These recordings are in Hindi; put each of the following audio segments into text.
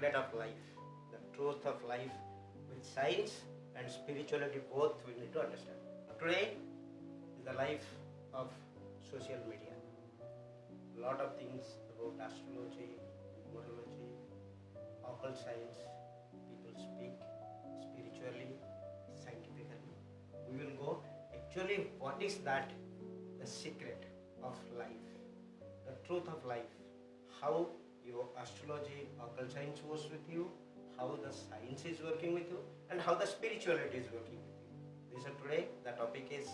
secret of life, the truth of life with science and spirituality both we need to understand. Today is the life of social media. Lot of things about astrology, numerology, occult science, people speak spiritually, scientifically. We will go actually what is that, the secret of life, the truth of life, how your astrology, occult science works with you, how the science is working with you, and how the spirituality is working with you. This is today the topic is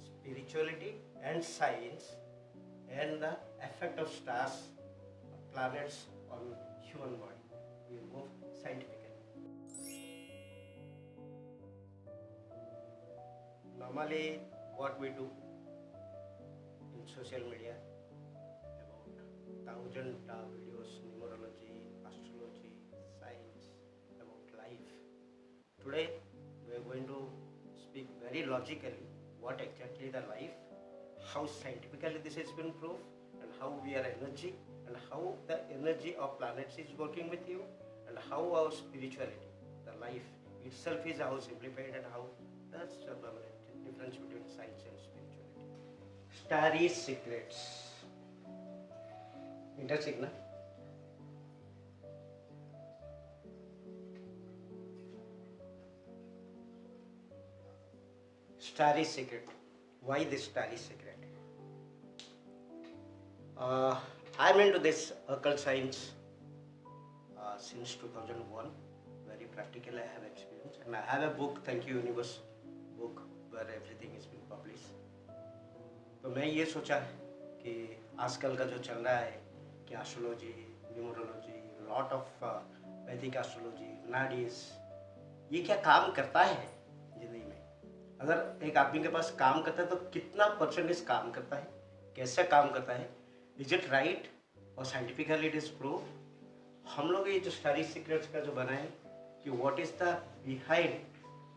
spirituality and science and the effect of stars, planets on human body. We will go scientifically. Normally what we do in social media, about 1,000 videos, numerology, astrology, science, about life. Today we are going to speak very logically what exactly the life, how scientifically this has been proved, and how we are energy, and how the energy of planets is working with you, and how our spirituality, the life itself is how simplified, and how that's the difference between science and spirituality. Starry secrets. Interesting, na? Starry secret. Why this starry secret? I'm into this occult science since 2001. Very practical, I have experience, and I have a book, Thank You Universe book, where everything is been published. तो मैं ये सोचा कि आजकल का जो चल रहा है कि एस्ट्रोलॉजी, न्यूमरोलॉजी, लॉट ऑफ वैदिक एस्ट्रोलॉजी, नाडीज, ये क्या काम करता है जिंदगी में? अगर एक आदमी के पास काम करता है तो कितना परसेंटेज काम करता है, कैसे काम करता है, इज इट राइट और साइंटिफिकली इट इज प्रूव? हम लोग ये जो स्टारी सीक्रेट्स का जो बनाए कि what is the behind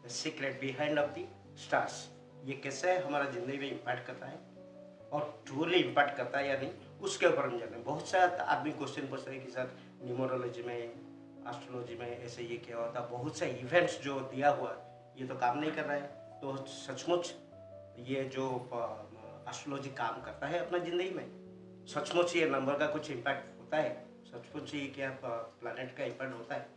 the secret behind of the stars, ये कैसे हमारा ज़िंदगी में इम्पैक्ट करता है और ट्रूली इम्पैक्ट करता है या नहीं, उसके ऊपर हम जाने। बहुत सारे आदमी क्वेश्चन पूछते हैं कि सर न्यूमरोलॉजी में, एस्ट्रोलॉजी में ऐसे ये क्या होता है, बहुत से इवेंट्स जो दिया हुआ ये तो काम नहीं कर रहा है। तो सचमुच ये जो एस्ट्रोलॉजी काम करता है अपना ज़िंदगी में? सचमुच ये नंबर का कुछ इम्पैक्ट होता है? सचमुच ये क्या प्लैनेट का इम्पैक्ट होता है?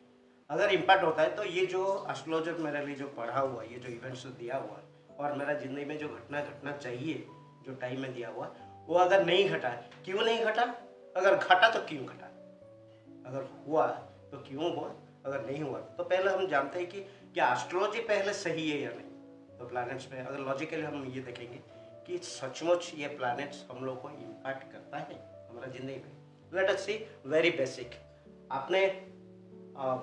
अगर इम्पैक्ट होता है तो ये जो एस्ट्रोलॉजर मेरे लिए जो पढ़ा हुआ, ये जो इवेंट्स दिया हुआ और मेरा ज़िंदगी में जो घटना घटना चाहिए, जो टाइम में दिया हुआ, वो अगर नहीं घटा, क्यों नहीं घटा? अगर घटा तो क्यों घटा? अगर हुआ तो क्यों हुआ? अगर नहीं हुआ तो पहले हम जानते हैं कि क्या एस्ट्रोलॉजी पहले सही है या नहीं। तो प्लैनेट्स में अगर लॉजिकली हम ये देखेंगे कि सचमुच ये प्लैनेट्स हम लोग को इम्पैक्ट करता है हमारा ज़िंदगी में। लेट अस सी वेरी बेसिक। आपने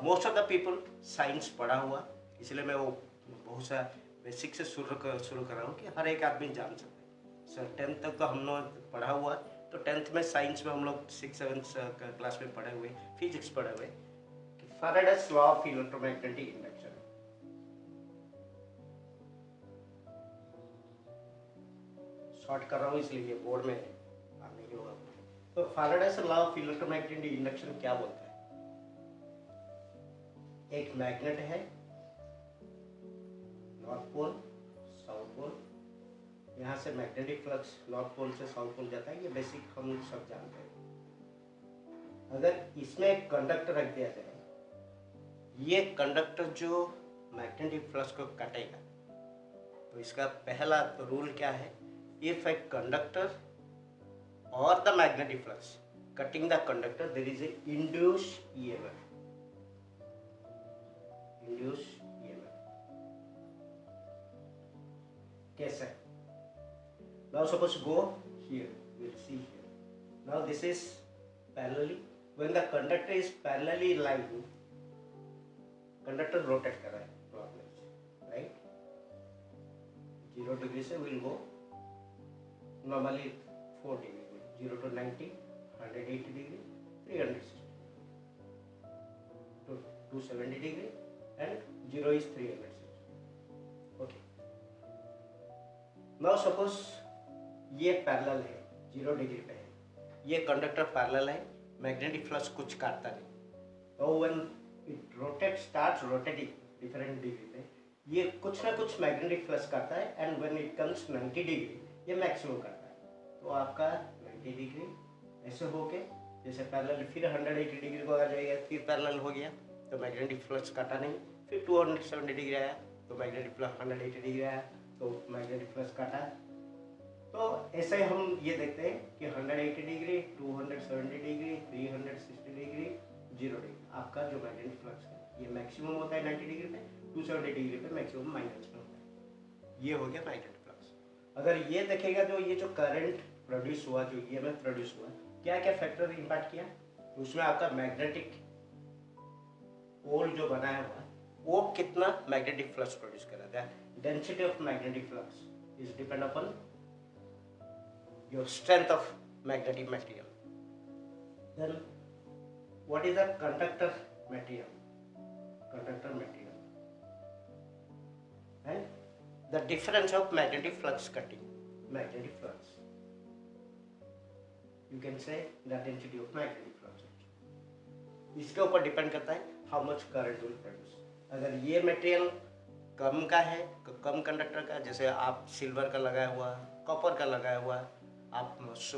most of the people science पढ़ा हुआ, इसलिए मैं वो बहुत सा बेसिक से शुरू कर रहा हूँ कि हर एक आदमी जान सकता है। सर 10th तक तो हम लोग पढ़ा हुआ, तो 10th में साइंस में हम लोग 6th-7th क्लास में पढ़े हुए, फिजिक्स पढ़े हुए कि Faraday's law of electromagnetic induction. Short कर रहा हूँ इसलिए बोर्ड में नहीं होगा। तो Faraday's law of electromagnetic induction क्या बोलता है? एक मैग्नेट है, नॉर्थ पोल, साउथ पोल, यहाँ से मैग्नेटिक फ्लक्स नॉर्थ पोल से साउथ पोल जाता है, ये बेसिक हम सब जानते हैं। अगर इसमें एक कंडक्टर रख दिया जाए, ये कंडक्टर जो मैग्नेटिक फ्लक्स को काटेगा, तो इसका पहला रूल क्या है? इफ ए कंडक्टर और the magnetic flux cutting the conductor, there is a induced EMF. induced EMF. कैसे? Now suppose go here, we'll see here. Now this is parallelly. When the conductor is parallelly lying, conductor rotate कर रहा है clockwise, right? 0 degree से will go normally 4 degree, 0 to 90, 180 degree, 360 to 270 degree. And 0 is 360. Okay. Now suppose ये पैरेलल है, 0 डिग्री पे है, ये कंडक्टर पैरेलल है, मैग्नेटिक फ्लक्स कुछ काटता नहीं, और when it rotate starts rotating different degree पे, ये कुछ ना कुछ मैग्नेटिक फ्लक्स करता है, and when it comes 90 degree ये मैक्सिमम करता है। तो आपका 90 डिग्री ऐसे होके जैसे पैरेलल, फिर 180 डिग्री को आ जाएगा, फिर पैरेलल हो गया तो मैग्नेटिक फ्लक्स काटा नहीं, फिर 270 डिग्री आया तो मैग्नेटिक फ्लक्स 180 डिग्री आया तो मैग्नेटिक फ्लक्स काटा। तो ऐसे हम ये देखते हैं कि 180 डिग्री, 270 डिग्री, 360 डिग्री, 0 डिग्री आपका जो मैग्नेटिक फ्लक्स है ये मैक्सिमम होता है 90 डिग्री पे, 270 डिग्री पे मैक्सिमम माइनस में होता है। ये हो गया मैग्नेटिक फ्लक्स। अगर ये देखेगा जो ये जो करंट प्रोड्यूस हुआ, जो ईएमएफ प्रोड्यूस हुआ, क्या क्या फैक्टर इम्पैक्ट किया, उसमें आपका मैग्नेटिक पोल जो बनाया हुआ वो कितना मैग्नेटिक फ्लक्स प्रोड्यूस कर रहा है। Density of magnetic flux is depend upon your strength of magnetic material. Then what is the conductor material? Conductor material and the difference of magnetic flux cutting. Magnetic flux, you can say the density of magnetic flux. इसके ऊपर डिपेंड करता है how much current will produce. अगर ये मटेरियल कम का है, कम कंडक्टर का, जैसे आप सिल्वर का लगाया हुआ, कॉपर का लगाया हुआ, आप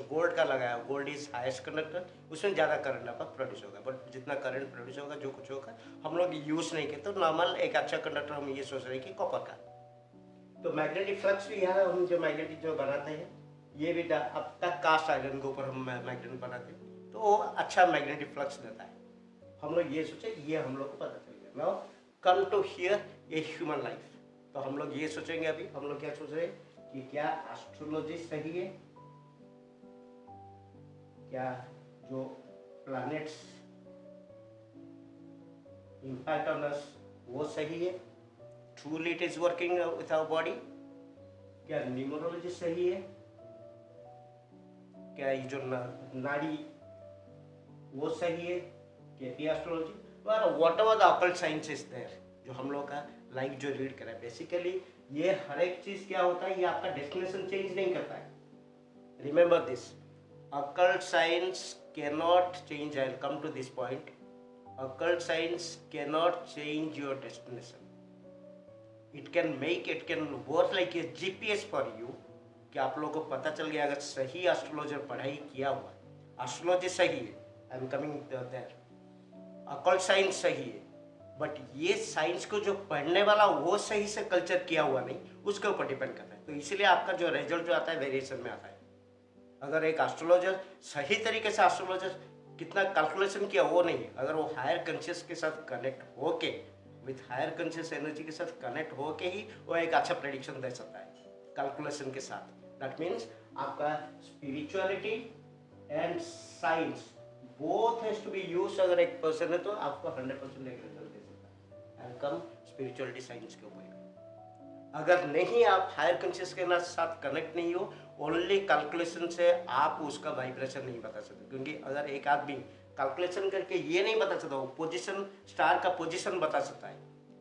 गोल्ड का लगाया, गोल्ड इज हाईएस्ट कंडक्टर, उसमें ज़्यादा करंट आपका प्रोड्यूस होगा। बट जितना करंट प्रोड्यूस होगा, जो कुछ होगा, हम लोग यूज़ नहीं किए, तो नॉर्मल एक अच्छा कंडक्टर हम ये सोच रहे हैं कि कॉपर का। तो मैग्नेटिक फ्लक्स भी यहाँ हम जो मैग्नेटिक जो बनाते हैं, ये भी अब तक कास्ट आयरन के ऊपर हम मैग्नेट बनाते हैं, तो वो अच्छा मैग्नेटिक फ्लक्स देता है। हम लोग ये सोचे, ये हम लोग को पता चल गया। Now come to here a human life. तो हम लोग ये सोचेंगे, अभी हम लोग क्या सोच रहे हैं कि क्या एस्ट्रोलॉजी सही है, क्या जो प्लैनेट्स इम्पैक्ट ऑन अस वो सही है, truly it is working with our body, क्या न्यूमरोलॉजी सही है, क्या ये जो नाड़ी वो सही है, KP astrology, whatever the occult science is there, जो हम लोग का लाइफ जो रीड करा है। बेसिकली ये हर एक चीज क्या होता है, ये आपका डेस्टिनेशन चेंज नहीं करता है। Remember this, occult science cannot change, I'll come to this point, occult science cannot change your destination. It can work like a GPS for you, कि आप लोगों को पता चल गया, अगर सही एस्ट्रोलॉजर पढ़ाई किया हुआ, एस्ट्रोलॉजी सही है, I am coming there, occult science सही है, बट ये साइंस को जो पढ़ने वाला वो सही से कल्चर किया हुआ नहीं, उसके ऊपर डिपेंड करता है। तो इसलिए आपका जो रिजल्ट जो आता है वेरिएशन में आता है। अगर एक एस्ट्रोलॉजर सही तरीके से एस्ट्रोलॉजर कितना कैलकुलेशन किया वो नहीं, अगर वो हायर कॉन्शियस के साथ कनेक्ट होके, विथ हायर कॉन्शियस एनर्जी के साथ कनेक्ट होके ही वो एक अच्छा प्रेडिक्शन दे सकता है कैलकुलेशन के साथ। दैट मीन्स आपका spirituality and science both has to be used. अगर एक पर्सन है तो आपको 100% एक रिजल्ट दे सकता है। एंड कम स्पिरिचुअलिटी साइंस के ऊपर। अगर नहीं, आप हायर कॉन्शियस के साथ कनेक्ट नहीं हो, ओनली कैलकुलेशन से आप उसका वाइब्रेशन नहीं बता सकते। क्योंकि अगर एक आदमी कैलकुलेशन करके ये नहीं बता सकता, वो पोजीशन, स्टार का पोजीशन बता सकता है,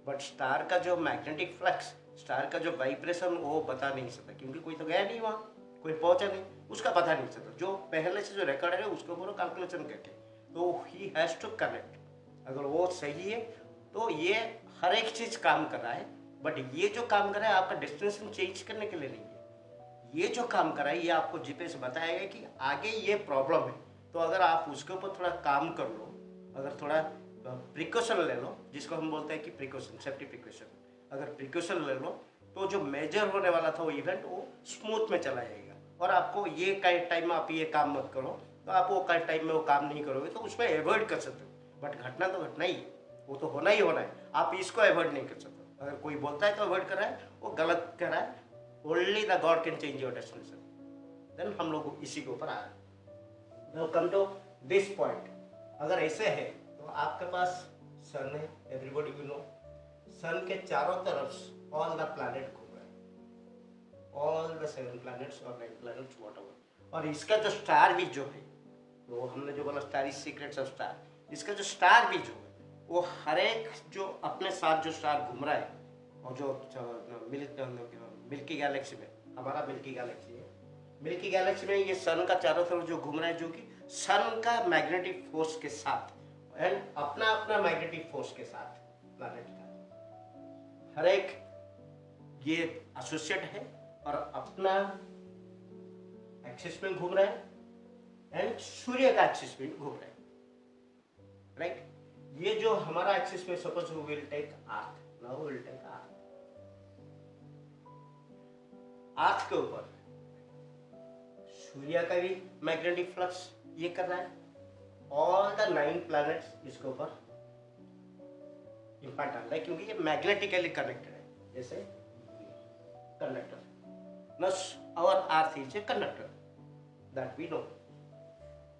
बट स्टार का जो मैग्नेटिक फ्लक्स, स्टार का जो वाइब्रेशन वो बता नहीं सकता, क्योंकि कोई तो गया नहीं वहाँ, कोई पहुँचा नहीं, उसका पता नहीं सकता। जो पहले से जो रिकॉर्ड है उसके ऊपर कैलकुलेशन करके, तो ही हैज़ टू कनेक्ट। अगर वो सही है तो ये हर एक चीज़ काम कर रहा है, बट ये जो काम कर रहा है आपका डेस्टिनेशन चेंज करने के लिए नहीं है। ये जो काम कर रहा है ये आपको जीपीएस बताएगा कि आगे ये प्रॉब्लम है, तो अगर आप उसके ऊपर थोड़ा काम कर लो, अगर थोड़ा प्रिकॉशन ले लो, जिसको हम बोलते हैं कि प्रिकॉशन, सेफ्टी प्रिकॉशन, अगर प्रिकॉशन ले लो तो जो मेजर होने वाला था वो इवेंट वो स्मूथ में चला जाएगा। और आपको ये टाइम में आप ये काम मत करो, तो आप वो टाइम में वो काम नहीं करोगे तो उसमें अवॉइड कर सकते हो। बट घटना तो घटना ही है, वो तो होना ही होना है, आप इसको अवॉइड नहीं कर सकते। अगर कोई बोलता है तो अवॉइड कर रहा है, वो गलत कर रहा है। Only the god can change your destination. Then हम लोग इसी के ऊपर आ रहे हैं। Now come to this point. अगर ऐसे है तो आपके पास सन है, एवरीबॉडी विल नो, सन के चारों तरफ ऑल द प्लैनेट घूम रहे हैं, ऑल द 7 प्लैनेट्स और 9 प्लैनेट्स व्हाटएवर। और इसका जो स्टार भी जो है, तो हमने जो बोला star is secrets of star, इसका जो स्टार भी जो है वो हर एक जो अपने साथ जो स्टार घूम रहा है, और जो मिल्की गैलेक्सी में, हमारा मिल्की गैलेक्सी है, मिल्की गैलेक्सी में ये सन का चारों तरफ जो घूम रहा है, जो कि सन का मैग्नेटिक फोर्स के साथ एंड अपना अपना मैग्नेटिक फोर्स के साथ प्लैनेट का हर एक ये एसोसिएट है और अपना एक्सिस में घूम रहा है एंड सूर्य का एक्सिस में घूम रहा है, राइट। ये जो हमारा एक्सिस में suppose we will take earth, now we will take earth. Earth के ऊपर सूर्य का भी मैग्नेटिक फ्लक्स ये कर रहा है, ऑल द 9 प्लैनेट्स इसके ऊपर इंपैक्ट आ रहा है क्योंकि ये मैग्नेटिकली कनेक्टेड है, जैसे conductor. As our earth is a conductor, that we know.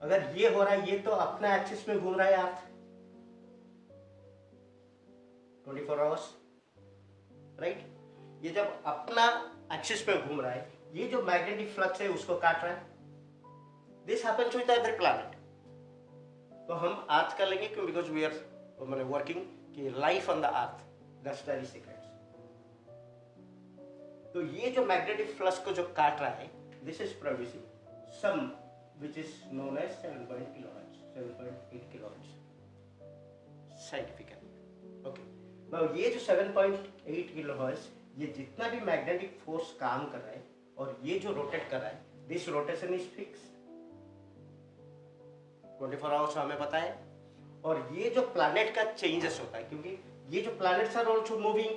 अगर ये हो रहा है, ये तो अपना एक्सिस में घूम रहा है अर्थ 24 आवर्स, राइट। ये जब अपना एक्सिस में घूम रहा है, ये जो मैग्नेटिक फ्लक्स है उसको काट रहा है। This happens with every planet. तो हम अर्थ का लेंगे क्यों, बिकॉज वी आर मैंने वर्किंग की life on the earth, that's very secrets. तो ये जो मैग्नेटिक फ्लक्स को जो काट रहा है, this is producing some which is known as 7.8 kilohertz scientifically. Okay, now ये जो 7.8 किलोहर्ट्ज, ये जितना भी मैग्नेटिक फोर्स काम कर रहा है और ये जो रोटेट कर रहा है, this rotation is fix 24 hours हमें पता है। और ये जो प्लैनेट का चेंजेस होता है, क्योंकि ये जो planets are also moving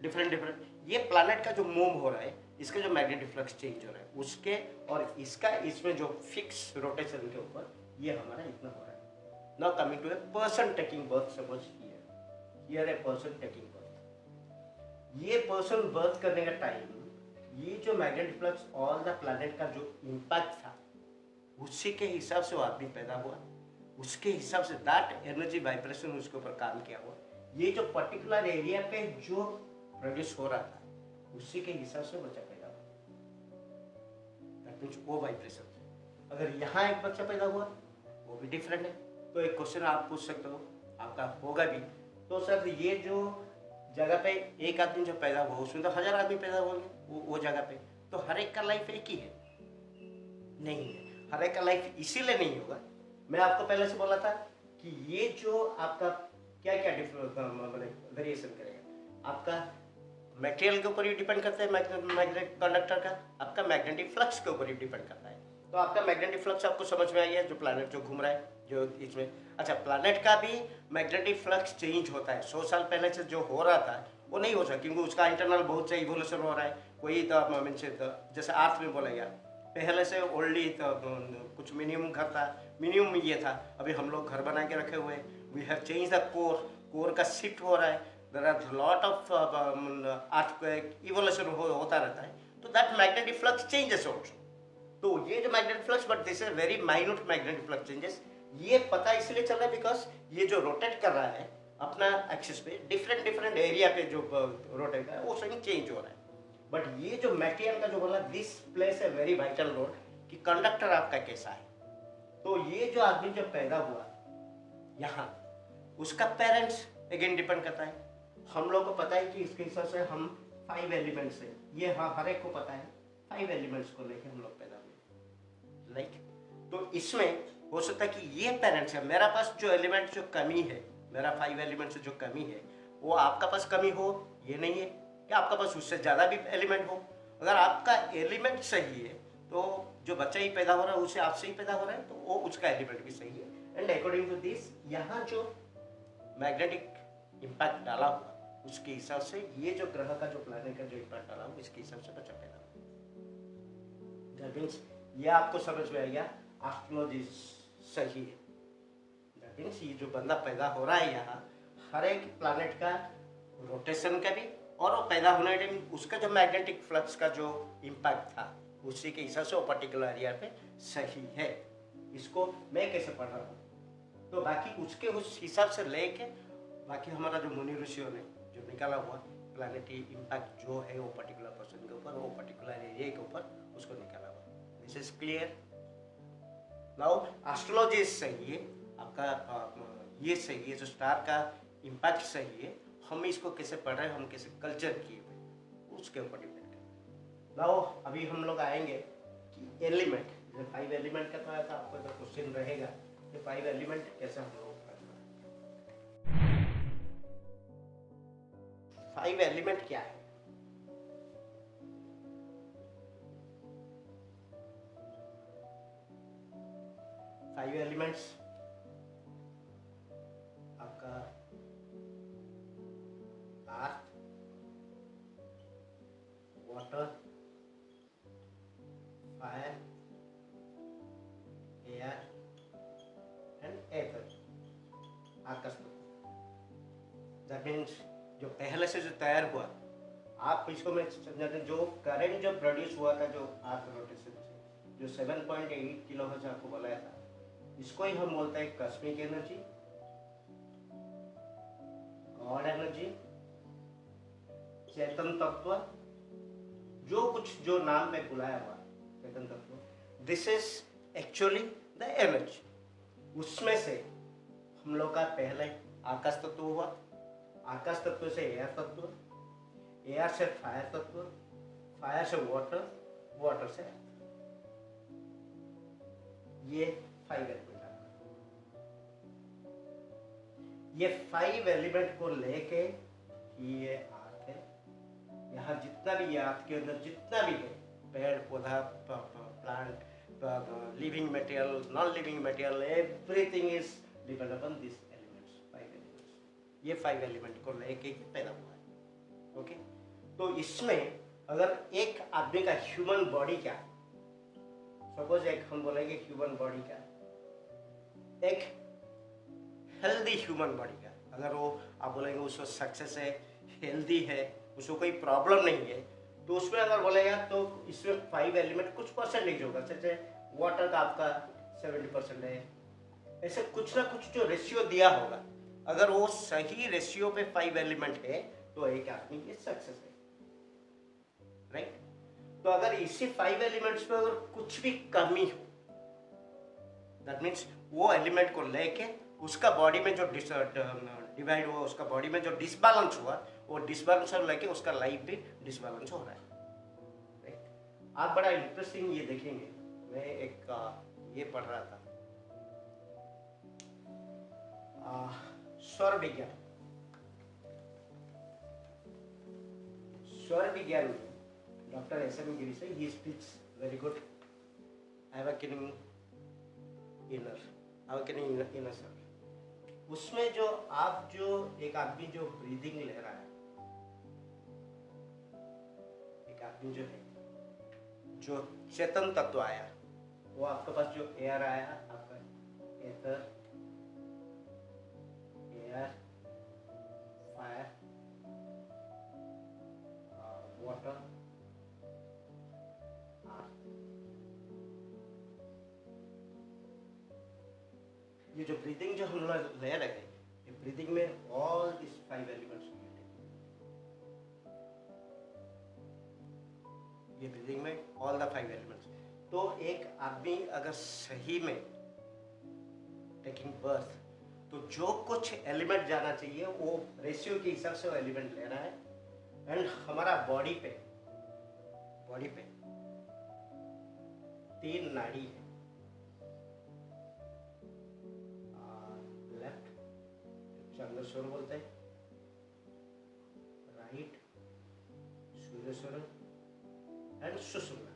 different, ये प्लैनेट का जो मूव हो रहा है, इसका जो मैग्नेटिक फ्लक्स चेंज हो रहा है उसके और इसका इसमें जो फिक्स रोटेशन के ऊपर ये हमारा इतना हो रहा है। Now coming to a person taking birth, suppose here a person taking birth. ये पर्सन बर्थ करने का टाइम, ये जो magnetic flux all the planet का जो इम्पैक्ट था, उसी के हिसाब से वो आदमी पैदा हुआ, उसके हिसाब से दैट एनर्जी वाइब्रेशन उसके ऊपर काम किया हुआ। ये जो पर्टिकुलर एरिया पे जो प्रोड्यूस हो रहा था, उसी के हिसाब से बच्चा पैदा हुआ। दैट मींस वो वाइब्रेशन। अगर यहाँ एक बच्चा पैदा हुआ, वो भी डिफरेंट है। तो एक क्वेश्चन आप पूछ सकते हो, आपका होगा भी, तो सर ये जो जगह पे एक आदमी जो पैदा हुआ, उसमें तो 1000 आदमी पैदा होंगे वो जगह पे, तो हर एक का लाइफ एक ही है? नहीं है, हर एक का लाइफ इसीलिए नहीं होगा। मैं आपको पहले से बोला था कि ये जो आपका क्या क्या वेरिएशन करेगा, आपका मटेरियल के ऊपर ही डिपेंड करता है, मैग्नेटिक कंडक्टर का आपका मैग्नेटिक फ्लक्स के ऊपर ही डिपेंड करता है। तो आपका मैग्नेटिक फ्लक्स आपको समझ में आई है, जो प्लैनेट जो घूम रहा है जो इसमें। अच्छा, प्लैनेट का भी मैग्नेटिक फ्लक्स चेंज होता है। 100 साल पहले से जो हो रहा था वो नहीं हो सकता, क्योंकि उसका इंटरनल बहुत से इवोल्यूशन हो रहा है। कोई तो मीन से जैसे अर्थ में बोला गया, पहले से ओल्डली तो कुछ मिनिमम घर था, मिनिमम ये था। अभी हम लोग घर बना के रखे हुए हैं, we have change the core का शिफ्ट हो रहा है, there are lot of earth evolution होता रहता है। तो that magnetic flux changes also. तो ये जो magnetic flux, but this is very minute magnetic flux changes, ये पता इसलिए चल रहा है बिकॉज ये जो रोटेट कर रहा है अपना एक्सिस पे, डिफरेंट एरिया पे जो रोटेट कर रहा है वो सही चेंज हो रहा है। बट ये जो मटेरियल का जो बोला, this place a very vital role कि कंडक्टर आपका कैसा है। तो ये जो आदमी जो पैदा हुआ यहाँ, उसका पेरेंट्स अगेन डिपेंड करता है। हम लोग को पता है कि इसके हिसाब से हम 5 एलिमेंट्स है, ये हाँ हर एक को पता है, 5 एलिमेंट्स को लेकर हम लोग पैदा हुए, लाइक। तो इसमें हो सकता है कि ये पेरेंट्स है, मेरा पास जो एलिमेंट जो कमी है, मेरा 5 एलिमेंट से जो कमी है वो आपका पास कमी हो, ये नहीं है कि आपका पास उससे ज़्यादा भी एलिमेंट हो। अगर आपका एलिमेंट सही है तो जो बच्चा ही पैदा हो रहा है उसे आपसे ही पैदा हो रहा है, तो वो उसका एलिमेंट भी सही है। एंड अकॉर्डिंग टू दिस, यहाँ जो मैग्नेटिक इम्पैक्ट डाला हुआ उसके हिसाब से ये जो ग्रह का जो प्लैनेट का जो इम्पैक्ट डाला हुआ, इसके हिसाब से बच्चा पैदा हुआ। दैट मीन्स ये आपको समझ में आएगा, एस्ट्रोलॉजी सही है। दैट मीन्स ये जो बंदा पैदा हो रहा है यहाँ, हर एक प्लैनेट का रोटेशन का भी और वो पैदा होने टाइम उसका जो मैग्नेटिक फ्लक्स का जो इम्पैक्ट था, उसी के हिसाब से वो पर्टिकुलर एरिया पे सही है। इसको मैं कैसे पढ़ रहा हूँ, तो बाकी उसके उस हिसाब से लेके बाकी हमारा जो मुनि ऋषियों ने जो निकाला हुआ प्लैनेटरी इम्पैक्ट जो है वो पर्टिकुलर पर्सन के ऊपर, वो पर्टिकुलर एरिया के ऊपर उसको निकाला हुआ। This is clear. Now astrology सही है, आपका ये सही है, जो स्टार का इम्पैक्ट सही है, हम इसको कैसे पढ़ रहे हैं, हम कैसे कल्चर किए हुए, उसके ऊपर डिपेंड है। नाउ अभी हम लोग आएंगे कि एलिमेंट, जब 5 एलिमेंट का था आपको तो क्वेश्चन रहेगा ये 5 एलिमेंट कैसे हम लोग करना है। 5 एलिमेंट क्या है? 5 एलिमेंट्स आपका अर्थ, वाटर, फायर, एयर एंड एथर, आकाश तत्व। दैट मीन्स जो पहले से जो तैयार हुआ, आप इसको मैं समझाते हैं, जो करंट जो प्रोड्यूस हुआ था जो अर्थ रोटेशन से, जो 7.8 किलो हर्ट्ज आपको बताया था, इसको ही हम बोलते हैं कॉस्मिक एनर्जी, गॉड एनर्जी, चेतन तत्व, जो कुछ जो नाम पे बुलाया हुआ चेतन तत्व, this is actually the energy. उसमें से हम लोग का पहले आकाश तत्व हुआ, आकाश तत्व से एयर तत्व, एयर से फायर तत्व, फायर से वाटर, वाटर से अर्थ। ये 5 एलिमेंट। ये 5 एलिमेंट को लेके ये अर्थ है। यहाँ जितना भी अर्थ के अंदर जितना भी है, पेड़ पौधा, plant, living material, non living material, everything is depend upon this elements, 5 elements. ये 5 एलिमेंट को लेके ही पैदा हुआ है। ओके, तो इसमें अगर एक आदमी का ह्यूमन बॉडी क्या, सपोज एक हम बोलेंगे ह्यूमन बॉडी का, एक हेल्दी ह्यूमन बॉडी का, अगर वो आप बोलेंगे उसको सक्सेस है, हेल्दी है, उसको कोई प्रॉब्लम नहीं है, तो उसमें अगर बोलेगा तो इसमें 5 एलिमेंट कुछ परसेंटेज होगा, जैसे वाटर का आपका 70% है, ऐसे कुछ ना कुछ जो रेशियो दिया होगा, अगर वो सही रेशियो पे 5 एलिमेंट है तो एक आदमी की सक्सेस है, राइट। तो अगर इसी 5 एलिमेंट्स पे अगर कुछ भी कमी हो, दैट मीन्स वो एलिमेंट को लेके उसका बॉडी में जो डिवाइड हुआ, उसका बॉडी में जो डिसबैलेंस हुआ, वो डिसबैलेंस लेके उसका लाइफ भी डिसबैलेंस हो रहा है, राइट। आप बड़ा इंटरेस्टिंग ये देखेंगे, मैं एक ये पढ़ रहा था, स्वर विज्ञान, स्वर विज्ञान में डॉक्टर एस.एम. गिरी से, he speaks very good, awakening inner self. उसमें जो आप जो एक आदमी जो ब्रीदिंग ले रहा है, एक आदमी जो है, जो चेतन तत्व आया, वो आपके पास जो एयर आया, आपका एथर, एयर, फायर, वाटर, ये जो ब्रीदिंग जो हम लोग ले रहे हैं, ये ब्रीदिंग में ऑल दिस 5 एलिमेंट्स, ये ब्रीदिंग में ऑल द 5 एलिमेंट्स। तो एक आदमी अगर सही में टेकिंग बर्थ, तो जो कुछ एलिमेंट जाना चाहिए वो रेशियो के हिसाब से वो एलिमेंट ले रहा है। एंड हमारा बॉडी पे 3 नाड़ी है, लेफ्ट चंद्रस्वर बोलते हैं, राइट सूर्यस्वर एंड सुषुम्ना,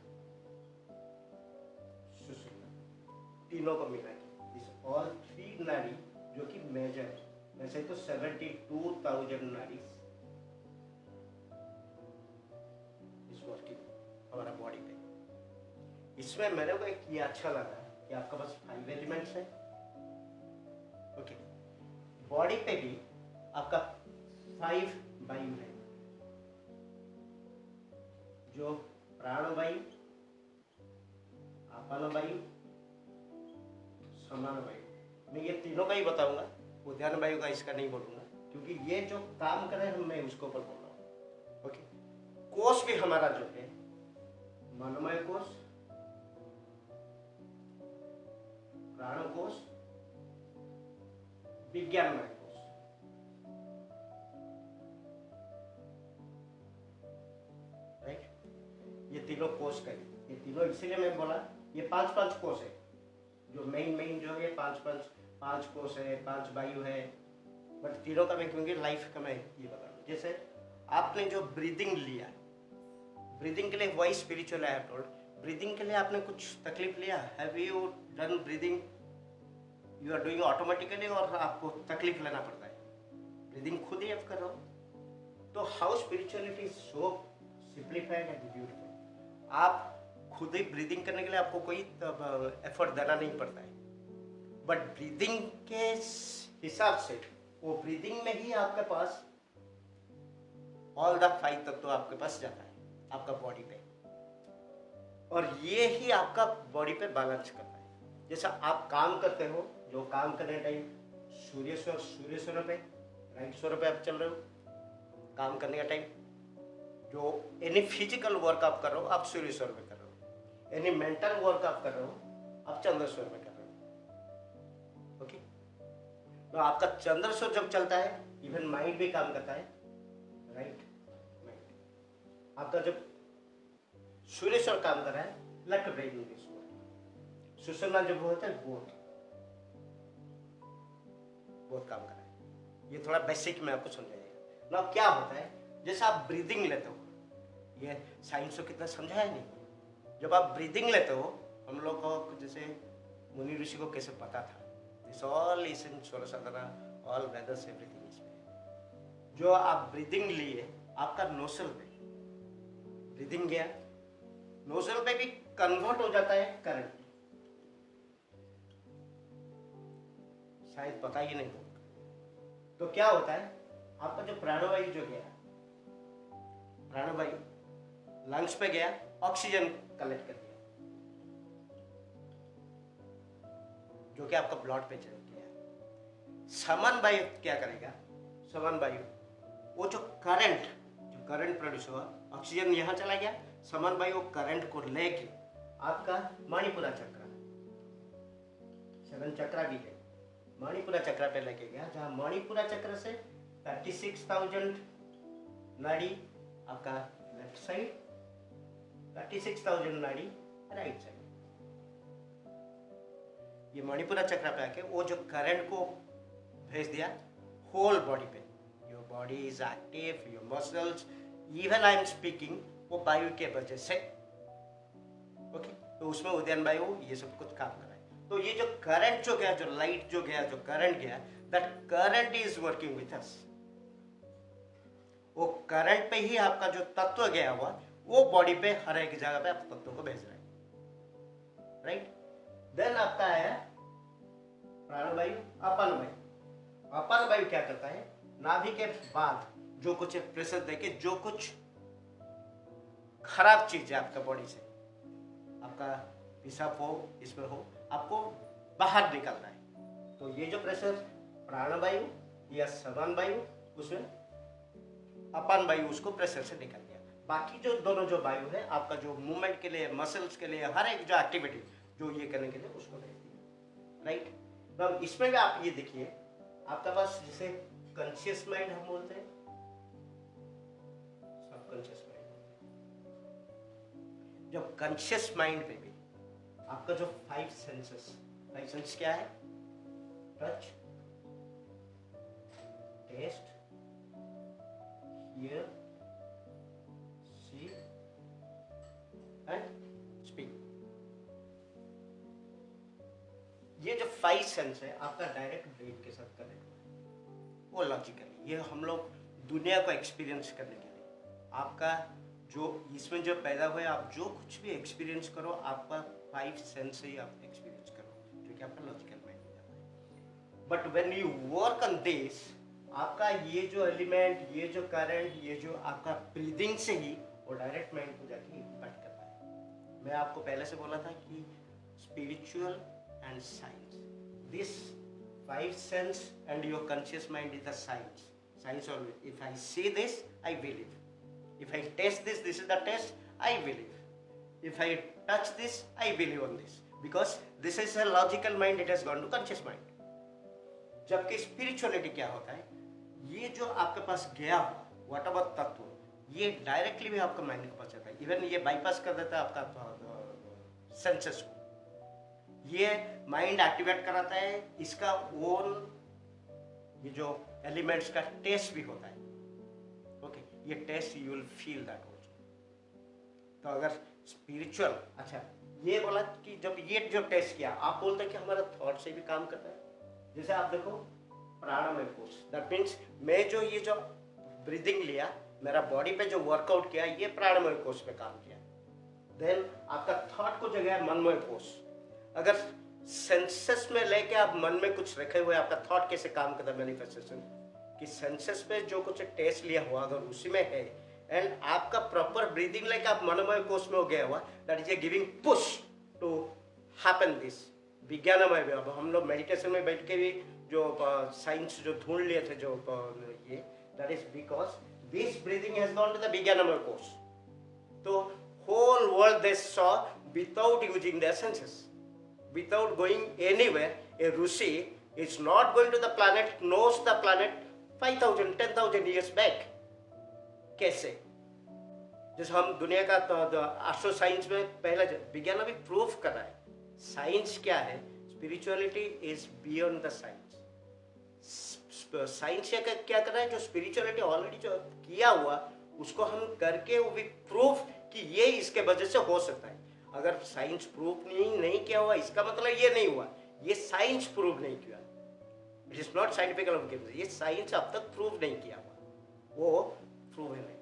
तीनों को मिला के दिस ऑल 3 नाड़ी जो कि मेजर है, वैसे तो 72,000 नाड़ी इस वर्किंग हमारा बॉडी पे। इसमें मेरे को एक ये अच्छा लगा कि आपका पास 5 एलिमेंट्स है, ओके। बॉडी पे भी आपका 5 वायु है, जो प्राणवायु, अपानवायु, समानवायु। मैं ये तीनों का ही बताऊंगा, उद्यान वायु का इसका नहीं बोलूंगा, क्योंकि ये जो काम करे हम, मैं उसके ऊपर बोल रहा हूँ, ओके। कोष भी हमारा जो है, मनोमय कोष, प्राण कोष, विज्ञानमय कोष, राइट। ये तीनों कोष का, ये तीनों इसीलिए मैं बोला ये 5 कोष है, जो मेन जो है पांच कोष है, 5 वायु है, बट तीनों का मैं क्योंकि लाइफ का मैं ये बता रहा हूँ। जैसे आपने जो ब्रीदिंग लिया, ब्रीदिंग के लिए वही स्पिरिचुअल है टोल्ड, ब्रीदिंग के लिए आपने कुछ तकलीफ लिया? Have you done breathing? You are doing automatically और आपको तकलीफ लेना पड़ता है? ब्रीदिंग खुद ही आप कर रहे हो। तो how spirituality so simplified and beautiful. आप खुद ही ब्रीदिंग करने के लिए आपको कोई एफर्ट देना नहीं पड़ता है, बट ब्रीदिंग के हिसाब से वो ब्रीदिंग में ही आपके पास ऑल द 5 तत्व आपके पास जाता है आपका बॉडी पे, और ये ही आपका बॉडी पे बैलेंस करता है। जैसा आप काम करते हो, जो काम करने टाइम सूर्य स्वर पे, राइट स्वर पे आप चल रहे हो काम करने का टाइम, जो एनी फिजिकल वर्क आप कर रहे हो आप सूर्य स्वर में कर रहे हो, एनी मेंटल वर्क आप कर रहे हो आप चंद्र स्वर में कर रहे हो। ओके, तो आपका चंद्र स्वर जब चलता है इवन माइंड भी काम करता है, राइट। माइंड आपका जब सूर्य स्वर काम कर रहा है, लेफ्ट ब्रेन दिस वर्ड, सुषुम्ना जब होता है बहुत काम कर रहा है। ये थोड़ा बेसिक में आपको समझाएगा ना क्या होता है। जैसे आप ब्रीदिंग लेते हो, ये साइंस को कितना समझाया नहीं। जब आप ब्रीदिंग लेते हो, हम लोग को जैसे मुनि ऋषि को कैसे पता था, दिस ऑल इज इन स्वर साधना, ऑल वेदर्स एवरीथिंग इसमें। जो आप ब्रीदिंग लिए आपका नोस्ट्रल पे ब्रीदिंग गया, नोजल पे भी कन्वर्ट हो जाता है करंट, शायद पता ही नहीं होगा। तो क्या होता है, आपका जो प्राणवायु जो गया, प्राणवायु लंग्स पे गया, ऑक्सीजन कलेक्ट कर दिया, जो कि आपका ब्लड पे चल गया। समान वायु क्या करेगा, समान वायु वो जो करंट प्रोड्यूस हुआ, ऑक्सीजन यहां चला गया, समान वायु करंट को लेके आपका मणिपुरा चक्र, 7 चक्रा भी है, मणिपुरा चक्र पे लेके गया, जहां मणिपुरा चक्र से 36,000 नाड़ी आपका लेफ्ट साइड, 36,000 नाड़ी राइट साइड। ये मणिपुरा चक्र पे आके वो जो करंट को भेज दिया होल बॉडी पे। Your body is active, your muscles, even I am speaking, वो वायु के वजह से। ओके, तो उसमें उदयन वायु ये सब कुछ काम कर रहा है। तो ये जो करंट जो गया, जो लाइट जो गया, जो करंट गया, that current is working with us. वो करंट पे ही आपका जो तत्व गया हुआ, वो बॉडी पे हर एक जगह पे आप तत्वों को भेज रहे हैं, राइट। देन आपका है प्राणवायु, अपान वायु। अपान वायु क्या करता है, नाभि के बाद जो कुछ प्रेशर देके, जो कुछ खराब चीज है आपका बॉडी से, आपका पेशाब हो, इसमें हो, आपको बाहर निकलना है। तो ये जो प्रेशर प्राणवायु या समान वायु, उसमें अपान वायु उसको प्रेशर से निकल गया। बाकी जो दोनों जो वायु है आपका जो मूवमेंट के लिए, मसल्स के लिए, हर एक जो एक्टिविटी जो ये करने के लिए उसको भेज दिया, राइट। तो इसमें भी आप ये देखिए, आपके पास जैसे कॉन्शियस माइंड हम बोलते हैं, सबकॉन्शियस माइंड। जब कॉन्शियस माइंड पे भी आपका जो 5 सेंसेस क्या है, touch, taste, hear, see and speak. ये जो 5 सेंस है आपका डायरेक्ट ब्रेन के साथ कनेक्ट हुआ है, वो लॉजिकली। ये हम लोग दुनिया को एक्सपीरियंस करने के लिए, आपका जो इसमें जो पैदा हुए, आप जो कुछ भी एक्सपीरियंस करो, आपका 5 सेंस से ही आप एक्सपीरियंस करो, जो कि आपका लॉजिकल माइंड हो जाता है। But when you work on this, आपका ये जो एलिमेंट, ये जो करंट, ये जो आपका ब्रीदिंग से ही वो डायरेक्ट माइंड को जाके इम्पैक्ट करता है। मैं आपको पहले से बोला था कि spiritual and science, this 5 sense and your conscious mind is the science always. If I see this, I believe. If I taste this, this is the taste, I believe. If I touch this, I believe on this, because this is a logical mind, it has gone to conscious mind. जबकि स्पिरिचुअलिटी क्या होता है, ये जो आपके पास गया हुआ व्हाटएवर तत्व, ये डायरेक्टली भी आपका माइंड के पास जाता है। इवन ये बाईपास कर देता है आपका सेंसेस को, ये माइंड एक्टिवेट कराता है, इसका ओन ये जो एलिमेंट्स का टेस्ट भी होता है। ओके, ये taste you will feel that also. तो अगर स्पिरिचुअल, अच्छा ये बोला कि जब ये जो टेस्ट किया, आप बोलते हैं कि हमारा थॉट से भी काम करता है। जैसे आप देखो प्राणायाम कोर्स, दैट मीन्स मैं जो ये जो ब्रीदिंग लिया, मेरा बॉडी पे जो वर्कआउट किया, ये प्राणायाम कोर्स पे काम किया। देन आपका थॉट को जगह है मनमय कोर्स। अगर सेंसेस में लेके आप मन में कुछ रखे हुए, आपका थॉट कैसे काम करता है मैनिफेस्टेशन कि सेंसेस पे जो कुछ टेस्ट लिया हुआ अगर उसी में है, एंड आपका प्रॉपर ब्रीदिंग लेके आप मनोमय कोर्स में हो गया हुआ, that is a giving push to happen this विज्ञानमय। अब हम लोग मेडिटेशन में बैठ के भी जो साइंस जो ढूंढ लिए थे, जो ये that is because this breathing has gone to the विज्ञानमय कोर्स। तो whole world they saw without using their senses, without going anywhere. A Rishi is not going to the planet, knows the planet 5,000, 10,000 years back. कैसे? जैसे हम दुनिया का एस्ट्रो साइंस में पहले विज्ञान अभी प्रूफ कर रहा है। साइंस क्या है? Spirituality is beyond the science. Science क्या कर रहा है? जो स्पिरिचुअलिटी ऑलरेडी जो किया हुआ उसको हम करके वो भी प्रूफ कि ये इसके वजह से हो सकता है। अगर साइंस प्रूफ नहीं किया हुआ, इसका मतलब ये नहीं हुआ, ये साइंस प्रूव नहीं किया। इट इज नॉट साइंटिफिकल, ये साइंस अब तक प्रूव नहीं किया हुआ, वो प्रूव है नहीं।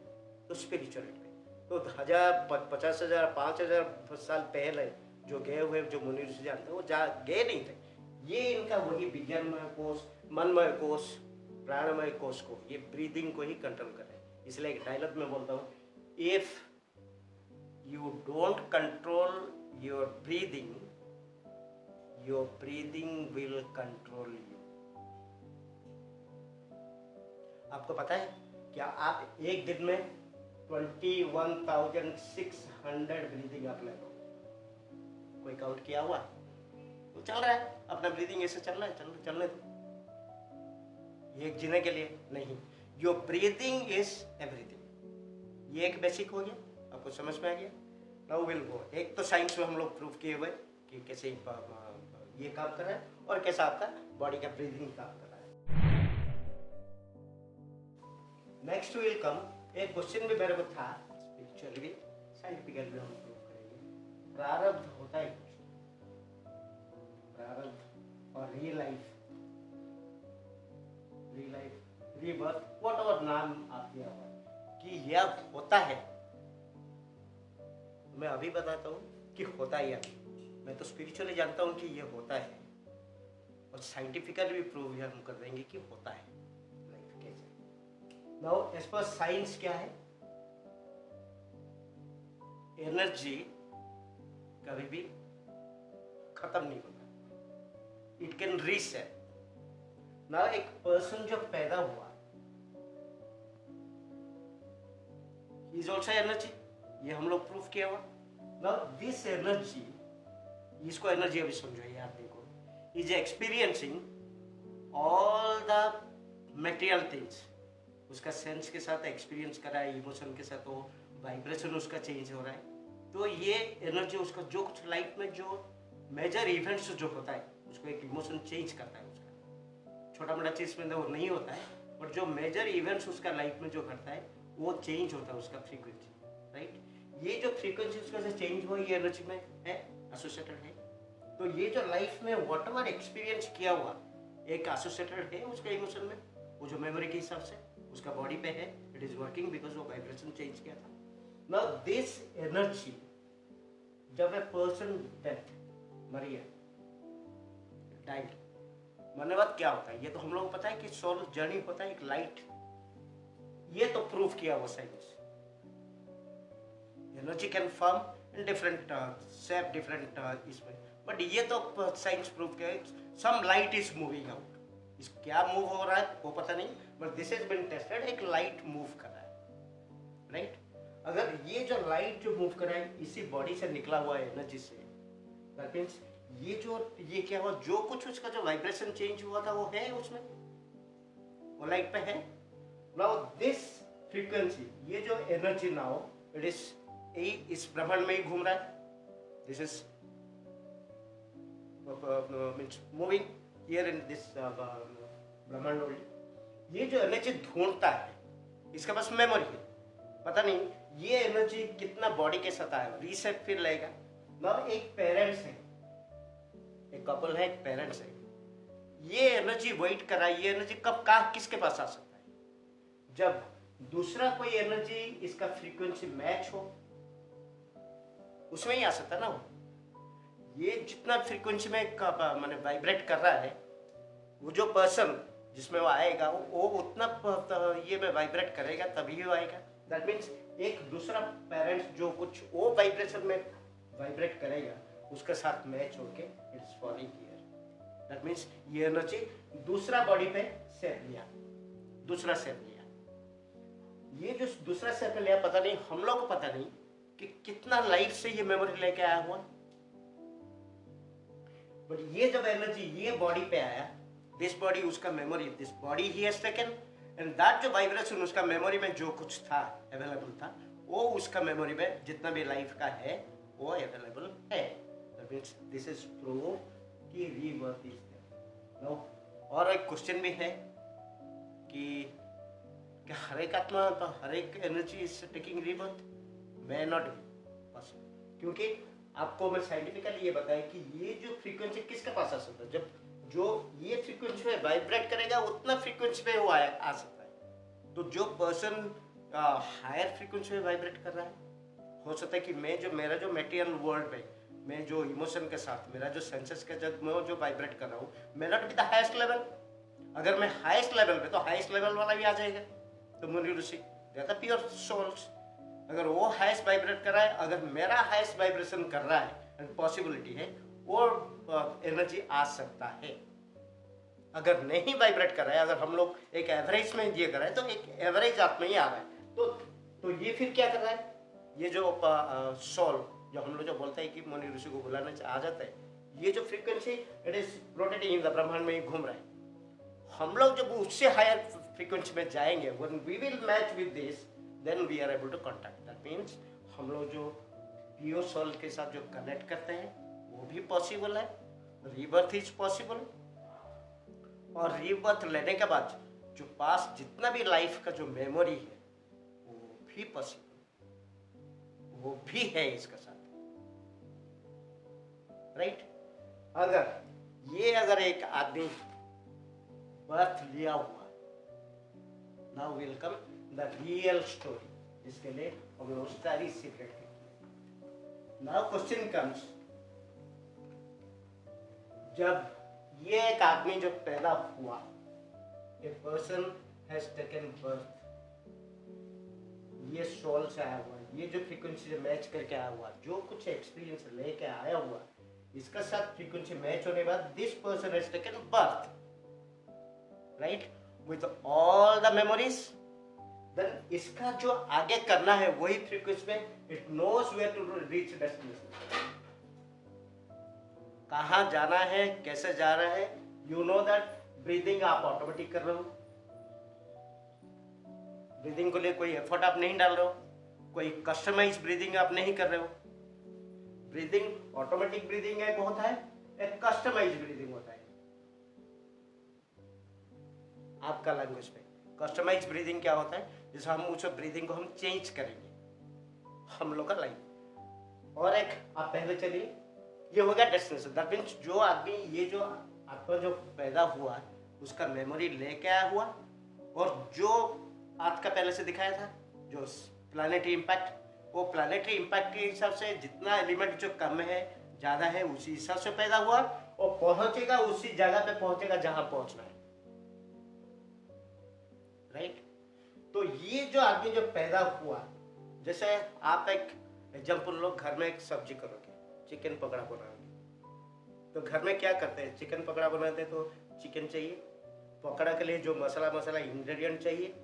तो स्पिरिचुअलिटी तो 1000, 50,000, 5,000 साल पहले जो गए हुए जो मुनि ऋषि जानते वो गए नहीं थे। ये इनका वही विज्ञानमय कोश, मनमय कोश, प्राणमय कोश को, ये ब्रीदिंग को ही कंट्रोल कर रहे हैं। इसलिए एक डायलॉग में बोलता हूँ, if you don't control your breathing will control you. आपको पता है क्या आप एक दिन में 21,600 ब्रीदिंग आप ले लो? कोई काउंट किया हुआ? वो चल रहा है अपना ब्रीदिंग, ऐसे चल रहा है, चलने दो। ये जीने के लिए नहीं, योर ब्रीदिंग इज एवरीथिंग। ये एक बेसिक हो गया, आपको समझ में आ गया? Now will go. एक तो साइंस में हम लोग प्रूफ किए हुए कि कैसे ये काम कर रहा है और कैसा आपका बॉडी का ब्रीदिंग काम कर रहा है। नेक्स्ट विल कम, एक क्वेश्चन भी मेरे को था, स्पिरिचुअल भी साइंटिफिकल भी हम प्रूव करेंगे। प्रारब्ध होता है कुछ, प्रारब्ध और रीलाइफ, रीबर्थ, व्हाटएवर नाम आप दिया हुआ कि यह होता है। मैं अभी बताता हूँ कि होता है या नहीं। मैं तो स्पिरिचुअली जानता हूँ कि ये होता है, और साइंटिफिकली भी प्रूव हम कर देंगे कि होता है। लाइफ कैसे? नाउ एज पर साइंस क्या है? एनर्जी कभी भी खत्म नहीं होता, इट कैन रीसेट। नाउ एक पर्सन जो पैदा हुआ, ही इज ऑल्सो एनर्जी, ये हम लोग प्रूफ किया हुआ। नाउ दिस एनर्जी, इसको एनर्जी अभी समझो यार, देखो, is experiencing all the material things. उसका सेंस के साथ एक्सपीरियंस कर रहा है, इमोशन के साथ वो वाइब्रेशन उसका चेंज हो रहा है। तो ये एनर्जी उसका जो कुछ लाइफ में जो मेजर इवेंट्स जो होता है उसको एक इमोशन चेंज करता है। उसका छोटा मोटा चीज में वो नहीं होता है, बट जो मेजर इवेंट्स उसका लाइफ में जो करता है वो चेंज होता है उसका फ्रीक्वेंसी, राइट? ये जो फ्रीक्वेंसी उसका से चेंज हुआ, ये एनर्जी में है, एसोसिएटेड है। तो ये जो लाइफ में व्हाटएवर एक्सपीरियंस किया हुआ एक एसोसिएटेड है उसका इमोशन में, वो जो मेमोरी के हिसाब से उसका बॉडी पे है, इट इज वर्किंग बिकॉज वो वाइब्रेशन चेंज किया था। नाउ दिस एनर्जी, जब a person death Maria, died, मरने बाद क्या होता है? ये तो हम लोग को पता है कि सोल जर्नी होता है एक लाइट, ये तो प्रूफ किया हुआ science. Energy can form in different shape, different इसमें, बट ये तो साइंस प्रूफ किया है some light is moving out. इस क्या मूव हो रहा है वो पता नहीं, but this is been tested, एक लाइट मूव कर रहा है, राइट? अगर ये जो लाइट जो मूव कर रहा है इसी बॉडी से निकला हुआ है एनर्जी से, दैट मीन्स ये क्या हुआ, जो कुछ उसका जो वाइब्रेशन चेंज हुआ था वो है उसमें, वो लाइट पे है। नाउ दिस फ्रीक्वेंसी, ये जो एनर्जी नाउ इट इज इस ब्रह्मांड में ही घूम रहा है। This is means moving here in this ब्रह्मांड ओनली। ये जो एनर्जी ढूंढता है, इसके पास मेमोरी है, पता नहीं ये एनर्जी कितना बॉडी के साथ आएगा, रीसेट फिर लेगा ना। एक पेरेंट्स है, एक कपल है, एक पेरेंट्स है, ये एनर्जी वेट कर रहा है, ये एनर्जी कब कहाँ किसके पास आ सकता है, जब दूसरा कोई एनर्जी इसका फ्रीक्वेंसी मैच हो, उसमें ही आ सकता ना वो। ये जितना फ्रीक्वेंसी में मैंने वाइब्रेट कर रहा है, वो जो पर्सन जिसमें वो आएगा वो उतना ये में वाइब्रेट करेगा तभी वो आएगा। दैट मीन्स एक दूसरा पेरेंट्स जो कुछ वो वाइब्रेशन में वाइब्रेट करेगा उसके साथ मैच होके it's falling here. That means ये एनर्जी दूसरा बॉडी पे सेप लिया, दूसरा सेप लिया। ये जो दूसरा सेप लिया, पता नहीं हम लोग को पता नहीं कि कितना लाइफ से ये मेमोरी लेके आया हुआ, बट ये जब एनर्जी ये बॉडी पे आया, दिस बॉडी उसका memory, this body he has taken and that जो वाइब्रेशन उसका मेमोरी में जो कुछ था अवेलेबल था, वो उसका मेमोरी में जितना भी लाइफ का है वो अवेलेबल है। That means this is prove कि रीबर्थ इज देयर। नो, और एक क्वेश्चन भी है कि क्या हर एक आत्मा, हर एक energy is taking rebirth? May not be possible, क्योंकि आपको मैं साइंटिफिकली ये बताया कि ये जो फ्रीक्वेंसी किसके पास आ सकता है, जब जो ये फ्रीक्वेंसी में वाइब्रेट करेगा उतना फ्रीक्वेंसी पे वो आ सकता है। तो जो पर्सन हायर फ्रीक्वेंसी में वाइब्रेट कर रहा है, हो सकता है कि मैं जो मेरा जो मटेरियल वर्ल्ड में मैं जो इमोशन के साथ मेरा जो सेंसेस के जब मैं जो वाइब्रेट कर रहा हूँ, may not be the highest level. अगर मैं हाईएस्ट लेवल पे, तो हाईएस्ट लेवल वाला भी आ जाएगा। तो मुनि ऋषि दैट प्योर सोल्स, अगर वो हाईएस्ट वाइब्रेट कर रहा है, अगर मेरा हाईएस्ट वाइब्रेशन कर रहा है, एंड पॉसिबिलिटी है वो एनर्जी आ सकता है। अगर नहीं वाइब्रेट कर रहा है, अगर हम लोग एक एवरेज में ये कर रहे हैं, तो एक एवरेज आत्मा ही आ रहा है, तो ये फिर क्या कर रहा है, ये जो सोल जो हम लोग जो बोलते हैं कि मुनि ऋषि को बुलाने से आ जाता है, ये जो frequency it is rotating in the ब्रह्मांड में ही घूम रहा है। हम लोग जब उससे हायर फ्रीक्वेंसी में जाएंगे, when we will match with this, then we are able to contact. That means हम लोग जो पियोर सोल के साथ जो कनेक्ट करते हैं वो भी पॉसिबल है, रीबर्थ इज पॉसिबल। और रीबर्थ लेने के बाद जो पास जितना भी लाइफ का जो मेमोरी है वो भी पॉसिबल, वो भी है इसके साथ, राइट। अगर एक आदमी बर्थ लिया हुआ, now will come the real story, जिसके लिए हम लोग सारी सीक्रेट की। नाउ क्वेश्चन कम्स, जब ये एक आदमी जो पैदा हुआ, a person has taken birth, ये सोल से आया हुआ, ये जो फ्रीक्वेंसी से मैच करके आया हुआ, जो कुछ एक्सपीरियंस लेके आया हुआ, इसका साथ फ्रीक्वेंसी मैच होने के बाद this person has taken birth, right, with all the memories. Then इसका जो आगे करना है वही फ्रीक्वेंसी में, it knows where to reach destination, कहाँ जाना है, कैसे जा रहा है। यू नो दैट ब्रीदिंग आप ऑटोमेटिक कर रहे हो, ब्रीदिंग को लिए कोई एफर्ट आप नहीं डाल रहे हो, कोई कस्टमाइज ब्रीदिंग आप नहीं कर रहे हो। ब्रीदिंग ऑटोमेटिक ब्रीदिंग एक होता है, एक कस्टमाइज ब्रीदिंग होता है। आपका लैंग्वेज में कस्टमाइज ब्रीदिंग क्या होता है, जैसे हम उस ब्रीदिंग को हम चेंज करेंगे, हम लोग का लाइन। और एक आप पहले चलिए, ये हो गया डेस्टिनेशन। दैट मीन्स जो आदमी, ये जो आपका जो पैदा हुआ उसका मेमोरी लेके आया हुआ, और जो आज का पहले से दिखाया था जो प्लानिटरी इम्पैक्ट, वो प्लानिटरी इम्पैक्ट के हिसाब से जितना एलिमेंट जो कम है ज़्यादा है उसी हिसाब से पैदा हुआ, और पहुंचेगा उसी जगह पे पहुंचेगा जहां पहुंचना है, राइट। तो ये जो आदमी जो पैदा हुआ, जैसे आप एक एग्जाम्पल लो, घर में एक सब्जी करोगे, चिकन पकड़ा बनाओगे, तो घर में क्या करते हैं, चिकन पकड़ा बनाते हैं तो चिकन चाहिए, पकड़ा के लिए जो मसाला इंग्रेडिएंट चाहिए,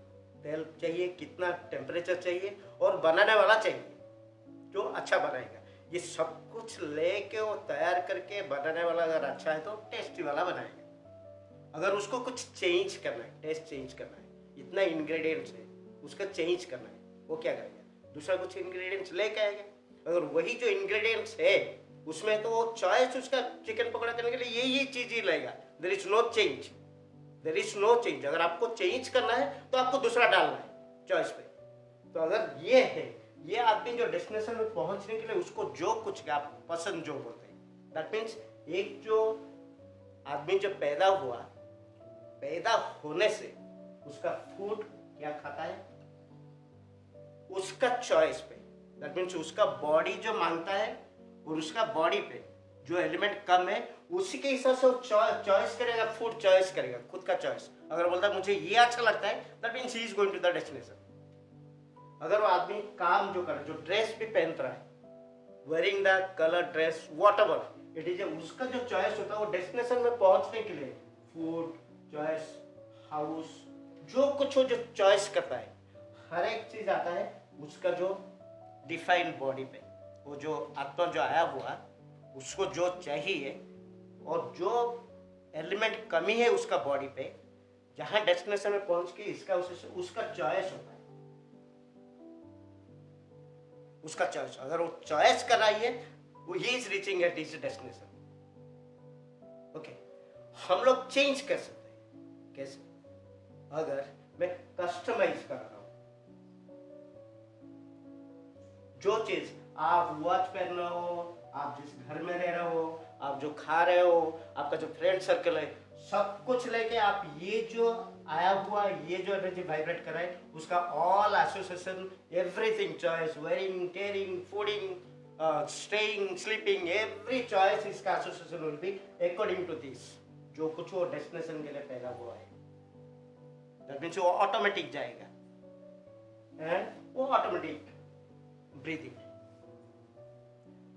तेल चाहिए, कितना टेम्परेचर चाहिए, और बनाने वाला चाहिए जो अच्छा बनाएगा। ये सब कुछ लेके वो तैयार करके बनाने वाला अगर अच्छा है तो टेस्टी वाला बनाएगा। अगर उसको कुछ चेंज करना है, टेस्ट चेंज करना है, इतना इंग्रेडिएंट्स है उसका चेंज करना है, वो क्या करेगा, दूसरा कुछ इंग्रेडिएंट्स लेके आएगा। अगर वही जो इंग्रेडिएंट्स है उसमें तो वो चॉइस उसका चिकन पकौड़ा करने के लिए यही चीज ही लेगा। There is no change, there is no change. अगर आपको चेंज करना है तो आपको दूसरा डालना है चॉइस पे। तो अगर ये है, ये आदमी जो डेस्टिनेशन में पहुंचने के लिए उसको जो कुछ आप पसंद जो बोलते हैं, दैट मीन्स एक जो आदमी जो पैदा हुआ, पैदा होने से उसका फूड क्या खाता है, उसका चॉइस पे, दैट मीन्स उसका बॉडी जो मांगता है और उसका बॉडी पे जो एलिमेंट कम है उसी के हिसाब से वो चॉइस करेगा, फूड चॉइस करेगा, खुद का चॉइस। अगर बोलता है मुझे ये अच्छा लगता है, that means he is going to the destination. अगर वो आदमी काम जो कर रहा है, जो ड्रेस भी पहन रहा है, wearing the colour dress what ever it is, उसका जो चॉइस होता है वो डेस्टिनेशन में पहुंचने के लिए फूड चॉइस, हाउस, जो कुछ हो जो चॉइस करता है, हर एक चीज आता है उसका जो डिफाइंड बॉडी पे, वो जो आत्मा जो आया हुआ उसको जो चाहिए और जो एलिमेंट कमी है उसका बॉडी पे, जहां डेस्टिनेशन में पहुंच के इसका उसका चॉइस होता है, उसका चॉइस। अगर वो चॉइस कर रही है, वो he is reaching at his destination. Okay, हम लोग चेंज कर सकते हैं। कैसे? अगर मैं कस्टमाइज कर रहा हूं, जो चीज आप वॉच पहन रहे हो, आप जिस घर में रह रहे हो, आप जो खा रहे हो, आपका जो फ्रेंड सर्कल है, सब कुछ लेके आप ये जो आया हुआ ये जो एनर्जी वाइब्रेट कर रहा है उसका all association, everything choice, wearing, tearing, fooding, staying, sleeping, every choice इसका association will be according to this, जो कुछ वो डेस्टिनेशन के लिए पैदा हुआ है। दैट मीन्स वो ऑटोमेटिक जाएगा एंड वो ऑटोमेटिक ब्रीथिंग।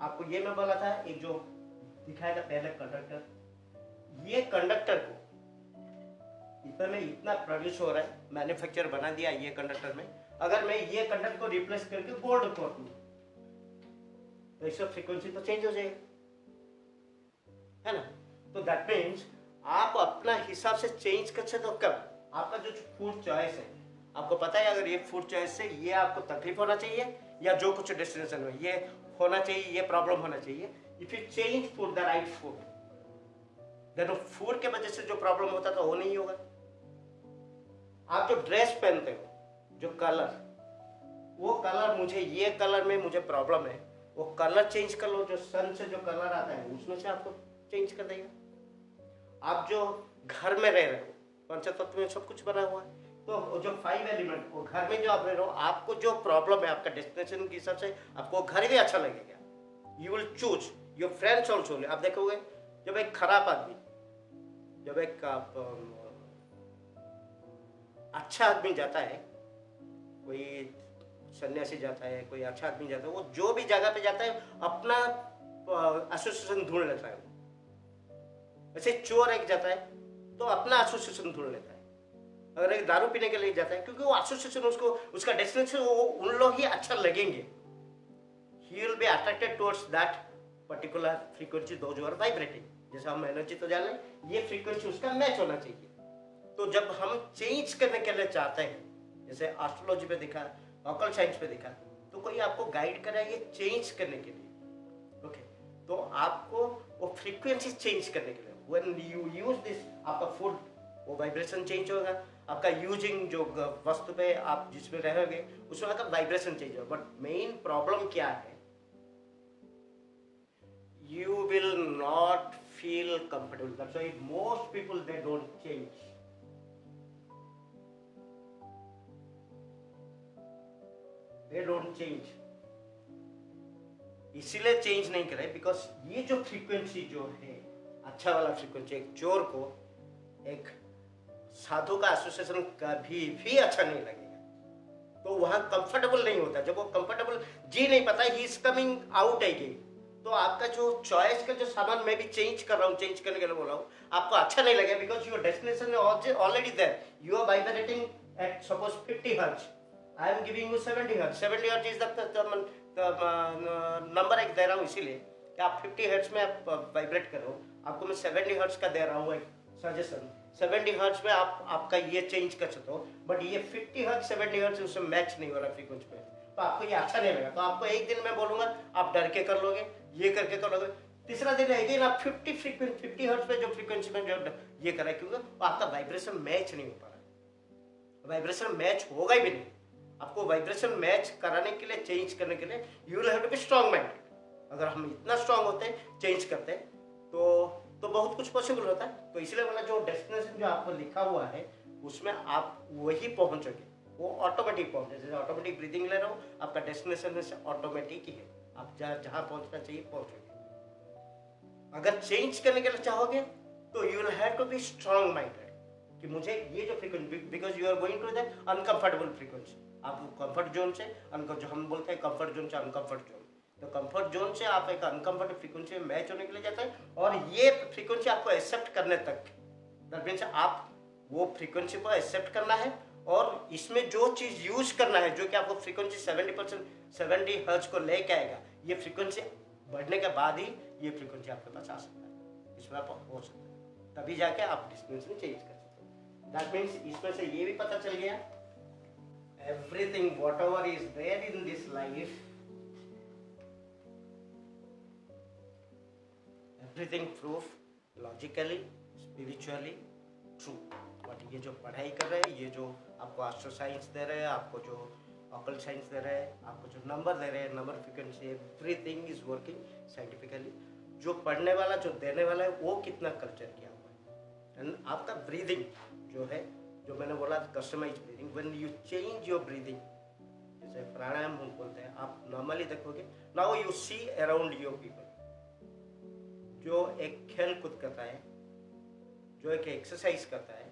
आपको ये मैं बोला था, एक जो दिखाया था पहले कंडक्टर, ये कंडक्टर को इतना में इतना प्रोड्यूस हो रहा है, मैन्युफैक्चर बना दिया ये कंडक्टर में। अगर मैं ये कंडक्टर को रिप्लेस करके गोल्ड कर दूं तो इसका फ्रीक्वेंसी तो चेंज हो जाएगा, है ना? तो दैट मीन्स आप अपना हिसाब से चेंज कर सकते हो। कब? आपका जो फूड चॉइस है, आपको पता है अगर ये फूड चॉइस से ये आपको तकलीफ होना चाहिए या जो कुछ डेस्टिनेशन में ये होना चाहिए, ये प्रॉब्लम होना चाहिए, if you change food the right food, then food के वजह से जो प्रॉब्लम होता था वो नहीं होगा। आप जो ड्रेस पहनते हो, जो कलर, वो कलर मुझे ये कलर में मुझे प्रॉब्लम है, वो कलर चेंज कर लो, जो सन से जो कलर आता है उसमें से आपको चेंज कर देगा। आप जो घर में रह रहे हो, पंचतत्व में सब कुछ बना हुआ है, तो जो 5 एलिमेंट, वो घर में जो आप रह रहे हो, आपको जो प्रॉब्लम है आपका डेस्टिनेशन के हिसाब से आपको घर भी अच्छा लगेगा। You will choose your friends also. आप देखोगे जब एक खराब आदमी, जब एक अच्छा आदमी जाता है, कोई सन्यासी जाता है, कोई अच्छा आदमी जाता है, वो जो भी जगह पे जाता है अपना एसोसिएशन ढूंढ लेता है। वैसे चोर एक जाता है तो अपना एसोसिएशन ढूंढ लेता है। अगर एक दारू पीने के लिए जाता है, क्योंकि वो एसोसिएशन उसको, उसका डेस्टिनेशन वो उन लोग ही अच्छा लगेंगे। He will be attracted towards that particular frequency, those who are vibrating. जैसे हम एनर्जी तो जान लें, ये फ्रीक्वेंसी उसका मैच होना चाहिए। तो जब हम चेंज करने के लिए चाहते हैं, जैसे एस्ट्रोलॉजी पे दिखा, ऑकल्ट साइंस पे दिखा, तो कोई आपको गाइड करा ये चेंज करने के लिए। ओके, तो आपको वो फ्रीक्वेंसी चेंज करने के लिए, व्हेन यू यूज दिस, आपका फूड वो वाइब्रेशन चेंज होगा, आपका यूजिंग जो वस्तु पे आप जिसमें रहोगे उसमें आपका वाइब्रेशन चेंज होगा। बट मेन प्रॉब्लम क्या है, you will not feel comfortable. That's why most people they don't change. They don't change. इसीलिए चेंज नहीं करे बिकॉज ये जो फ्रीक्वेंसी जो है, अच्छा वाला फ्रीक्वेंसी, एक चोर को एक साधु का एसोसिएशन कभी भी अच्छा नहीं लगेगा। तो वहां कंफर्टेबल नहीं होता। जब वो कंफर्टेबल जी नहीं पाता, he is coming out again. तो आपका जो चॉइस का जो सामान मैं भी चेंज कर रहा हूँ, चेंज करने के लिए बोल रहा हूँ, आपको अच्छा नहीं लगेगा because your destination already there. You are vibrating at suppose 50 hertz, I am giving you 70 hertz. 70 hertz is the number एक दे रहा हूँ, इसीलिए कि आप 50 हर्ट्ज में आप वाइब्रेट करो। आपको मैं 70 हर्ट्ज का दे रहा हूँ एक सजेशन। 70 हर्ट्ज में आप आपका ये चेंज कर सकते हो, बट ये 50 हर्ट्ज 70 हर्ट्ज उसमें मैच नहीं हो रहा फ्रीक्वेंसी पे, तो आपको ये अच्छा नहीं लगा। तो आपको एक दिन मैं बोलूंगा आप डर के कर लोगे, ये करके करोगे, तीसरा दिन अगेन आप 50 हर्ट्ज पे जो फ्रीक्वेंसी में जो ये करा, क्योंकि आपका वाइब्रेशन मैच नहीं हो पा रहा, वाइब्रेशन मैच होगा ही भी नहीं। आपको वाइब्रेशन मैच कराने के लिए, चेंज करने के लिए you will have to be strong minded. अगर हम इतना स्ट्रांग होते हैं, चेंज करते हैं, तो बहुत कुछ पॉसिबल होता है। तो इसलिए वाला जो डेस्टिनेशन जो आपको लिखा हुआ है उसमें आप वही पहुंचोगे, वो ऑटोमेटिक पहुंचे। जैसे ऑटोमेटिक ब्रीदिंग ले रहा हो, आपका डेस्टिनेशन से ऑटोमेटिक ही है, आप जहां पहुंचना चाहिए पहुंचोगे। अगर चेंज करने के लिए चाहोगे तो you will have to be strong minded कि मुझे ये जो frequency, because you are going to the uncomfortable frequency. आप कंफर्ट जोन से जो हम बोलते हैं कंफर्ट जोन से अनकंफर्ट जोन, तो कंफर्ट जोन से आप एक अनकंफर्टेबल फ्रीक्वेंसी में मैच होने के लिए जाते हैं, और ये फ्रीक्वेंसी आपको एक्सेप्ट करने तक, दैट मीन्स आप वो फ्रीक्वेंसी को एक्सेप्ट करना है, और इसमें जो चीज यूज करना है जो कि आपको फ्रीक्वेंसी 70 हर्ट्ज को लेके आएगा, ये फ्रीक्वेंसी बढ़ने के बाद ही ये फ्रीक्वेंसी आपके पास आ सकता है, इसमें आप हो सकता है, तभी जाके आप डेस्टिनेशन चेंज कर सकते हो। दैट मीन्स इसमें से ये भी पता चल गया, everything whatever is there in this life, everything proof logically spiritually true. But ये जो पढ़ाई कर रहे हैं, ये जो आपको एस्ट्रो साइंस दे रहे हैं, आपको जो ऑकल्ट साइंस दे रहे हैं, आपको जो नंबर दे रहे हैं, number frequency, everything is working scientifically. जो पढ़ने वाला, जो देने वाला है, वो कितना कल्चर किया हुआ है। एंड आपका ब्रीदिंग जो है, जो मैंने बोला customize breathing, when you change your breathing, जैसे प्राणायाम हम बोलते हैं, आप नॉर्मली देखोगे, now you see around your people, जो एक खेल कूद करता है, जो एक एक्सरसाइज करता है,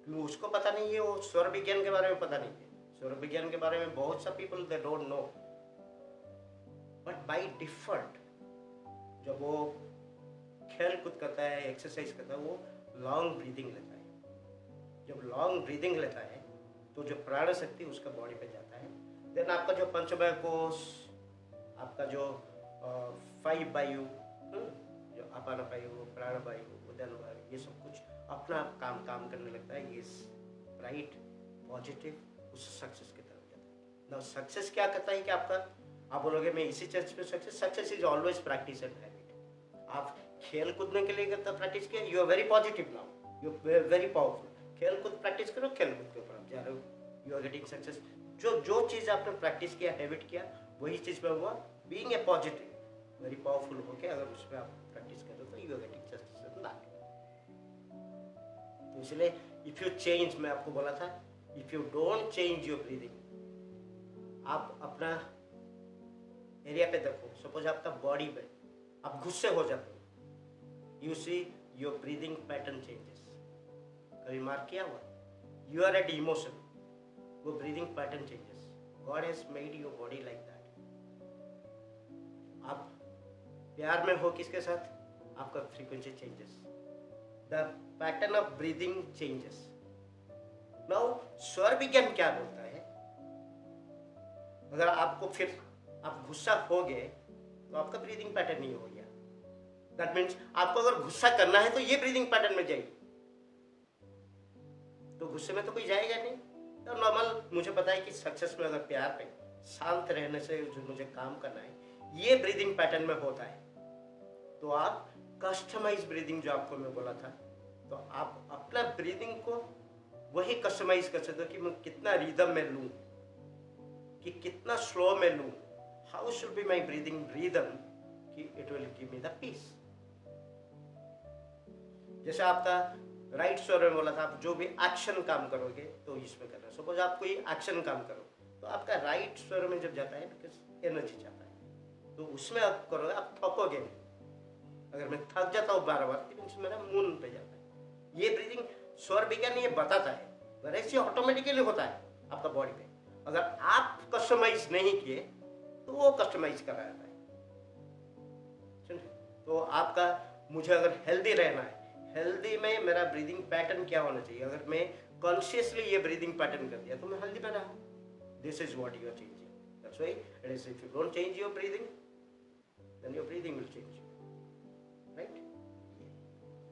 क्योंकि उसको पता नहीं है, वो स्वर विज्ञान के बारे में पता नहीं है, स्वर विज्ञान के बारे में बहुत सा people they don't know, but by default जब वो खेल कूद करता है, एक्सरसाइज करता है, वो लॉन्ग ब्रीदिंग लेता है। जब लॉन्ग ब्रीदिंग लेता है तो जो प्राण शक्ति उसका बॉडी पे जाता है, देन आपका जो पंचमय कोश, आपका जो 5 वायु, जो अपान वायु, प्राण वायु, उदन वायु, ये सब कुछ अपना काम करने लगता है, ये ब्राइट पॉजिटिव उस सक्सेस की तरफ जाता है। ना सक्सेस क्या करता है कि आपका, आप बोलोगे मैं इसी चर्च पे success is always practice and habit. आप खेल कूदने के लिए करता प्रैक्टिस किया, you are very positive now, you are very powerful, खेल कूद प्रैक्टिस करो, खेल कूद के ऊपर आप जा रहे हो, यू आर गेटिंग सक्सेस। जो चीज़ आपने प्रैक्टिस किया, हैबिट किया, वही चीज़ में हुआ, being a positive very powerful होके अगर उस पर आप प्रैक्टिस करो तो you are getting success in life. तो इसलिए इफ यू चेंज, मैं आपको बोला था, if you don't change your breathing, आप अपना एरिया पे देखो, सपोज आपका बॉडी पे आप गुस्से हो जाते हो, you see your breathing pattern changes. कभी मार्क किया हुआ, यू आर एट इमोशन, वो breathing pattern changes, God has made your body like that. आप प्यार में हो किसके साथ, आपका frequency changes, the pattern of breathing changes. Now स्वर विज्ञान क्या बोलता है, अगर आपको फिर आप गुस्सा हो गए तो आपका ब्रीदिंग पैटर्न नहीं हो गया, दैट मीन्स आपको अगर गुस्सा करना है तो ये ब्रीदिंग पैटर्न में जाइए, तो गुस्से में तो कोई जाएगा नहीं। तो नॉर्मल मुझे पता है कि सक्सेस में अगर प्यार पे शांत रहने से जो मुझे काम करना है, ये ब्रीदिंग पैटर्न में होता है, तो आप कस्टमाइज ब्रीदिंग जो आपको मैं बोला था, तो आप अपना ब्रीदिंग को वही कस्टमाइज कर सकते हो कि मैं कितना रिदम में लूं, कि कितना स्लो में लूं, how should be my breathing rhythm कि it will give me the peace. जैसे आपका राइट स्वर में बोला था, आप जो भी एक्शन काम करोगे तो इसमें करना, सपोज आप कोई एक्शन काम करो तो आपका राइट स्वर में जब जाता है, बिकॉज एनर्जी जाता है, तो उसमें आप करोगे, आप थकोगे नहीं। अगर मैं थक जाता हूँ बार बार तो मेरा मून पे जाता है। ये ब्रीदिंग स्वर विज्ञान ये बताता है, अगर ऐसे ऑटोमेटिकली होता है आपका बॉडी पे, अगर आप कस्टमाइज नहीं किए तो वो कस्टमाइज करा जाता है। तो आपका, मुझे अगर हेल्दी रहना है, हेल्दी में मेरा ब्रीदिंग पैटर्न क्या होना चाहिए, अगर मैं कॉन्शियसली ये ब्रीदिंग पैटर्न कर दिया तो मैं हेल्दी में रहा। This is what you are changing, that's why it is, if you don't change your breathing then your breathing will change, right.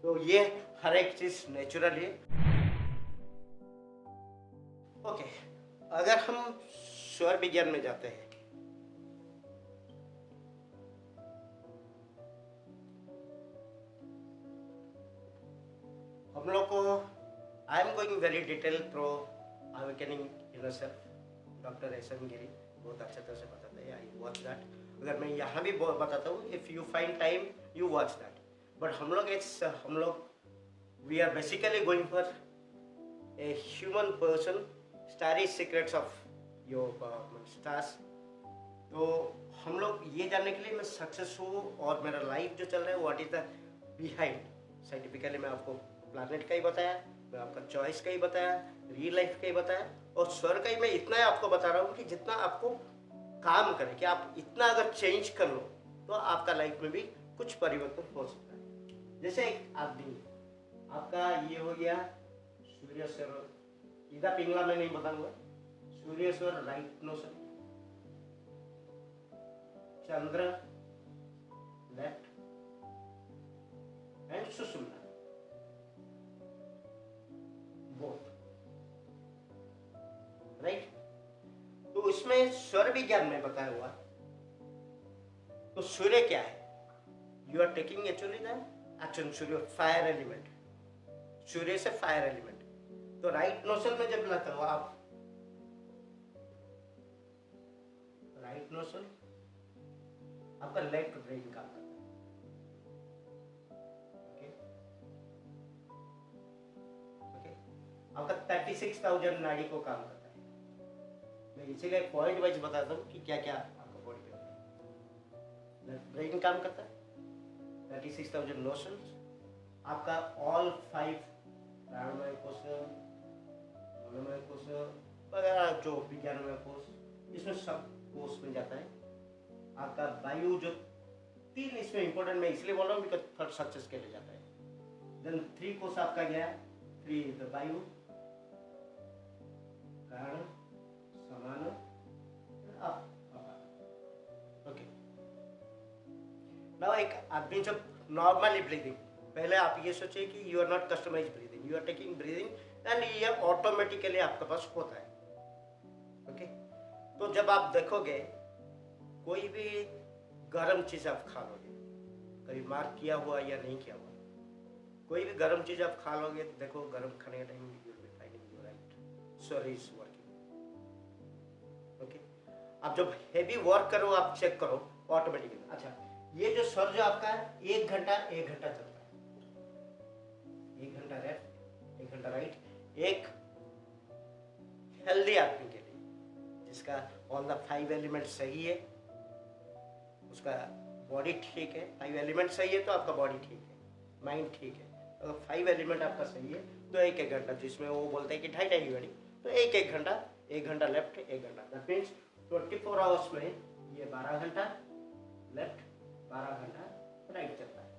तो ये हर एक चीज नेचुरल है। ओके, अगर हम स्वर विज्ञान में जाते हैं, हम लोग को I am going very detail through awakening inner self. Doctor S M Giri बहुत अच्छे तरह से बताते हैं, आई वॉच दैट। अगर मैं यहाँ भी बताता हूँ, if you find time you watch that. But हम लोग we are basically going for a human person starry secrets of your stars. तो हम लोग ये जानने के लिए मैं सक्सेस हूँ और मेरा लाइफ जो चल रहा है what is the behind. Scientifically मैं आपको प्लानट का ही बताया, मैं आपका चॉइस का ही बताया, रियल लाइफ का ही बताया, और स्वर का ही मैं इतना ही आपको बता रहा हूँ कि जितना आपको काम करे, कि आप इतना अगर चेंज कर लो तो आपका लाइफ में भी कुछ परिवर्तन हो सकता है। जैसे एक आदमी, आपका ये हो गया सूर्य स्वर, इधर पिंगला में नहीं बताऊंगा, सूर्य स्वर राइट नोशन, चंद्र left and Sushumna both, right. तो इसमें स्वर विज्ञान में बताया हुआ, तो सूर्य क्या है, you are taking actually the action, सूर्य फायर एलिमेंट, सूर्य से फायर एलिमेंट। तो राइट नोशन में जब लाता हो आप, राइट नोशन आपका लेफ्ट ब्रेन काम करता है, ओके ओके। आपका 36,000 नाड़ी को काम करता है। मैं इसीलिए पॉइंट वाइज बताता हूँ कि क्या क्या आपका बॉडी पे होता है। लेफ्ट ब्रेन काम करता है, 36,000 नोशंस, आपका ऑल 5 प्राणमय कोश, मनोमय कोश वगैरह जो विज्ञानमय कोश, इसमें सब कोश में जाता है। आपका वायु जो 3 इसमें इंपॉर्टेंट, मैं इसलिए बोल रहा हूँ बिकॉज थर्ड सक्सेस के लिए जाता है। देन 3 कोश आपका गया, 3 वायु, प्राण, समान, ओके। नाउ एक आदमी जब नॉर्मली ब्रीदिंग, पहले आप ये सोचिए कि you are not customize breathing, you are taking breathing and ये ऑटोमेटिकली आपके पास होता है, ओके। तो जब आप देखोगे कोई भी गर्म चीज आप खा लोगे, कभी मार्क किया हुआ या नहीं किया हुआ, कोई भी गर्म चीज आप खा लोगे तो देखो गर्म खाने का time you will be finding your right स्वर इज वर्किंग, ओके। आप जब हेवी वर्क करो आप चेक करो ऑटोमेटिकली। अच्छा, ये जो स्वर जो आपका है 1 घंटा चलता है, 1 घंटा लेफ्ट 1 घंटा राइट। एक हेल्दी आदमी के लिए जिसका ऑल द 5 एलिमेंट सही है, उसका बॉडी ठीक है, 5 एलिमेंट सही है तो आपका बॉडी ठीक है, माइंड ठीक है। अगर 5 एलिमेंट आपका सही है तो 1 घंटा, जिसमें वो बोलते हैं कि 2.5 घंटे, तो 1 घंटा, 1 घंटा लेफ्ट 1 घंटा, दैट मीन्स 24 आवर्स में ये 12 घंटा लेफ्ट, 12 घंटा राइट चलता है।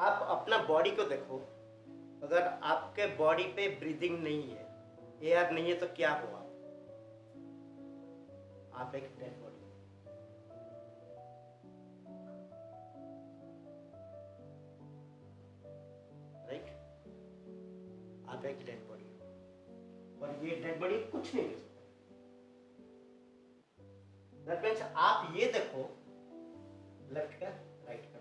आप अपना बॉडी को देखो, अगर आपके बॉडी पे ब्रीदिंग नहीं है, एयर नहीं है, तो क्या हो आप एक डेड बॉडी, राइट। आप एक डेड बॉडी, और ये डेड बॉडी कुछ नहीं कर सकता। दैट मीन्स आप ये देखो लेफ्ट का राइट का,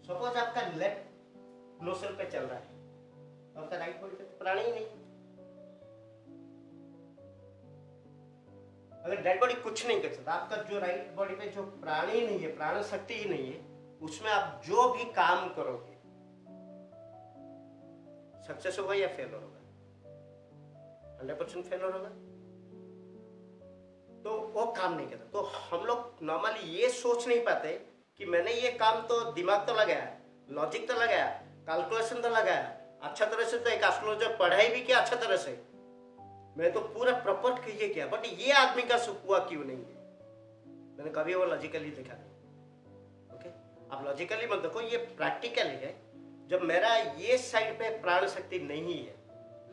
सपोज आपका लेफ्ट नोस्ट्रल पे चल रहा है तो आपका राइट बॉडी पे तो प्राण ही नहीं। अगर डेड बॉडी कुछ नहीं कर सकता, आपका जो राइट बॉडी पे जो प्राण ही नहीं है, प्राण शक्ति ही नहीं है, उसमें आप जो भी काम करोगे सक्सेस होगा या फेल होगा, 100% फेल होगा, तो वो काम नहीं करता। तो हम लोग नॉर्मली ये सोच नहीं पाते कि मैंने ये काम तो दिमाग तो लगाया, लॉजिक तो लगाया, कैलकुलेशन तो लगाया, अच्छा तरह से तो एक एस्ट्रोलॉजर पढ़ाई भी किया अच्छा तरह से, मैं तो पूरा प्रॉपर ये किया, बट ये आदमी का सुख हुआ क्यों नहीं है? मैंने कभी वो लॉजिकली देखा नहीं, ओके। आप लॉजिकली मत देखो, ये प्रैक्टिकली है। जब मेरा ये साइड पे प्राण शक्ति नहीं है,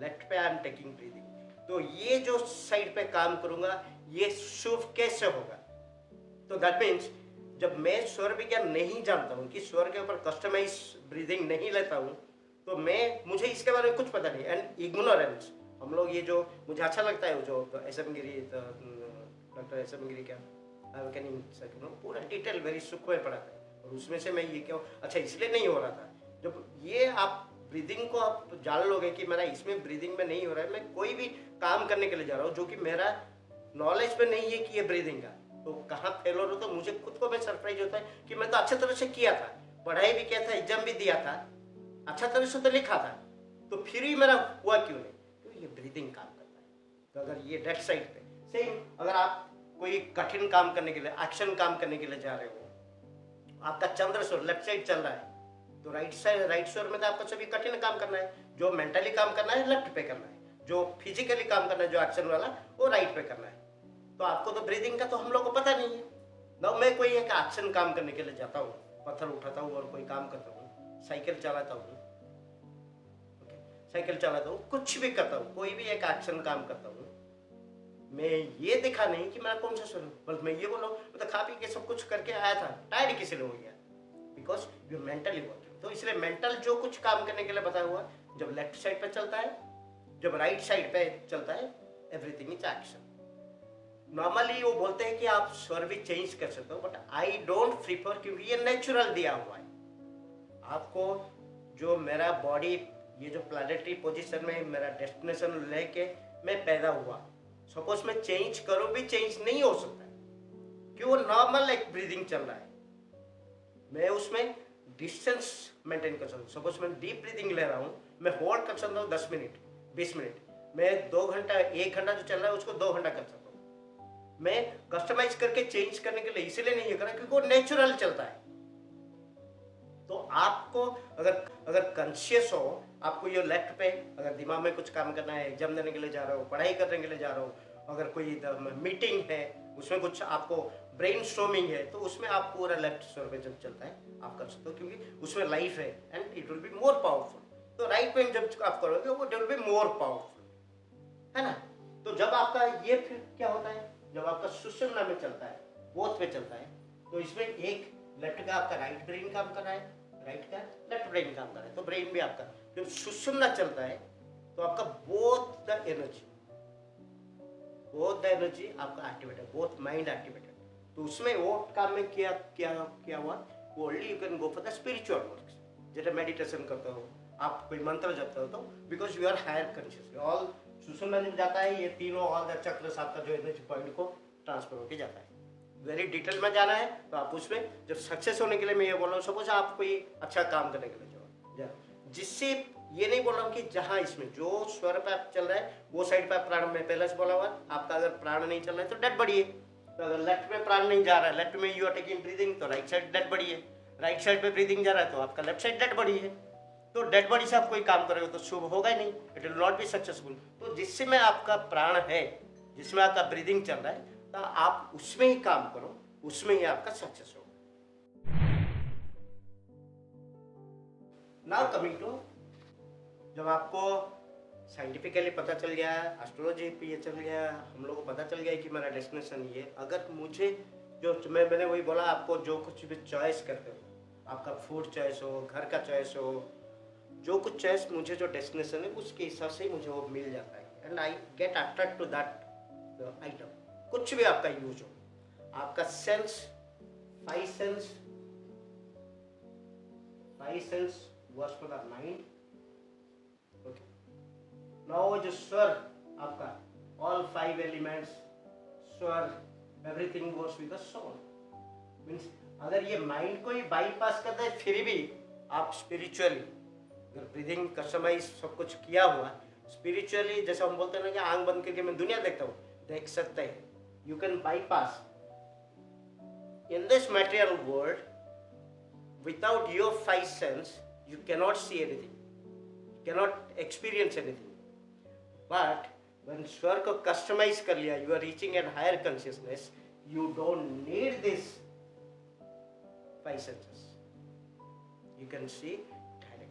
लेफ्ट पे आई एम टेकिंग ब्रीदिंग, तो ये जो साइड पे काम करूंगा ये शुभ कैसे होगा? तो दैट मीन्स जब मैं स्वर विज्ञान नहीं जानता हूँ, कि स्वर के ऊपर कस्टमाइज ब्रीदिंग नहीं लेता हूँ, तो मुझे इसके बारे में कुछ पता नहीं, एंड इग्नोरेंस। हम लोग ये जो मुझे अच्छा लगता है, वो जो एस एम गिरी, डॉक्टर एस एम गिरी का पूरा डिटेल वेरी सुख में पढ़ाता है। और उसमें से मैं ये क्यों, अच्छा इसलिए नहीं हो रहा था। जब ये आप ब्रीदिंग को आप जान लोगे कि मेरा इसमें ब्रीदिंग में नहीं हो रहा है, मैं कोई भी काम करने के लिए जा रहा हूँ जो कि मेरा नॉलेज पे नहीं है कि ये ब्रीदिंग का, तो कहाँ फेल हो रहा, तो मुझे खुद को मैं सरप्राइज होता है कि मैं तो अच्छे तरह से किया था, पढ़ाई भी किया था, एग्जाम भी दिया था, अच्छा तरह से तो लिखा था, तो फिर भी मेरा हुआ क्यों नहीं? तो ये ब्रीदिंग काम करता है। तो अगर ये लेफ्ट साइड पे सेम, अगर आप कोई कठिन काम करने के लिए, एक्शन काम करने के लिए जा रहे हो, आपका चंद्र स्वर लेफ्ट साइड चल रहा है, तो राइट साइड, राइट स्वर में तो आपको सभी कठिन काम करना है। जो मेंटली काम करना है लेफ्ट पे करना है, जो फिजिकली काम करना है, जो एक्शन वाला, वो राइट पे करना है। तो आपको तो ब्रीदिंग का तो हम लोग को पता नहीं है ना। मैं कोई एक एक्शन काम करने के लिए जाता हूँ, पत्थर उठाता हूँ और कोई काम करता हूँ, साइकिल चलाता हूँ, साइकिल चलाता हूँ, कुछ भी करता हूँ, कोई भी एक एक्शन काम करता हूँ, मैं ये देखा नहीं कि मेरा कौन सा सुन, बल्कि मैं ये बोला मैं तो खा पी के सब कुछ करके आया था, टायर्ड किसी ने हो गया, बिकॉज यू मेंटली वर्किंग। तो इसलिए मेंटल जो कुछ काम करने के लिए बताया हुआ, जब लेफ्ट साइड पे चलता है, जब राइट साइड पे चलता है, एवरीथिंग इज एक्शन। नॉर्मली वो बोलते हैं कि आप स्वर भी चेंज कर सकते हो, बट आई डोंट प्रीफर, क्योंकि ये नेचुरल दिया हुआ है आपको। जो मेरा बॉडी, ये जो प्लानिटरी पोजीशन में मेरा डेस्टिनेशन लेके मैं पैदा हुआ, सपोज मैं चेंज करूं भी, चेंज नहीं हो सकता, क्यों? वो नॉर्मल एक ब्रीदिंग चल रहा है, मैं उसमें डिस्टेंस मेंटेन कर सकता हूँ। सपोज मैं डीप ब्रीदिंग ले रहा हूँ, मैं होल्ड कर सकता हूँ 10 मिनट 20 मिनट, मैं 2 घंटा 1 घंटा जो चल रहा है उसको 2 घंटा कर सकता हूँ। मैं कस्टमाइज करके चेंज करने के लिए इसलिए नहीं कर रहा क्योंकि वो नेचुरल चलता है। तो आपको अगर अगर कॉन्शियस हो, आपको ये लेफ्ट पे अगर दिमाग में कुछ काम करना है, एग्जाम देने के लिए जा रहे हो, पढ़ाई करने के लिए जा रहे हो, अगर कोई मीटिंग है उसमें कुछ आपको ब्रेन स्टॉर्मिंग है, तो उसमें आप पूरा लेफ्ट स्वर पे जब चलता है आप कर सकते हो, क्योंकि उसमें लाइफ है and it will be more powerful. तो राइट पे जब आप करोगे वो it will be more powerful, है ना। तो जब आपका ये फिर क्या होता है, जब आपका सुषुम्ना में चलता है, बोथ पे चलता है, तो इसमें एक लेफ्ट का आपका राइट ब्रेन काम कर रहा है, राइट का लेफ्ट ब्रेन काम कर रहा है, तो ब्रेन भी आपका जब सुषुम्ना चलता है तो आपका बोथ द एनर्जी आपका एक्टिवेट है, बोथ माइंड एक्टिवेटेड। तो उसमें वो काम में क्या क्या क्या हुआ, वो only you can go for the spiritual works. जैसे मेडिटेशन करते हो आप, कोई मंत्र जपते हो, तो because you are higher conscious, all Sushumna में जाता है, ये तीनों ऑल द चक्र आपका जो एनर्जी पॉइंट को ट्रांसफर होकर जाता है। वेरी डिटेल में जाना है तो आप उसमें जब सक्सेस होने के लिए, मैं ये बोल रहा हूँ, सपोज आप कोई अच्छा काम करने के लिए जाओ, जिससे ये नहीं बोल रहा हूँ कि जहाँ इसमें जो स्वर पे आप चल रहा है वो साइड पे प्राण, में पहले से बोला हुआ, आपका अगर प्राण नहीं चल रहा है तो डेड बॉडी है। तो अगर लेफ्ट में प्राण नहीं जा रहा है, लेफ्ट में यू आर टेकिंग ब्रीदिंग, तो राइट साइड डेड बॉडी है। राइट साइड पे ब्रीदिंग जा रहा है तो आपका लेफ्ट साइड डेड बॉडी है। तो डेड बॉडी से आप कोई काम करोगे तो शुभ होगा ही नहीं, it will not be successful. तो जिसमें आपका प्राण है, जिसमें आपका ब्रीदिंग चल रहा है, तो आप उसमें ही काम करो, उसमें ही आपका सक्सेस होगा। नाउ कमिंग टू, जब आपको साइंटिफिकली पता चल गया, एस्ट्रोलॉजी पे ये चल गया, हम लोग को पता चल गया कि मेरा डेस्टिनेशन ये, अगर मुझे जो मैंने वही बोला आपको, जो कुछ भी चॉइस करते हो, आपका फूड चॉइस हो, घर का चॉइस हो, जो कुछ चॉइस, मुझे जो डेस्टिनेशन है उसके हिसाब से ही मुझे वो मिल जाता है and I get attract to that item. कुछ भी आपका यूज हो, आपका sense, five sense works for the mind. Okay, now जो स्वर आपका, ऑल 5 एलिमेंट्स, स्वर, everything works with the soul. Means अगर ये माइंड को ही बाईपास करता है, फिर भी आप स्पिरिचुअली अगर ब्रीदिंग कस्टमाइज सब कुछ किया हुआ, स्पिरिचुअली जैसे हम बोलते हैं ना कि आंख बंद करके मैं दुनिया देखता हूँ, देख सकते हैं। You can bypass in this material world without your 5 sense, you cannot see anything, cannot experience anything. But when स्वर को कस्टमाइज कर लिया, you are reaching at higher consciousness, you don't need this 5 senses, you can see directly.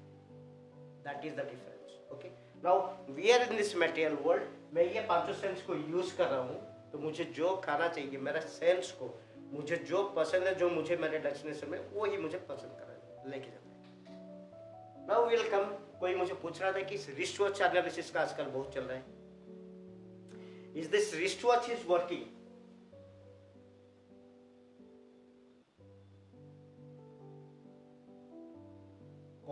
That is the difference. Okay, now we are in this material world, मैं ये 5 सेंस को यूज कर रहा हूँ, तो मुझे जो खाना चाहिए, मेरा सेंस को, मुझे जो पसंद है, जो मुझे मेरे डेस्टिनेशन में, वो ही मुझे पसंद कर लेके जाता है। नाउ विल कम, कोई मुझे पूछ रहा था कि रिस्ट वॉच एनालिसिस का आजकल बहुत चल रहा है, is this wrist watch is working?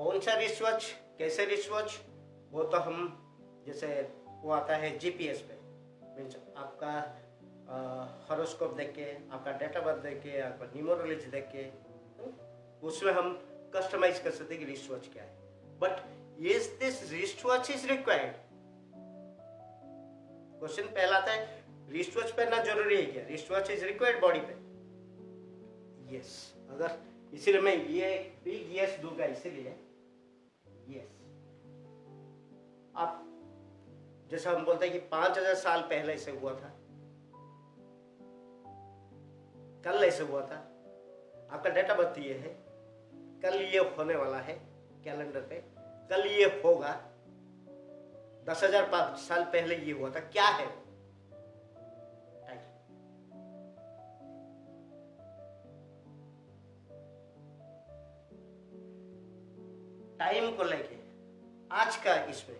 कौन सा रिस्ट वॉच, कैसे रिस्ट वॉच, वो तो हम जैसे वो आता है जीपीएस पे, मीन्स आपका हॉरोस्कोप देख के, आपका डेट ऑफ बर्थ देख के, आपका न्यूमरोलॉजी देख के, उसमें हम कस्टमाइज कर सकते हैं कि रिस्ट वॉच क्या है। But is this wrist watch is required? Question पहला आता है रिस्ट वॉच पहनना जरूरी है क्या? Wrist watch is required body पे? यस। अगर इसीलिए मैं ये बिग यस दूंगा, इसीलिए यस। आप जैसा हम बोलते हैं कि 5000 साल पहले ऐसे हुआ था, कल ऐसे हुआ था, आपका डेटा बर्थ ये है, कल ये होने वाला है कैलेंडर पे, कल ये होगा, 10,000 साल पहले ये हुआ था, क्या है? टाइम को लेके आज का इसमें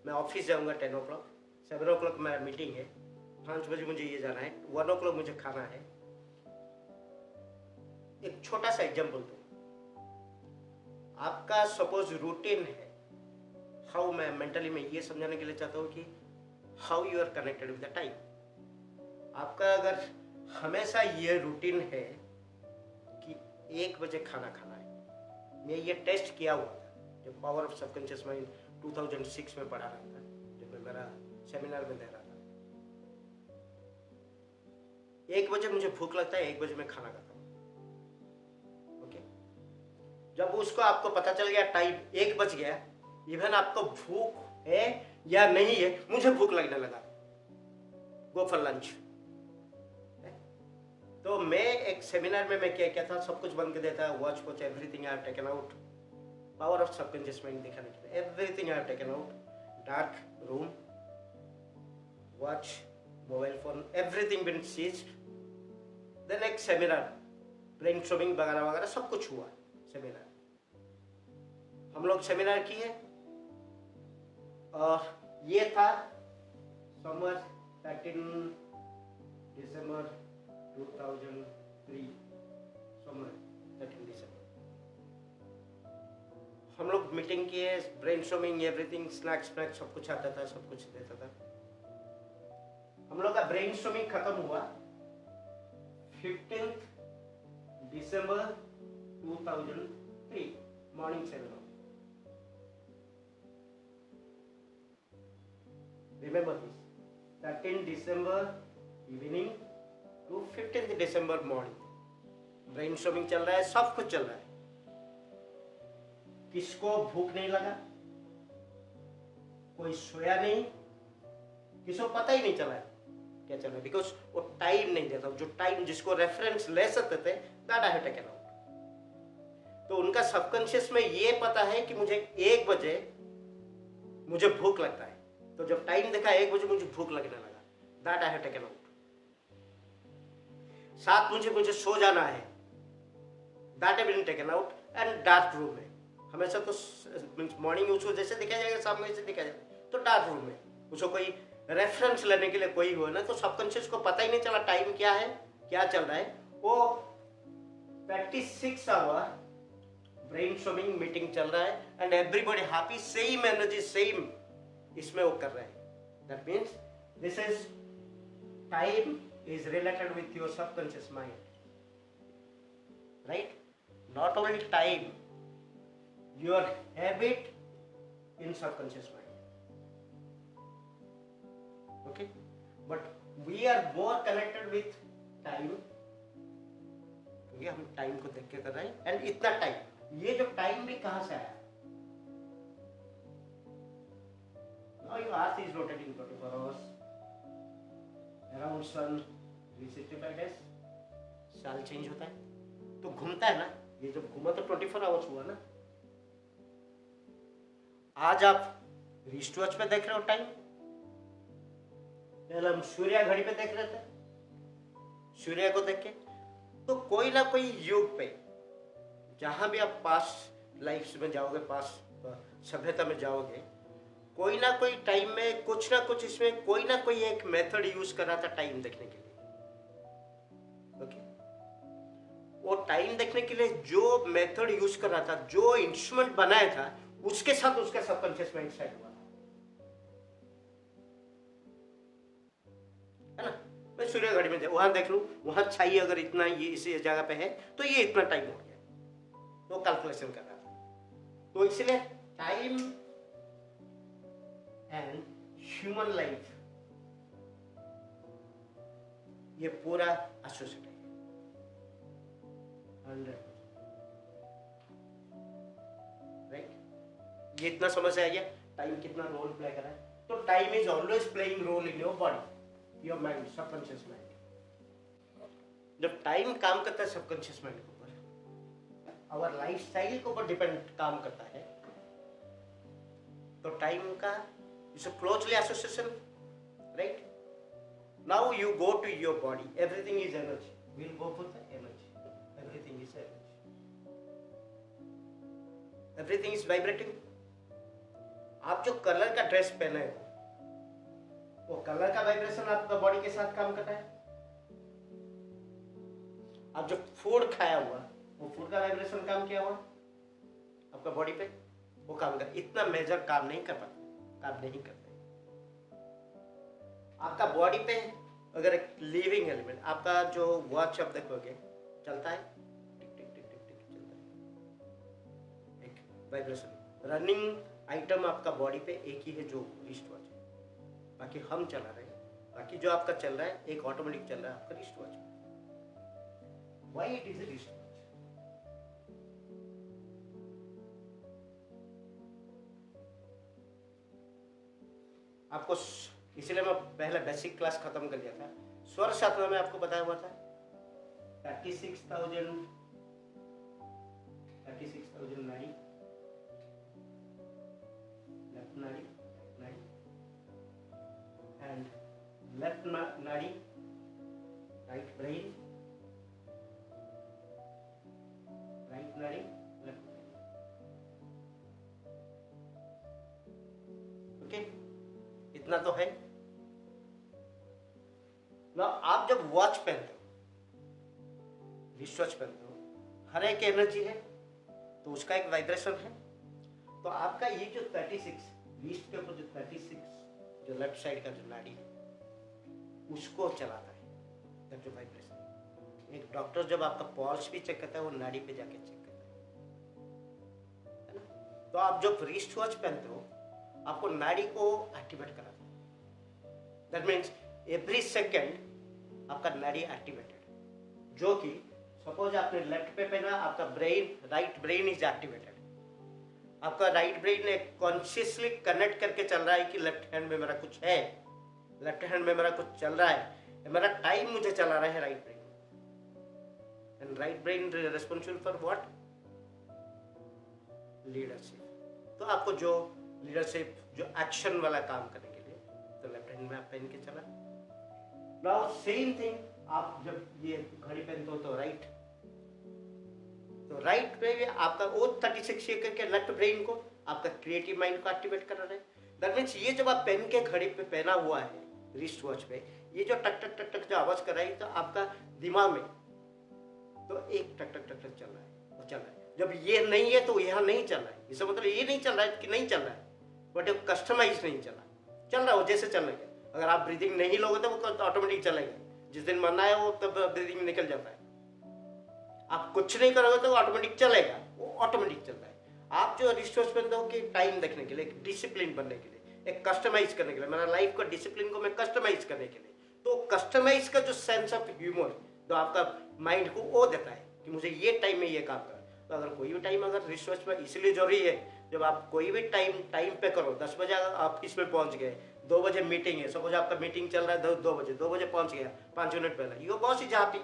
मैं ऑफिस जाऊंगा 10 o'clock, 7 o'clock मेरा मीटिंग है, 5 बजे मुझे ये जाना है, 1 o'clock मुझे खाना है। एक छोटा सा एग्जाम्पल दो, आपका सपोज रूटीन है, हाउ मैं मेंटली में ये समझाने के लिए चाहता हूँ कि how you are connected with the time. आपका अगर हमेशा ये रूटीन है कि 1 बजे खाना खाना है, मैं ये टेस्ट किया हुआ था जब पावर ऑफ सबकॉन्शियस माइंड 2006 में पढ़ा रहा था, जब मैं मेरा सेमिनार में दे रहा था। 1 बजे मुझे भूख लगता है, 1 बजे मैं खाना खाता हूँ। ओके, जब उसको आपको पता चल गया टाइम 1 बज गया, इवन आपको भूख है या नहीं है, मुझे भूख लगने लगा, गो फॉर लंच। तो मैं एक सेमिनार में मैं क्या क्या था, सब कुछ बंद कर देता, watch everything I have taken out, power of subconscious mind दिखाने के लिए everything I have taken out, dark room, watch, mobile phone, everything been seized. Then एक सेमिनार, ब्रेनस्टॉर्मिंग वगैरह वगैरह सब कुछ हुआ सेमिनार, हम लोग सेमिनार किए, और ये था समर 13 दिसंबर 2003, समर 13 दिसंबर। हम लोग मीटिंग किए, ब्रेनस्टॉर्मिंग, एवरीथिंग, स्नैक्स सब कुछ आता था, सब कुछ देता था। हम लोग का ब्रेनस्टॉर्मिंग खत्म हुआ 15 दिसंबर 2003 morning 7 Remember this, 13 December evening to 15th December morning, brainstorming चल रहा है, सब कुछ चल रहा है। किसको भूख नहीं लगा, कोई सोया नहीं, किसको पता ही नहीं चला क्या चल रहा है, बिकॉज वो टाइम नहीं देता, जो टाइम जिसको रेफरेंस ले सकते थे, that I have taken out. तो उनका सबकॉन्शियस में ये पता है कि मुझे 1 बजे मुझे भूख लगता है, तो जब टाइम देखा 1 बजे मुझे भूख लगने लगा, that I have taken out. 7 मुझे सो जाना है, that have been taken out. And dark room में हमेशा तो मॉर्निंग उसको जैसे दिखाया जाएगा, शाम में जैसे दिखाया जाएगा, तो डार्क रूम में उसको कोई रेफरेंस लेने के लिए कोई हो ना, तो सबकॉन्शियस को पता ही नहीं चला टाइम क्या है, क्या चल रहा है। वो 36 आवर ब्रेनस्टॉर्मिंग मीटिंग चल रहा है, and everybody happy, same energy, same इसमें वो कर रहे हैं। That means this is time is related with your subconscious mind, right? Not only time, your habit in subconscious mind, okay? But we are more connected with time, क्योंकि हम टाइम को देख के कर रहे हैं। एंड इतना टाइम, ये जो टाइम भी कहां से आया? Now your earth is rotating 24 hours around sun 365 days, साल चेंज होता है तो घूमता है ना, ये जब घूमा तो 24 आवर्स हुआ ना। आज आप रिस्ट वॉच पे देख रहे हो टाइम, पहले हम सूर्य घड़ी पे देख रहे थे, सूर्य को देख के, तो कोई ना कोई युग पे, जहां भी आप पास्ट लाइफ में जाओगे, पास्ट सभ्यता में जाओगे, कोई ना कोई टाइम में कुछ ना कुछ इसमें कोई ना कोई एक मेथड यूज कर रहा था टाइम देखने के लिए, ओके? वो टाइम देखने के लिए जो मेथड यूज कर रहा था, जो इंस्ट्रूमेंट बनाया था, उसके साथ उसका सबकॉन्शियस माइंड सेट हुआ है ना। मैं सूर्य घड़ी में वहां देख लूं, वहां छाई अगर इतना ये इस जगह पे है तो ये इतना टाइम हो गया, तो कैलकुलेशन कर रहा था। तो इसलिए टाइम एंड ह्यूमन लाइफ ये पूरा एसोसिएटेड है 100%, राइट। ये इतना समझ आ गया टाइम कितना रोल प्ले कर रहा है। तो time is always playing role in your body, your mind, subconscious mind. जब टाइम काम करता है सबकॉन्शियस माइंड के ऊपर, और लाइफस्टाइल के ऊपर डिपेंड काम करता है, तो टाइम का is a closely association, right. Now you go to your body, everything is energy, will go for the energy, everything is energy, everything is vibrating. आप जो कलर का ड्रेस पहने हो, वो कलर का वाइब्रेशन आपका बॉडी के साथ काम कर रहा है। आप जो फूड खाया हुआ, वो फूड का वाइब्रेशन काम किया हुआ आपका बॉडी पे, वो काम कर, इतना मेजर काम नहीं कर पाते, काम नहीं करते। आपका बॉडी पे अगर एक लिविंग एलिमेंट, आपका जो वॉच आप देखोगे चलता है, टिक टिक टिक टिक टिक चलता है, एक वाइब्रेशन। रनिंग आइटम आपका बॉडी पे एक ही है, जो रिस्ट वॉच है। बाकी हम चला रहे हैं, बाकी जो आपका चल रहा है एक ऑटोमेटिक चल रहा है आपका wrist watch. Why it is a wrist watch? आपको इसलिए मैं पहले बेसिक क्लास खत्म कर लिया था। स्वर साधना में आपको बताया हुआ था 36,000 नाड़ी, लेफ्ट नाड़ी, एंड लेफ्ट नाड़ी, राइट ब्रेन, राइट नाड़ी, लेफ्ट नाड़ी। ओके, इतना तो है ना। आप जब वॉच पहनते हो, रिस्ट वॉच पहनते हो, हर एक एनर्जी है, तो उसका एक वाइब्रेशन है। तो आपका ये जो 36 रिस्ट के ऊपर जो 36 जो लेफ्ट साइड का जो नाड़ी है, उसको चलाता है जो वाइब्रेशन। एक डॉक्टर जब आपका पल्स भी चेक करता है, वो नाड़ी पे जाके चेक करता है ना। तो आप जब रिस्ट वॉच पहनते हो, आपको नाड़ी को एक्टिवेट कराता है। दैट मीन्स एवरी सेकेंड आपका नाड़ी एक्टिवेटेड, जो कि सपोज आपने लेफ्ट पे पहना, आपका brain, right brain is activated. आपका राइट ब्रेन ने कॉन्शियसली कनेक्ट करके चल रहा है कि लेफ्ट हैंड में मेरा कुछ है, लेफ्ट हैंड में मेरा कुछ चल रहा है, मेरा टाइम मुझे चला रहा है right brain. And right brain responsible for what? Leadership. तो आपको जो लीडरशिप, जो एक्शन वाला काम करने के लिए, तो लेफ्ट हैंड में आप पहन के चला। नाउ सेम थिंग, आप जब ये घड़ी पहनते हो तो राइट, तो राइट पे भी आपका वो 36 ये करके लेफ्ट ब्रेन को, आपका क्रिएटिव माइंड को एक्टिवेट कर रहा है। दैट मीन्स ये जब आप पहन के घड़ी पे पहना हुआ है रिस्ट वॉच पे, ये जो टक टक टक टक जो आवाज कर रहा है, तो आपका दिमाग में तो एक टक टक टक टक चल रहा है, वो चल रहा है। जब ये नहीं है तो यहाँ नहीं चल रहा है, इसका मतलब ये नहीं चल रहा है कि नहीं चल रहा है, बट कस्टमाइज नहीं चल रहा है, वो जैसे चल रहा है। अगर आप ब्रीदिंग नहीं लोगे तो वो ऑटोमेटिक चलेगा, जिस दिन मरना है वो तब ब्रीदिंग निकल जाता है। आप कुछ नहीं करोगे तो ऑटोमेटिक चलेगा, वो ऑटोमेटिक चलता है। आप जो रिसोर्स बनते हो कि टाइम देखने के लिए, एक डिसिप्लिन बनने के लिए, एक कस्टमाइज करने के लिए, मेरा लाइफ का डिसिप्लिन को मैं कस्टमाइज करने के लिए, तो कस्टमाइज का जो सेंस ऑफ ह्यूमर जो आपका माइंड को वो देता है कि मुझे ये टाइम में ये काम करना। तो अगर कोई भी टाइम अगर रिसर्च में इसलिए जरूरी है, जब आप कोई भी टाइम पे करो, 10 बजे ऑफिस में पहुंच गए, 2 बजे मीटिंग है, सपोज आपका मीटिंग चल रहा है 2 बजे पहुंच गया, 5 मिनट पहले, ये बहुत सी जहाँ पे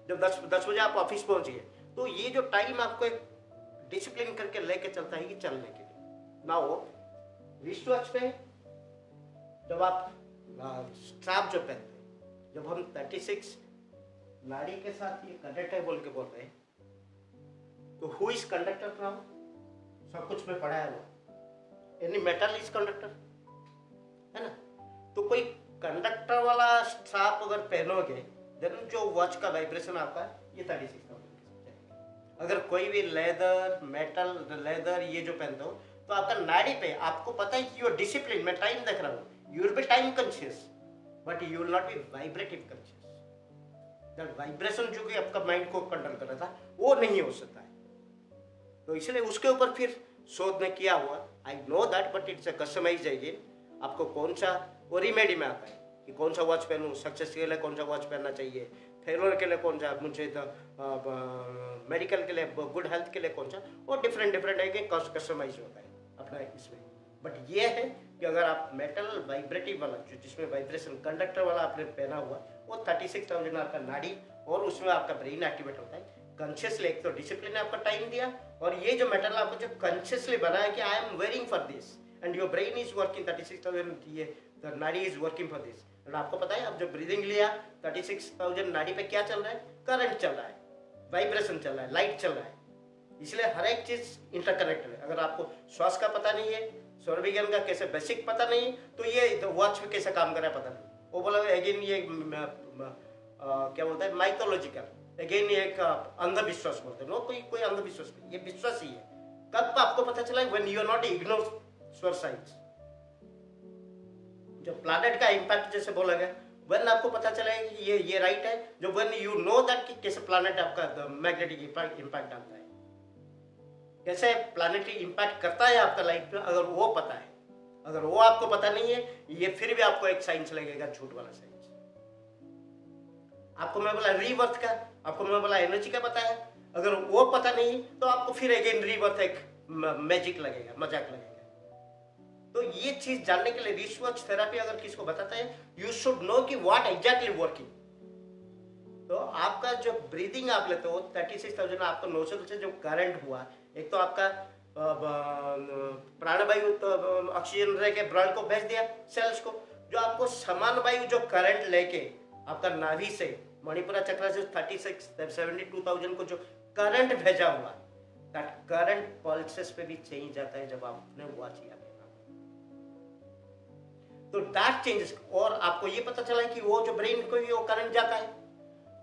जब 10 बजे आप ऑफिस पहुंच गए, तो ये जो टाइम आपको एक डिसिप्लिन करके लेके चलता है कि चलने के लिए ना। वो रिस्ट वॉच पे जब आप स्ट्रैप जो पहनते हैं, जब हम 36 नाड़ी के साथ ये कनेक्ट है बोल के बोल रहे हैं, तो हु इज कंडक्टर नाउ? सब कुछ में पढ़ा है वो, एनी मेटल इज कंडक्टर, है ना। तो कोई कंडक्टर वाला स्ट्रैप अगर पहनोगे, देन जो वॉच का वाइब्रेशन आपका ये 36,000 अगर कोई भी लेदर मेटल लेदर ये जो पहनते हो तो आपका नाड़ी पे आपको पता है कि यू डिसिप्लिन, मैं टाइम देख रहा हूँ, you will be time conscious but you will not be vibrative conscious. That vibration जो कि आपका माइंड को कंट्रोल कर रहा था वो नहीं हो सकता है। तो इसलिए उसके ऊपर फिर शोध ने किया हुआ, I know that but it's a customize again, आपको कौन सा वो रिमेडी में आता है कि कौन सा वॉच पहनूँ, सक्सेस के लिए कौन सा वॉच पहनना चाहिए, फेलोर के लिए कौन सा, मुझे तो मेडिकल के लिए, गुड हेल्थ के लिए कौन सा, वो डिफरेंट डिफरेंट है कि कस्टमाइज होता है अपना इसमें। बट ये है कि अगर आप मेटल वाइब्रेटिव वाला जो जिसमें वाइब्रेशन कंडक्टर वाला आपने पहना हुआ वो 36,000 आपका नाड़ी और उसमें आपका ब्रेन एक्टिवेट होता है कॉन्शियसली। एक तो डिसिप्लिन ने आपका टाइम दिया और ये जो मेटल आपको जो कॉन्शियसली बना है कि I am wearing for this and your brain is working 36,000, ये द नाड़ी is working for this. And आपको पता है अब जो ब्रीदिंग लिया 36,000 नाड़ी पे क्या चल रहा है, करंट चल रहा है, वाइब्रेशन चल रहा है, लाइट चल रहा है। इसलिए हर एक चीज इंटरकनेक्टेड है। अगर आपको श्वास का पता नहीं है, सौर विज्ञान का कैसे बेसिक पता नहीं है, तो ये वॉच में कैसे काम कर रहा है पता नहीं। वो बोला अगेन ये क्या बोलता है माइथोलॉजिकल, अगेन ये एक अंधविश्वास बोलते हैं। नो, कोई कोई अंधविश्वास नहीं, ये विश्वास ही है। कब आपको पता चला when you are not ignore स्वर साइंस, जो प्लैनेट का इम्पैक्ट जैसे बोला गया, व्हेन आपको पता चला कि ये राइट है, जो व्हेन यू नो दैट कि कैसे प्लैनेट आपका मैग्नेटिक इम्पैक्ट डालता है, कैसे प्लैनेटरी इम्पैक्ट करता है आपका लाइफ में, अगर वो पता है। अगर वो आपको पता नहीं है, ये फिर भी आपको एक साइंस लगेगा, झूठ वाला साइंस। आपको मैं बोला रीबर्थ का, आपको मैं बोला एनर्जी का पता है, अगर वो पता नहीं तो आपको फिर अगेन रीबर्थ एक मैजिक लगेगा, मजाक लगेगा। तो ये चीज जानने के लिए रिसर्च थेरेपी अगर किसको बताता है, यू शुड नो कि व्हाट एग्जैक्टली वर्किंग। तो आपका जो ब्रीदिंग आप लेते हो 36,000 आपको नोजल से जो करंट हुआ, एक तो आपका प्राणवायु तो ऑक्सीजन रह के ब्लड को भेज दिया सेल्स को, जो आपको समान वायु जो करंट लेके आपका नाभि से मणिपुरा चक्र से 72,000 को जो करंट भेजा हुआ, दैट करंट पल्सेस पे भी चेंज आता है जब आप अपने वॉच या तो दैट चेंजेस। और आपको ये पता चला कि वो जो ब्रेन को वो करंट जाता है,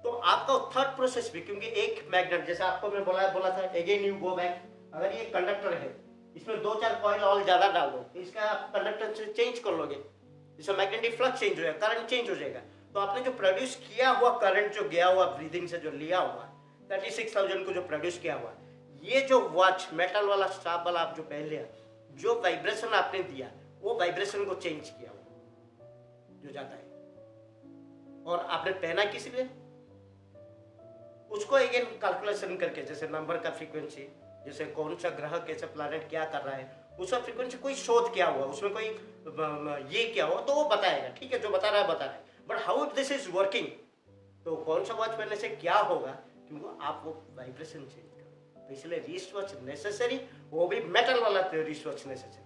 तो आपका थर्ड प्रोसेस भी, क्योंकि एक मैग्नेट जैसे आपको मैं बोला था अगेन यू गो बैक, अगर ये कंडक्टर है इसमें 2-4 कॉइल और ज्यादा डाल दो, इसका आप कंडक्टर से चेंज कर लोगे, इसमें मैग्नेटिक फ्लक्स चेंज हो जाएगा, करंट चेंज हो जाएगा। तो आपने जो प्रोड्यूस किया हुआ करंट जो गया हुआ ब्रीदिंग से जो लिया हुआ 36,000 को जो प्रोड्यूस किया हुआ, ये जो वॉच मेटल वाला स्टाफ वाला आप जो पहन लिया, जो वाइब्रेशन आपने दिया वो वाइब्रेशन को चेंज किया हुआ जो जाता है। और आपने पहना किस लिए, उसको अगेन कैलकुलेशन करके, जैसे नंबर का फ्रीक्वेंसी, जैसे कौन सा ग्रह कैसे प्लैनेट क्या कर रहा है, उसका फ्रीक्वेंसी कोई शोध किया हुआ, उसमें कोई ये क्या हुआ तो वो बताएगा, ठीक है, जो बता रहा है बता रहा है, but how this is working, तो कौन सा वॉच पहनने से क्या होगा, क्योंकि आप वो वाइब्रेशन चेंज करो। तो इसलिए रिसर्च नेसेसरी, वो भी मेटल वाला रिसर्च नेसेसरी।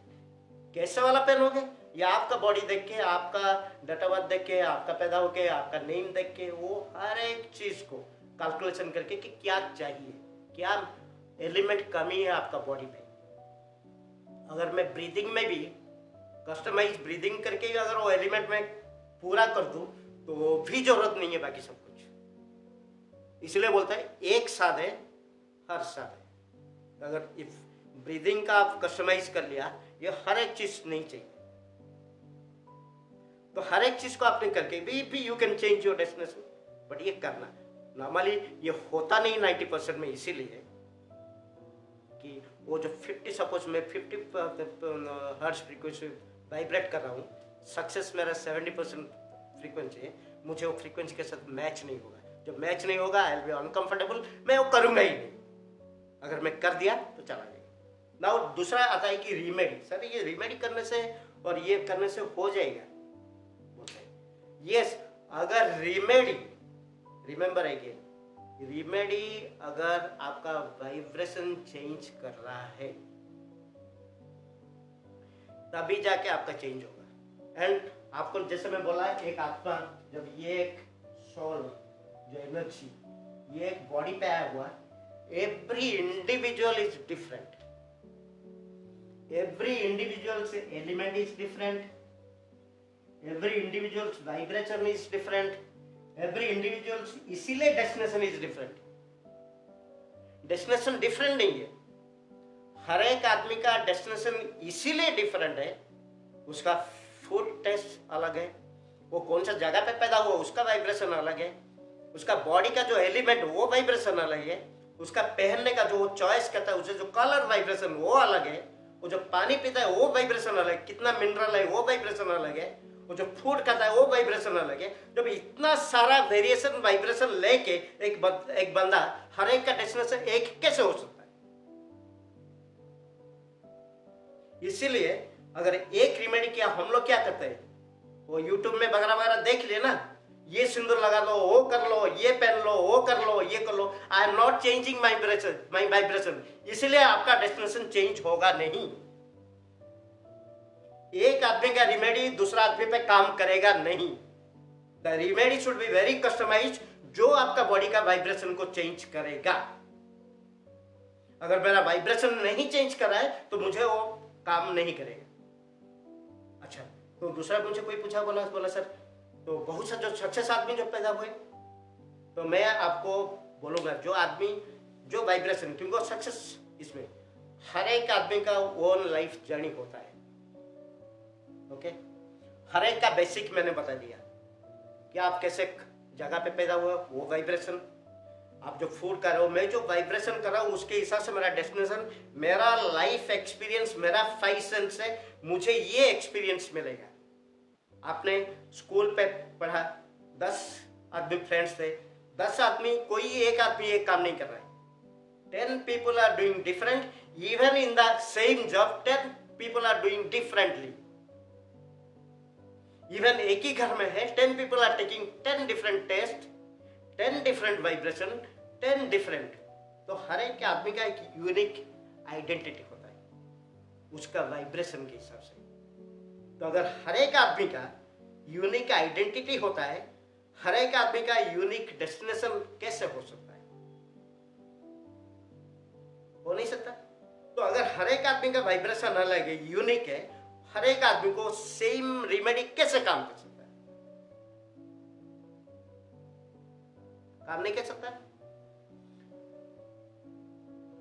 कैसे वाला पहनोगे, या आपका बॉडी देख के, आपका डेटाबर्थ देख के, आपका पैदा होके, आपका नेम देख के, वो हर एक चीज को कैलकुलेशन करके कि क्या चाहिए, क्या एलिमेंट कमी है आपका बॉडी में। अगर मैं ब्रीदिंग में भी कस्टमाइज ब्रीदिंग करके अगर वो एलिमेंट में पूरा कर दूं तो भी जरूरत नहीं है बाकी सब कुछ। इसलिए बोलता है एक साथ है हर साथ है। अगर इफ ब्रीदिंग का आप कस्टमाइज कर लिया, ये हर एक चीज नहीं चाहिए, तो हर एक चीज को आपने करके भी you can change your destination. But ये करना नॉर्मली ये होता नहीं 90% में, इसीलिए कि वो जो 50 सपोज मैं 50 हर्ट्ज फ्रीक्वेंसी वाइब्रेट कर रहा हूँ, सक्सेस मेरा 70% फ्रीक्वेंसी है, मुझे वो फ्रीक्वेंसी के साथ मैच नहीं होगा। जब मैच नहीं होगा आई विल बी अनकंफर्टेबल, मैं वो करूँगा ही नहीं। अगर मैं कर दिया तो चला जाएगा। नाउ दूसरा आता है कि रिमेडी, सर ये रिमेडी करने से और ये करने से हो जाएगा, बोलते हैं यस। अगर रिमेडी, रिमेंबर अगेन, रिमेडी अगर आपका वाइब्रेशन चेंज कर रहा है तभी जाके आपका चेंज होगा। एंड आपको जैसे मैं बोला एक आत्मा, जब ये एक सोल जो एनर्जी ये एक बॉडी पे आया हुआ, every individual is different, every individuals element is different, every individuals vibration is different, every individual, इसीलिए destination is different. Destination different नहीं है। हर एक आदमी का डेस्टिनेशन इसीलिए डिफरेंट है, उसका फूड टेस्ट अलग है, वो कौन सा जगह पे पैदा हुआ उसका वाइब्रेशन अलग है, उसका बॉडी का जो एलिमेंट वो वाइब्रेशन अलग है, उसका पहनने का जो वो चॉइस करता है उसे जो कलर वाइब्रेशन वो अलग है, वो जो पानी पीता है वो वाइब्रेशन अलग है, कितना मिनरल है वो वाइब्रेशन अलग है, वो जो फूड खाता है वो वाइब्रेशन अलग है। जब इतना सारा वेरिएशन वाइब्रेशन लेके एक बंदा हर एक का डेस्टिनेशन एक कैसे हो सकता है? इसीलिए अगर एक रेमेडी किया, हम लोग क्या करते हैं, वो यूट्यूब में वगैरह वगैरह देख लिए ना, ये सिंदूर लगा लो, वो कर लो, ये पहन लो, वो कर लो, ये कर लो, I am not changing my vibration, इसलिए आपका डेस्टिनेशन चेंज होगा नहीं। एक आदमी का रेमेडी दूसरा आदमी पे काम करेगा नहीं। The remedy should be very customized, जो आपका बॉडी का वाइब्रेशन को चेंज करेगा। अगर मेरा वाइब्रेशन नहीं चेंज कर रहा है तो मुझे वो काम नहीं करेगा। अच्छा, तो दूसरा मुझे कोई पूछा, बोला सर तो बहुत सा जो सक्सेस आदमी जो पैदा हुए, तो मैं आपको बोलूंगा जो आदमी जो वाइब्रेशन, क्योंकि सक्सेस इसमें हर एक आदमी का ओन लाइफ जर्नी होता है। ओके, हर एक का बेसिक मैंने बता दिया कि आप कैसे जगह पे पैदा हुआ, वो वाइब्रेशन, आप जो फूड कर रहे हो, मैं जो वाइब्रेशन कर रहा हूँ उसके हिसाब से मेरा डेस्टिनेशन, मेरा लाइफ एक्सपीरियंस, मेरा 5 सेंस है, मुझे ये एक्सपीरियंस मिलेगा। आपने स्कूल पे पढ़ा, 10 आदमी फ्रेंड्स थे, 10 आदमी, कोई एक आदमी एक काम नहीं कर रहा है, 10 people are doing different, even in the same job 10 people are doing differently। Even एक ही घर में है, 10 people are taking 10 different taste, 10 different vibration, 10 different। तो हर एक आदमी का एक यूनिक आइडेंटिटी होता है उसका वाइब्रेशन के हिसाब से। तो अगर हर एक आदमी का यूनिक आइडेंटिटी होता है, हर एक आदमी का यूनिक डेस्टिनेशन कैसे हो सकता है? हो नहीं सकता। तो अगर हर एक आदमी का वाइब्रेशन अलग है, यूनिक है, हर एक आदमी को सेम रेमेडी कैसे काम कर सकता है? काम नहीं कर सकता।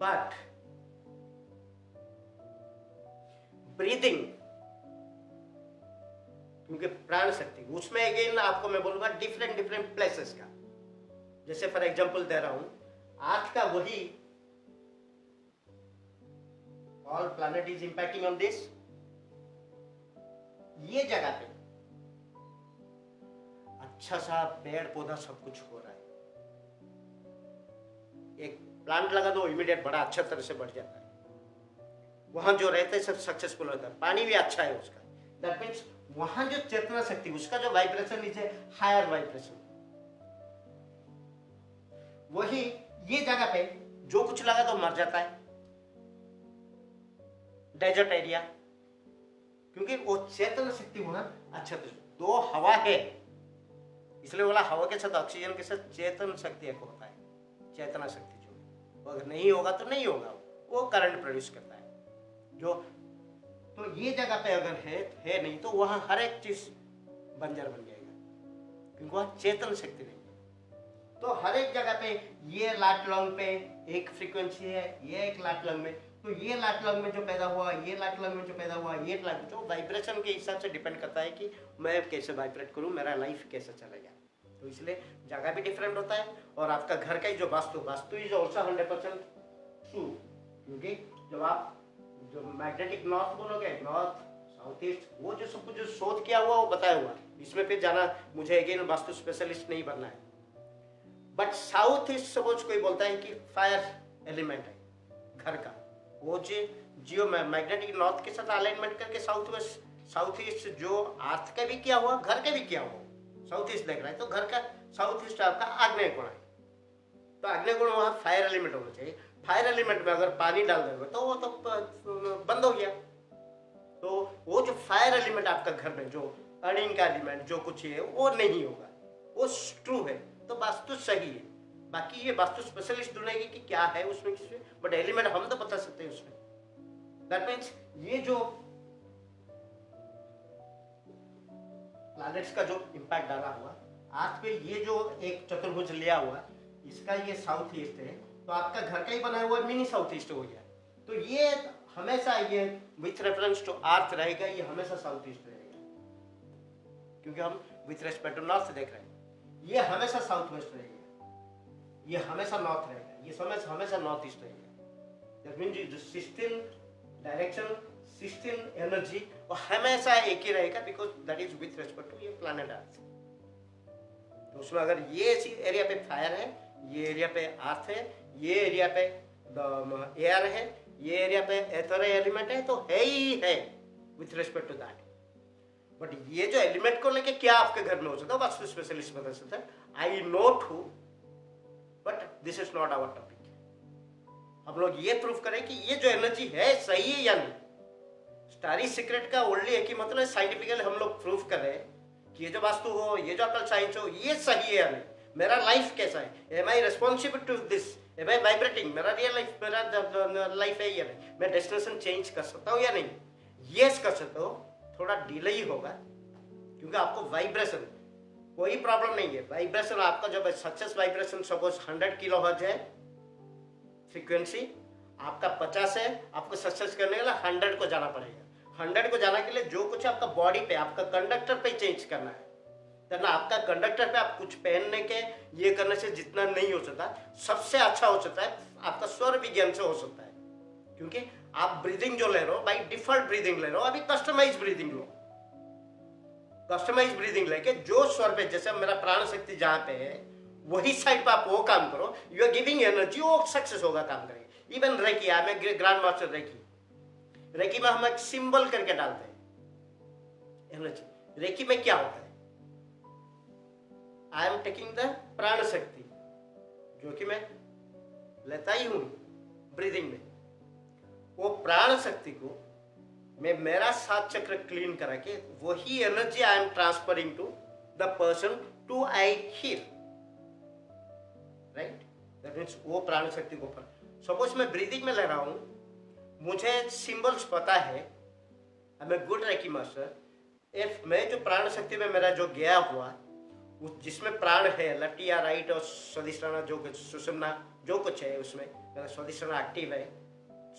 बट ब्रीदिंग, क्योंकि प्राण शक्ति उसमें अगेन आपको मैं बोलूंगा डिफरेंट प्लेसेस का, जैसे फॉर एग्जांपल दे रहा हूं, आज का वही all planet is impacting on this, ये जगह पे अच्छा सा पेड़ पौधा सब कुछ हो रहा है, एक प्लांट लगा दो इमीडिएट बड़ा अच्छा तरह से बढ़ जाता है, वहां जो रहते हैं सब सक्सेसफुल होता है, पानी भी अच्छा है उसका, दैट मीन्स वहां जो चेतना शक्ति उसका जो वाइब्रेशन इज हायर वाइब्रेशन, वही ये जगह पे जो कुछ लगा तो मर जाता है, डेजर्ट एरिया, क्योंकि वो चेतन शक्ति वहां अच्छा, दो हवा है इसलिए बोला हवा के साथ ऑक्सीजन के साथ चेतन शक्ति एक होता है, चेतना शक्ति जो अगर नहीं होगा तो नहीं होगा, वो करंट प्रोड्यूस करता है जो। तो ये जगह पे अगर है नहीं तो वहां हर एक चीज बंजर बन जाएगा, क्योंकि वहां चेतन शक्ति नहीं है। तो हर एक जगह पे ये लाटलॉन्ग पे एक फ्रीक्वेंसी है, ये एक लाटलॉन्ग में, तो ये लाटलॉन्ग में जो पैदा हुआ, ये लाटलॉन्ग में जो पैदा हुआ, ये जो वाइब्रेशन के हिसाब से डिपेंड करता है कि मैं कैसे वाइब्रेट करूं, मेरा लाइफ कैसे चलेगा। तो इसलिए जगह भी डिफरेंट होता है, और आपका घर का ही जो वास्तु इज ऑल्सो 100% ट्रू, क्योंकि जब आप जो मैग्नेटिक नॉर्थ बोलोगे, नॉर्थ साउथ ईस्ट, वो जो सब कुछ जो शोध किया हुआ वो बताया हुआ, इसमें फिर जाना मुझे अगेन वास्तु स्पेशलिस्ट नहीं बनना है। बट साउथ ईस्ट सपोज कोई बोलता है कि फायर एलिमेंट है घर का, वो जो जियो मैग्नेटिक नॉर्थ के साथ अलाइनमेंट करके साउथ ईस्ट जो अर्थ का भी किया हुआ, घर का भी किया हुआ, साउथ ईस्ट देख रहा है तो घर का साउथ ईस्ट आपका आग्नेय कोण है, तो आग्नेय कोण वहां फायर एलिमेंट होना चाहिए। फायर एलिमेंट में अगर पानी डाल दोगे तो वो तो बंद हो गया। तो वो जो फायर एलिमेंट आपका घर में जो अर्निंग का एलिमेंट जो कुछ है वो नहीं होगा, वो ट्रू है, तो वास्तु सही है। बाकी ये वास्तु स्पेशलिस्ट ढूंढेगी कि क्या है उसमें किसमें, बट एलिमेंट हम तो बता सकते हैं उसमें। दैट मीन्स ये जो प्लैनेट्स का जो इम्पैक्ट डाला हुआ आज पे, ये जो एक चतुर्भुज लिया हुआ इसका ये साउथ ईस्ट है, तो आपका घर का ही बना हुआ मिनी साउथ ईस्ट हो गया। तो ये हमेशा ये विथ रेफरेंस टू अर्थ रहेगा, ये हमेशा साउथ ईस्ट रहेगा, क्योंकि हम विथ रेस्पेक्ट टू नॉर्थ देख रहे हैं। ये हमेशा साउथ वेस्ट रहेगा, ये हमेशा नॉर्थ रहेगा, ये हमेशा नॉर्थ ईस्ट रहेगा। दैट मीन्स जो सिस्टम डायरेक्शन, सिस्टम एनर्जी वो हमेशा एक ही रहेगा, because that is with respect to ये प्लैनेट अर्थ। तो उसमें अगर ये एरिया पे फायर है, ये एरिया पे अर्थ है, ये एरिया पे एयर है, ये एरिया पे एथर एलिमेंट है, तो है ही है with respect to that. But ये जो एलिमेंट को लेके क्या आपके घर में हो सकता है वास्तु स्पेशलिस्ट बता सकता है। I know too, but this is not our topic. हम लोग ये प्रूव करें कि ये जो एनर्जी है सही है या नहीं। स्टारी सीक्रेट का ओनली एक ही मतलब साइंटिफिकली हम लोग प्रूव कर रहे हैं कि ये जो वास्तु हो, ये जो अकल साइंस हो, ये सही है या नहीं। मेरा लाइफ कैसा है, am I responsible to this, am I vibrating, मेरा रियल लाइफ, मेरा लाइफ है या नहीं, मैं डेस्टिनेशन चेंज कर सकता हूँ या नहीं। यस कर सकता हूँ, थोड़ा डिले ही होगा, क्योंकि आपको वाइब्रेशन कोई प्रॉब्लम नहीं है। वाइब्रेशन आपका जब success vibration suppose 100 kilo hertz है फ्रीक्वेंसी, आपका 50 है, आपको सक्सेस करने के लिए 100 को जाना पड़ेगा। 100 को जाने के लिए जो कुछ आपका बॉडी पे, आपका कंडक्टर पे चेंज करना है, तो ना आपका कंडक्टर पे आप कुछ पहनने के ये करने से जितना नहीं हो सकता, सबसे अच्छा हो सकता है आपका स्वर विज्ञान से हो सकता है। क्योंकि आप ब्रीदिंग जो ले रहे हो बाई डिफॉल्ट ब्रीदिंग ले रहे हो, अभी कस्टमाइज ब्रीदिंग लो। कस्टमाइज ब्रीदिंग लेके जो स्वर पे, जैसे मेरा प्राण शक्ति जहाँ पे है वही साइड पे आप वो काम करो, यू आर गिविंग एनर्जी, वो सक्सेस होगा, काम करेगा। Even reiki, I am grand master reiki. Reiki में हम एक सिंबल करके डालते हैं एनर्जी। रेकी में क्या होता है, आई एम टेकिंग द प्राण शक्ति जो कि मैं लेता ही हूं ब्रीदिंग में, वो प्राण शक्ति को मैं मेरा 7 चक्र क्लीन करा के वही energy I am transferring to the person to I heal, right. That means वो प्राण शक्ति को सपोज मैं ब्रीदिंग में ले रहा हूं, मुझे सिंबल्स पता है, I am a good reiki master. If मैं जो प्राण शक्ति में मेरा जो गया हुआ जिसमें प्राण है, लेफ्ट या राइट और स्वादिष्टाना जो कुछ सुषुम्ना जो कुछ है उसमें, मेरा स्वादिष्टाना एक्टिव है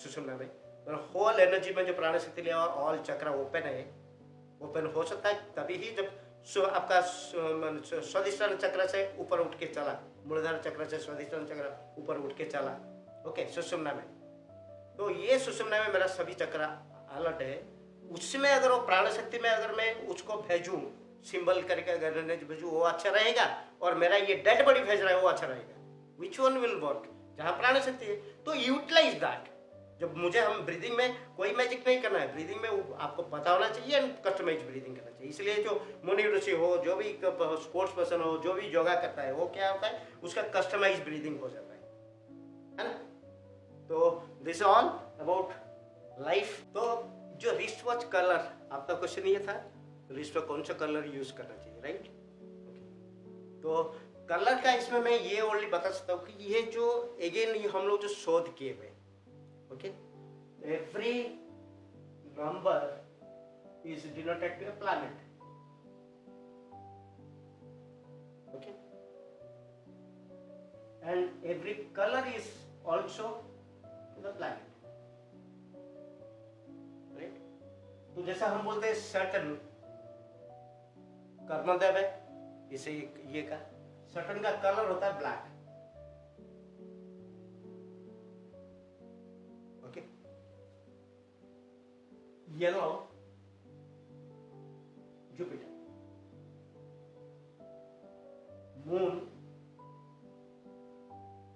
सुषुम्ना में, मेरा होल एनर्जी में जो प्राण शक्ति लिया और ऑल चक्र ओपन है। ओपन हो सकता है तभी ही जब आपका स्वादिष्टाना चक्र से ऊपर उठ के चला, मूलाधार चक्र से स्वादिष्टाना चक्र ऊपर उठ के चला, ओके, सुषुम्ना में। तो ये सुषुम्ना में मेरा सभी चक्र अलर्ट है। उसमें अगर वो प्राण शक्ति में अगर मैं उसको भेजूं सिंबल करके, अगर भेजूं, वो अच्छा रहेगा, और मेरा ये डेड बॉडी भेज रहा है वो अच्छा रहेगा। विच वन विल वर्क, जहां प्राण शक्ति है तो यूटिलाइज दैट। जब मुझे हम ब्रीदिंग में कोई मैजिक नहीं करना है, ब्रीदिंग में आपको पता होना चाहिए एंड कस्टमाइज ब्रीदिंग करना चाहिए। इसलिए जो मुनि ऋषि हो, जो भी स्पोर्ट्स पर्सन हो, जो भी योगा करता है, वो क्या होता है, उसका कस्टमाइज ब्रीदिंग हो जाता है ना। तो दिस ऑल अबाउट लाइफ। तो जो रिस्ट वॉच कलर, आपका क्वेश्चन ये था रिस्ट में कौन सा कलर यूज करना चाहिए, राइट। तो कलर का इसमें मैं ये ओनली बता सकता हूँ कि ये जो अगेन हम लोग जो शोध किए हुए, okay, every number is denoted to a planet, okay, and every colour is also to the planet, right. तो जैसा हम बोलते हैं सैटर्न कर्मदेव है, इसे ये का सैटर्न का कलर होता है black, okay. Yellow Jupiter, moon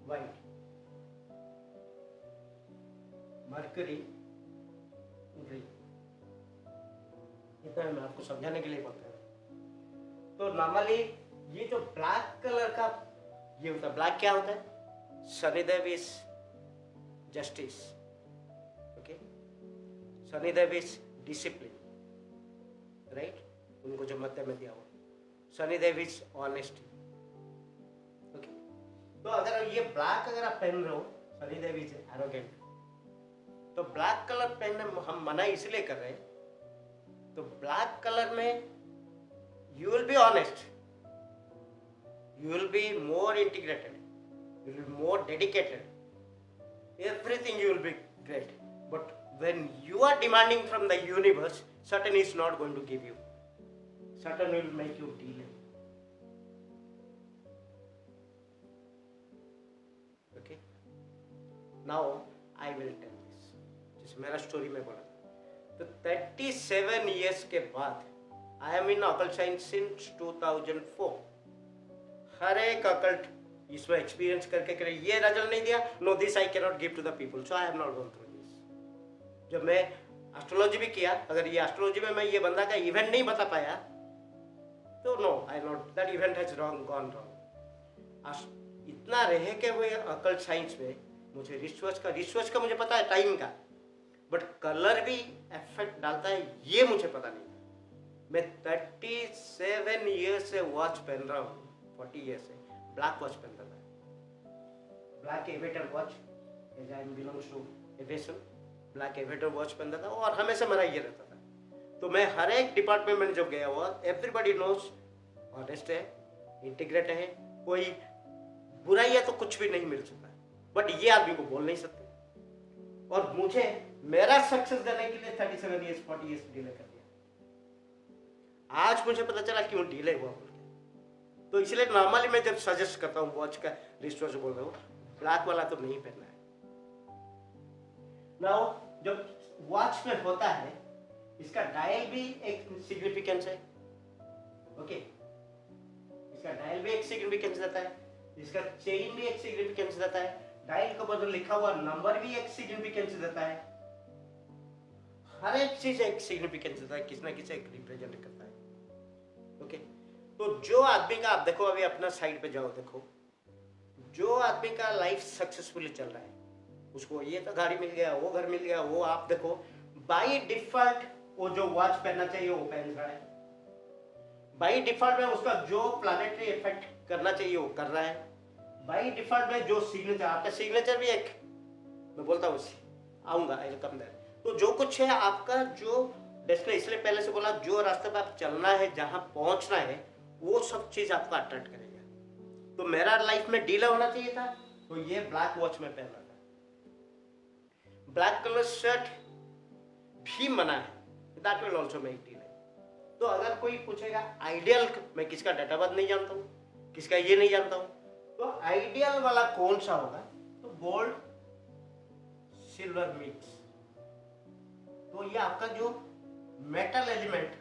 white, mercury green. इतना मैं आपको समझाने के लिए बोलता हूँ। तो नॉर्मली ये जो ब्लैक कलर का ये होता है, ब्लैक क्या होता है, Shanidev is justice, okay, Shanidev is discipline, right, उनको जो मध्य में दिया हुआ, शनिदेव इज ऑनेस्टी, ओके। तो अगर ये ब्लैक अगर आप पहन रहे हो, शनिदेव इज एरोगेंट, तो ब्लैक कलर पहनने हम मना इसलिए कर रहे हैं। तो ब्लैक कलर में you will be honest, you will be more integrated, you will be more dedicated, everything you will be great. But when you are demanding from the universe, Saturn is not going to give you. Saturn will make you delay. Okay. Now I will tell this. जैसे मेरा स्टोरी में बोला तो 37 years के बाद I am in occult science since 2004. हर एक occult इसमें एक्सपीरियंस करके करे ये रिजल्ट नहीं दिया, no this I can not give to the people, so I have not gone through this. जब मैं एस्ट्रोलॉजी भी किया, अगर ये एस्ट्रोलॉजी में मैं ये बंदा का इवेंट नहीं बता पाया तो no I not that event has wrong gone wrong. इतना रह के हुए अकल्ट साइंस में मुझे रिसर्च का मुझे पता है टाइम का, बट कलर भी इफेक्ट डालता है ये मुझे पता नहीं था. मैं 37 ईयर्स से वॉच पहन रहा हूँ, 40 ईयर्स से ब्लैक वॉच पहनता था. Black aviator watch, as I belongs to aviation, black aviator watch पहनता था और हमेशा मेरा ये रहता था. तो मैं हर एक डिपार्टमेंट में जब गया हुआ, एवरीबॉडी नोस ऑनेस्ट है, इंटीग्रेट है, कोई बुराई है तो कुछ भी नहीं मिल सकता, बट ये आदमी को बोल नहीं सकते. और मुझे मेरा सक्सेस देने के लिए 37 ईयर्स 40 ईयर्स डिले कर दिया. आज मुझे पता चला क्यों डिले हुआ बोल के. तो इसलिए नॉर्मली मैं जब सजेस्ट करता हूँ वॉच का रिस्टोर बोल रहा हूँ, ब्लैक वाला तो नहीं पहनना है. नाउ जब वॉच में होता है, इसका डायल भी एक सिग्निफिकेंस है. ओके, इसका डायल भी एक सिग्निफिकेंस देता है, इसका चेन भी एक सिग्निफिकेंस देता है, डायल के ऊपर लिखा हुआ नंबर भी एक सिग्निफिकेंस देता है. हर एक चीज एक सिग्निफिकेंस देता है, किसी ना किसी एक रिप्रेजेंट करता है. ओके, तो जो आदमी का आप देखो, अभी अपना साइड पे जाओ, देखो जो आदमी का लाइफ सक्सेसफुली चल रहा है, उसको ये तो गाड़ी मिल गया, वो घर मिल गया, वो आप देखो बाय डिफॉल्ट वो जो वॉच पहनना चाहिए वो पहन रहा है. बाय डिफॉल्ट में उसका जो प्लानेटरी इफेक्ट करना चाहिए वो कर रहा है. बाय डिफॉल्ट में जो सिग्नेचर, आपका सिग्नेचर भी एक, मैं बोलता हूँ आऊंगा, आई विल कम देयर. तो जो कुछ है आपका जो डेस्टिनेशन, इसलिए पहले से बोला जो रास्ते पे आप चलना है, जहां पहुंचना है, वो सब चीज आपको अट्रैक्ट करेगा. तो मेरा लाइफ में डीले होना चाहिए था, तो ये ब्लैक वॉच में पहनना था. ब्लैक कलर शर्ट भी मना है, that will also make delay. तो अगर कोई पूछेगा आइडियल, मैं किसका डेटा बर्थ नहीं जानता हूँ, किसका ये नहीं जानता हूँ, तो आइडियल वाला कौन सा होगा, तो गोल्ड सिल्वर मिक्स. तो ये आपका जो मेटल एलिमेंट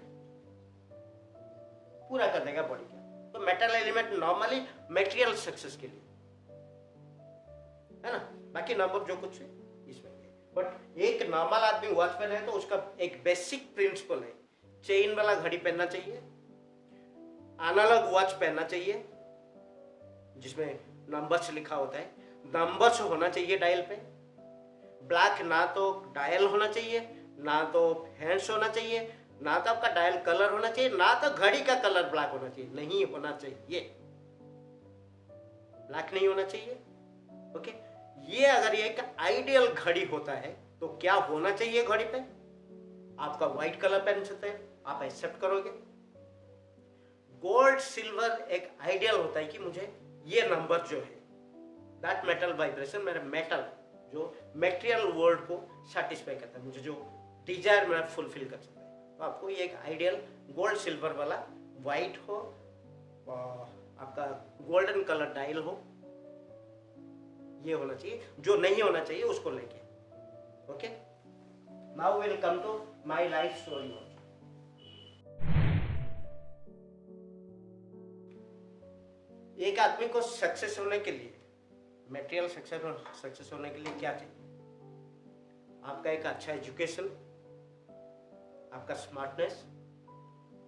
पूरा कर देगा बॉडी का. तो metal element normally material success के लिए है ना, बाकी नंबर जो कुछ है इसमें. बट एक नॉर्मल आदमी वॉच पहने है तो उसका एक बेसिक प्रिंसिपल है, चेन वाला घड़ी पहनना चाहिए, एनालॉग वॉच पहनना चाहिए जिसमें नंबर्स लिखा होता है, नंबर्स होना चाहिए डायल पे. ब्लैक ना तो डायल होना चाहिए, ना तो हैंड्स होना चाहिए, ना तो आपका डायल कलर होना चाहिए, ना तो घड़ी का कलर ब्लैक होना चाहिए, नहीं होना चाहिए, ब्लैक नहीं होना चाहिए. ओके, ये अगर ये एक आइडियल घड़ी होता है तो क्या होना चाहिए घड़ी पे, आपका व्हाइट कलर पहन सकते हैं, आप एक्सेप्ट करोगे. गोल्ड सिल्वर एक आइडियल होता है कि मुझे ये नंबर जो है, दैट मेटल वाइब्रेशन, मेरा मेटल जो मटेरियल वर्ल्ड को सेटिस्फाई करता है, मुझे जो डिजायर मेरा फुलफिल कर सकता है. तो आपको ये एक आइडियल गोल्ड सिल्वर वाला व्हाइट हो, आपका गोल्डन कलर डायल हो, ये होना चाहिए. जो नहीं होना चाहिए उसको लेके. Okay, now will come to my life story. एक आदमी को सक्सेस होने के लिए, मटेरियल सक्सेस होने के लिए क्या चाहिए, आपका एक अच्छा एजुकेशन, आपका smartness,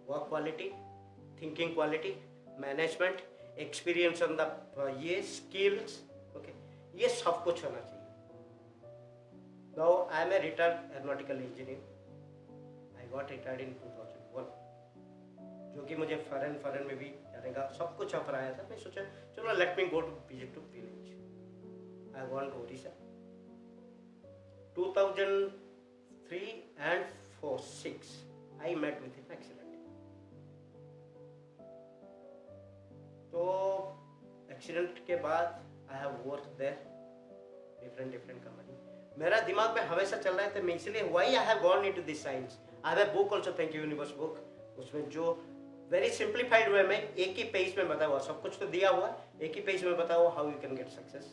work quality, thinking quality, management, experience on the ये स्किल्स. ओके, ये सब कुछ होना चाहिए. Now I am a retired aeronautical engineer. I got retired in 2001, जो कि मुझे फॉरेन में भी जाने का सब कुछ ऑफर आया था. मैं सोचा चलो let me go to visit to village. I gone to Odisha. 2003 and 4-6 I met with him accident. तो एक्सीडेंट के बाद I have work there different company. मेरा दिमाग में हमेशा चल रहा है, तो मैं इसलिए why I have gone into this science. I have a book also, Thank You Universe book. उसमें जो वेरी सिंप्लीफाइड वे में एक ही पेज में बताया हुआ, सब कुछ तो दिया हुआ, एक ही पेज में बताया हुआ how you can get success.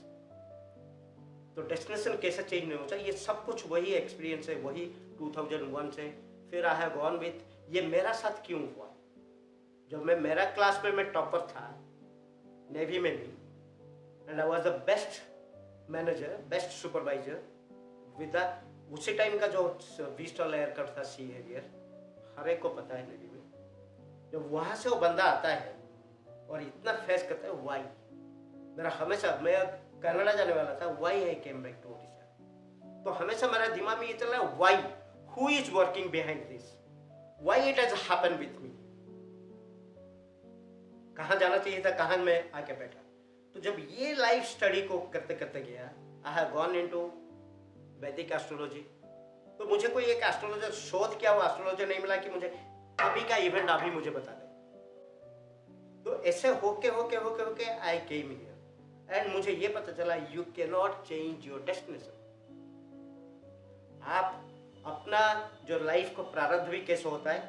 तो डेस्टिनेशन कैसे चेंज नहीं होता, ये सब कुछ वही एक्सपीरियंस है, वही 2001 से. फिर आई हैव गॉन विथ, ये मेरा साथ क्यों हुआ. जब मैं मेरा क्लास में मैं टॉपर था नेवी में भी, and I was the best manager, best supervisor with the, उसी टाइम का जो विस्टल एयर कट था, सी एरियर, हर एक को पता है नेवी में. जब वहां से वो बंदा आता है और इतना फेस करता है, वाई. मेरा हमेशा, मैं कनाडा जाने वाला था, why I came back to Odisha. तो हमेशा मेरा दिमाग में ये चल रहा है, why, who is working behind this, why it has happened with me. कहाँ जाना चाहिए था, कहाँ मैं आके बैठा. तो जब ये लाइफ स्टडी को करते करते गया, आई हैव गॉन इनटू वैदिक एस्ट्रोलॉजी. तो मुझे कोई एक एस्ट्रोलॉजर शोध किया हुआ एस्ट्रोलॉजर नहीं मिला कि मुझे अभी का इवेंट अभी मुझे बता दे. तो ऐसे होके होके होके होके आई केम हियर, एंड मुझे ये पता चला you can not change your destination. आप अपना जो लाइफ को प्रारब्ध भी कैसे होता है,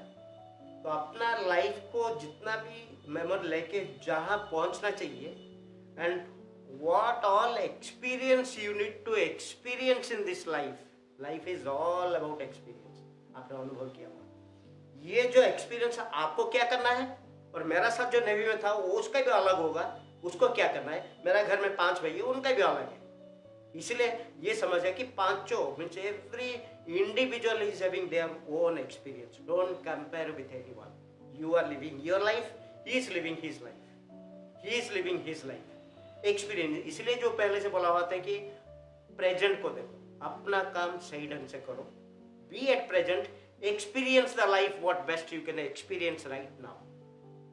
तो अपना लाइफ को जितना भी मेमोरी लेके जहाँ पहुँचना चाहिए, and what all experience you need to experience in this life. Life is all about experience. आपने अनुभव किया होगा. ये जो एक्सपीरियंस आपको क्या करना है, और मेरा साथ जो नेवी में था वो उसका भी अलग होगा, उसको क्या करना है. मेरा घर में 5 भाई है, उनका भी अलग है. इसलिए ये समझ है कि पांचों means every individual is having their own experience. Don't compare with anyone. You are living your life, he is living his life, he is living his life. Experience. इसलिए जो पहले से बोला हुआ था कि प्रेजेंट को देखो, अपना काम सही ढंग से करो, be at present, experience the life what best you can experience right now.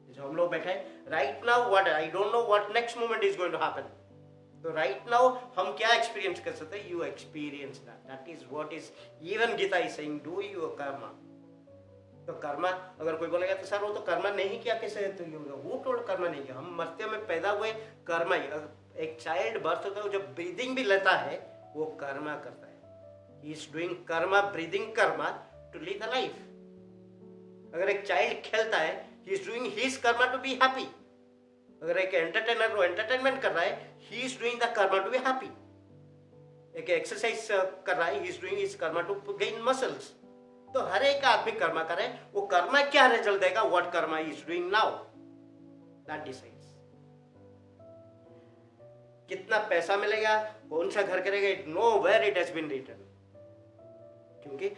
जैसे हम लोग बैठे हैं right now, what I don't know what next moment is going to happen. तो राइट नाउ हम क्या एक्सपीरियंस कर सकते हैं, you experience that. That is what is even Gita is saying, do your karma. तो कर्मा, अगर कोई बोलेगा तो सर वो तो कर्मा नहीं किया कैसे, तो वो टोल्ड कर्मा नहीं किया. हम मरते में पैदा हुए कर्मा ही. एक चाइल्ड बर्थ होता है, जब ब्रीदिंग भी लेता है वो कर्मा करता है. He is doing karma, breathing karma to live the life. अगर एक चाइल्ड खेलता है, he is doing his karma to be happy. अगर एक एंटरटेनर वो एंटरटेनमेंट कर रहा है, he is doing the karma to be happy. एक एक्सरसाइज कर रहा है, he is doing his karma to gain muscles. तो हर एक आदमी कर्मा करे, वो कर्मा क्या रिजल्ट देगा, what karma is doing now, that decides. कितना पैसा मिलेगा, कौन सा घर करेगा, it nowhere it has been written. क्योंकि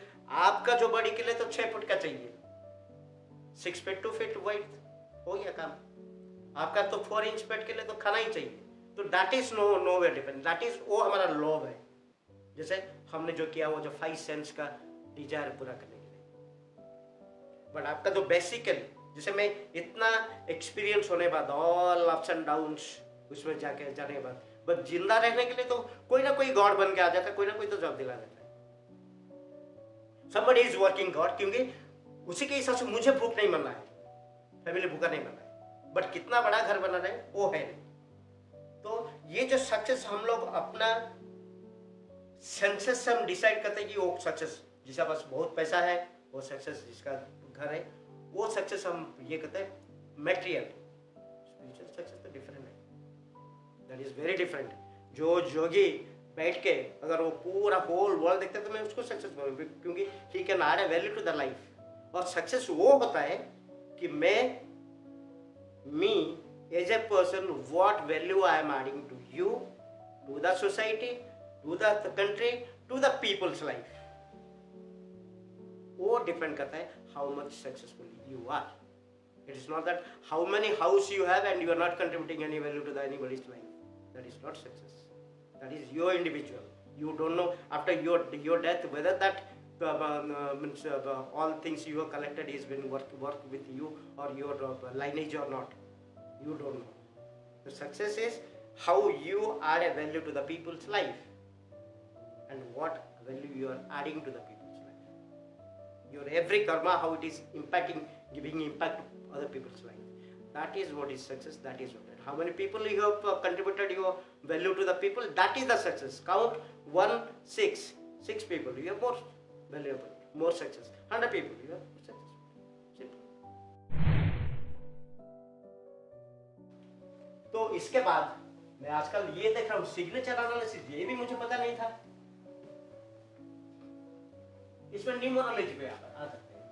आपका जो बॉडी के लिए तो 6 फुट का चाहिए, 6 फीट 2 फीट वाइड हो गया काम. आपका तो 4 इंच पेट के लिए तो खाना ही चाहिए. तो that is nowhere depend. That is वो हमारा लॉ है. जैसे हमने जो किया वो जो 5 सेंस का डिजायर पूरा करने के लिए. बट आपका तो बेसिकली, जैसे मैं इतना एक्सपीरियंस होने बाद, ऑल अप्स एंड डाउन्स उसमें जाने के बाद, बस जिंदा रहने के लिए तो कोई ना कोई गॉड बन के आ जाता है, कोई ना कोई तो जॉब दिला देता है. somebody is working God. क्योंकि उसी के हिसाब से मुझे भूख नहीं मरना है, फैमिली भूखा नहीं मरना है, बट कितना बड़ा घर बना रहे वो है नहीं. तो ये जो सक्सेस हम लोग अपना सेंसेस से हम डिसाइड करते हैं कि वो सक्सेस, जिसका पास बहुत पैसा है वो सक्सेस, जिसका घर है वो सक्सेस, हम ये कहते हैं मेटेरियल. स्पिरिचुअल सक्सेस तो डिफरेंट है, दैट इज वेरी डिफरेंट. जो जोगी बैठ के अगर वो पूरा होल वर्ल्ड देखते हैं तो मैं उसको सक्सेस बोलूँगा, क्योंकि he can add a value to the life. और सक्सेस वो होता है कि मैं, me as a person, what value I am adding to you, to the society, to the country, to the people's life. वो डिपेंड करता है how much successful you are. It is not that how many house you have and you are not contributing any value to the anybody's life. That is not success. That is your individual. You don't know after your death whether that means all things you have collected is been work with you or your lineage or not. You don't know. The success is how you add a value to the people's life. And what value you are adding to the people's life. Your every karma, how it is impacting, giving impact to other people's life. That is what is success. That is what. How many people you have contributed your value to the people? That is the success. Count 1, 6. 6 people. You have more valuable, more success. 100 people. You have success. Simple. तो इसके बाद मैं आजकल ये देख रहा हूँ सिग्नेचर एनालिसिस, ये भी मुझे पता नहीं था। इसमें न्यूमरोलॉजी पे आ सकते हैं।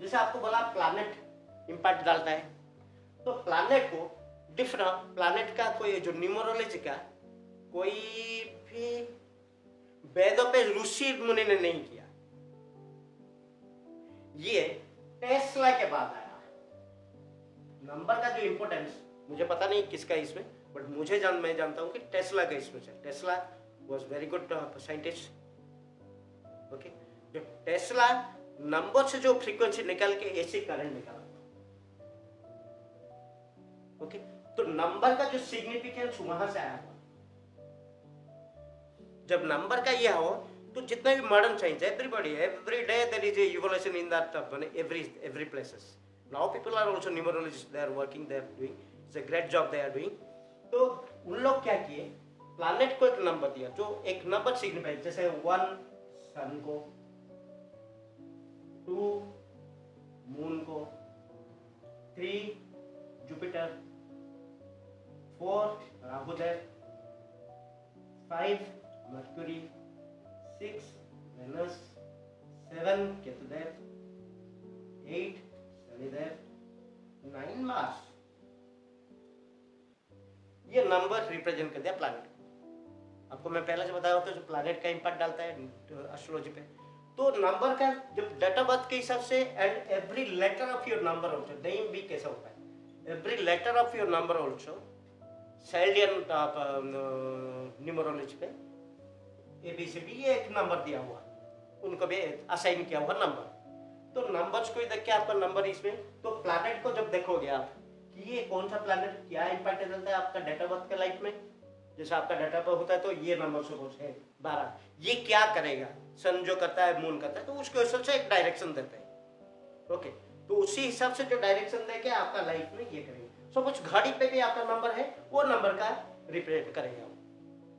जैसे आपको बोला प्लैनेट इम्पैक्ट डालता है, तो प्लैनेट को डिफरेंट प्लैनेट का कोई जो न्यूमरोलॉजी का कोई भी वेदों पे ऋषि मुनि ने नहीं किया, ये टेस्ला के बाद आया। नंबर का जो इंपॉर्टेंस मुझे पता नहीं किसका इसमें, बट मैं जानता हूं कि टेस्ला का इसमें है। Tesla was very good scientist. Okay, जो टेस्ला नंबर से जो फ्रीक्वेंसी निकाल के एसी करंट निकाला। ओके, तो नंबर का जो सिग्निफिकेंस वहां से आया हुआ। जब नंबर का यह हो तो जितना भी modern science every day there is evolution in that every places. Now people are also numerologist, they are working, they are doing it's a great job they are doing. तो उन लोग क्या किए, प्लैनेट को एक नंबर दिया जो एक नंबर सिग्निफाई, जैसे 1 सन को, 2 मून को, 3 Jupiter, 4 Rahudev, 5 Mercury, 6 Venus, 7 Ketudev, 8 Shanidev, 9 Mars. ये नंबर रिप्रेजेंट कर दिया प्लैनेट। आपको मैं पहले से बताया होता है जो प्लैनेट का इंपैक्ट डालता है एस्ट्रोलॉजी पे। तो नंबर का जब डेट ऑफ बर्थ के हिसाब से and every letter of your number also, name भी कैसा होता है, every letter of your number also Chaldean numerology पे ABCD ये एक नंबर दिया हुआ, उनको भी असाइन किया हुआ नंबर। तो नंबर्स को ही देख के आपका नंबर इसमें, तो प्लैनेट को जब देखोगे आप कि ये कौन सा प्लैनेट क्या इंपैक्ट डालता है आपका डेट ऑफ बर्थ के लाइफ में। जैसे आपका डेट ऑफ बर्थ होता है तो ये नंबर सपोज है 12, ये क्या करेगा, सन जो करता है मून करता है, तो उसके हिसाब से एक डायरेक्शन देते हैं। ओके, तो उसी हिसाब से जो डायरेक्शन देके आपका लाइफ में ये करेगा। सपोज घड़ी पे भी आपका नंबर है, वो नंबर का रिप्रेजेंट करेगा।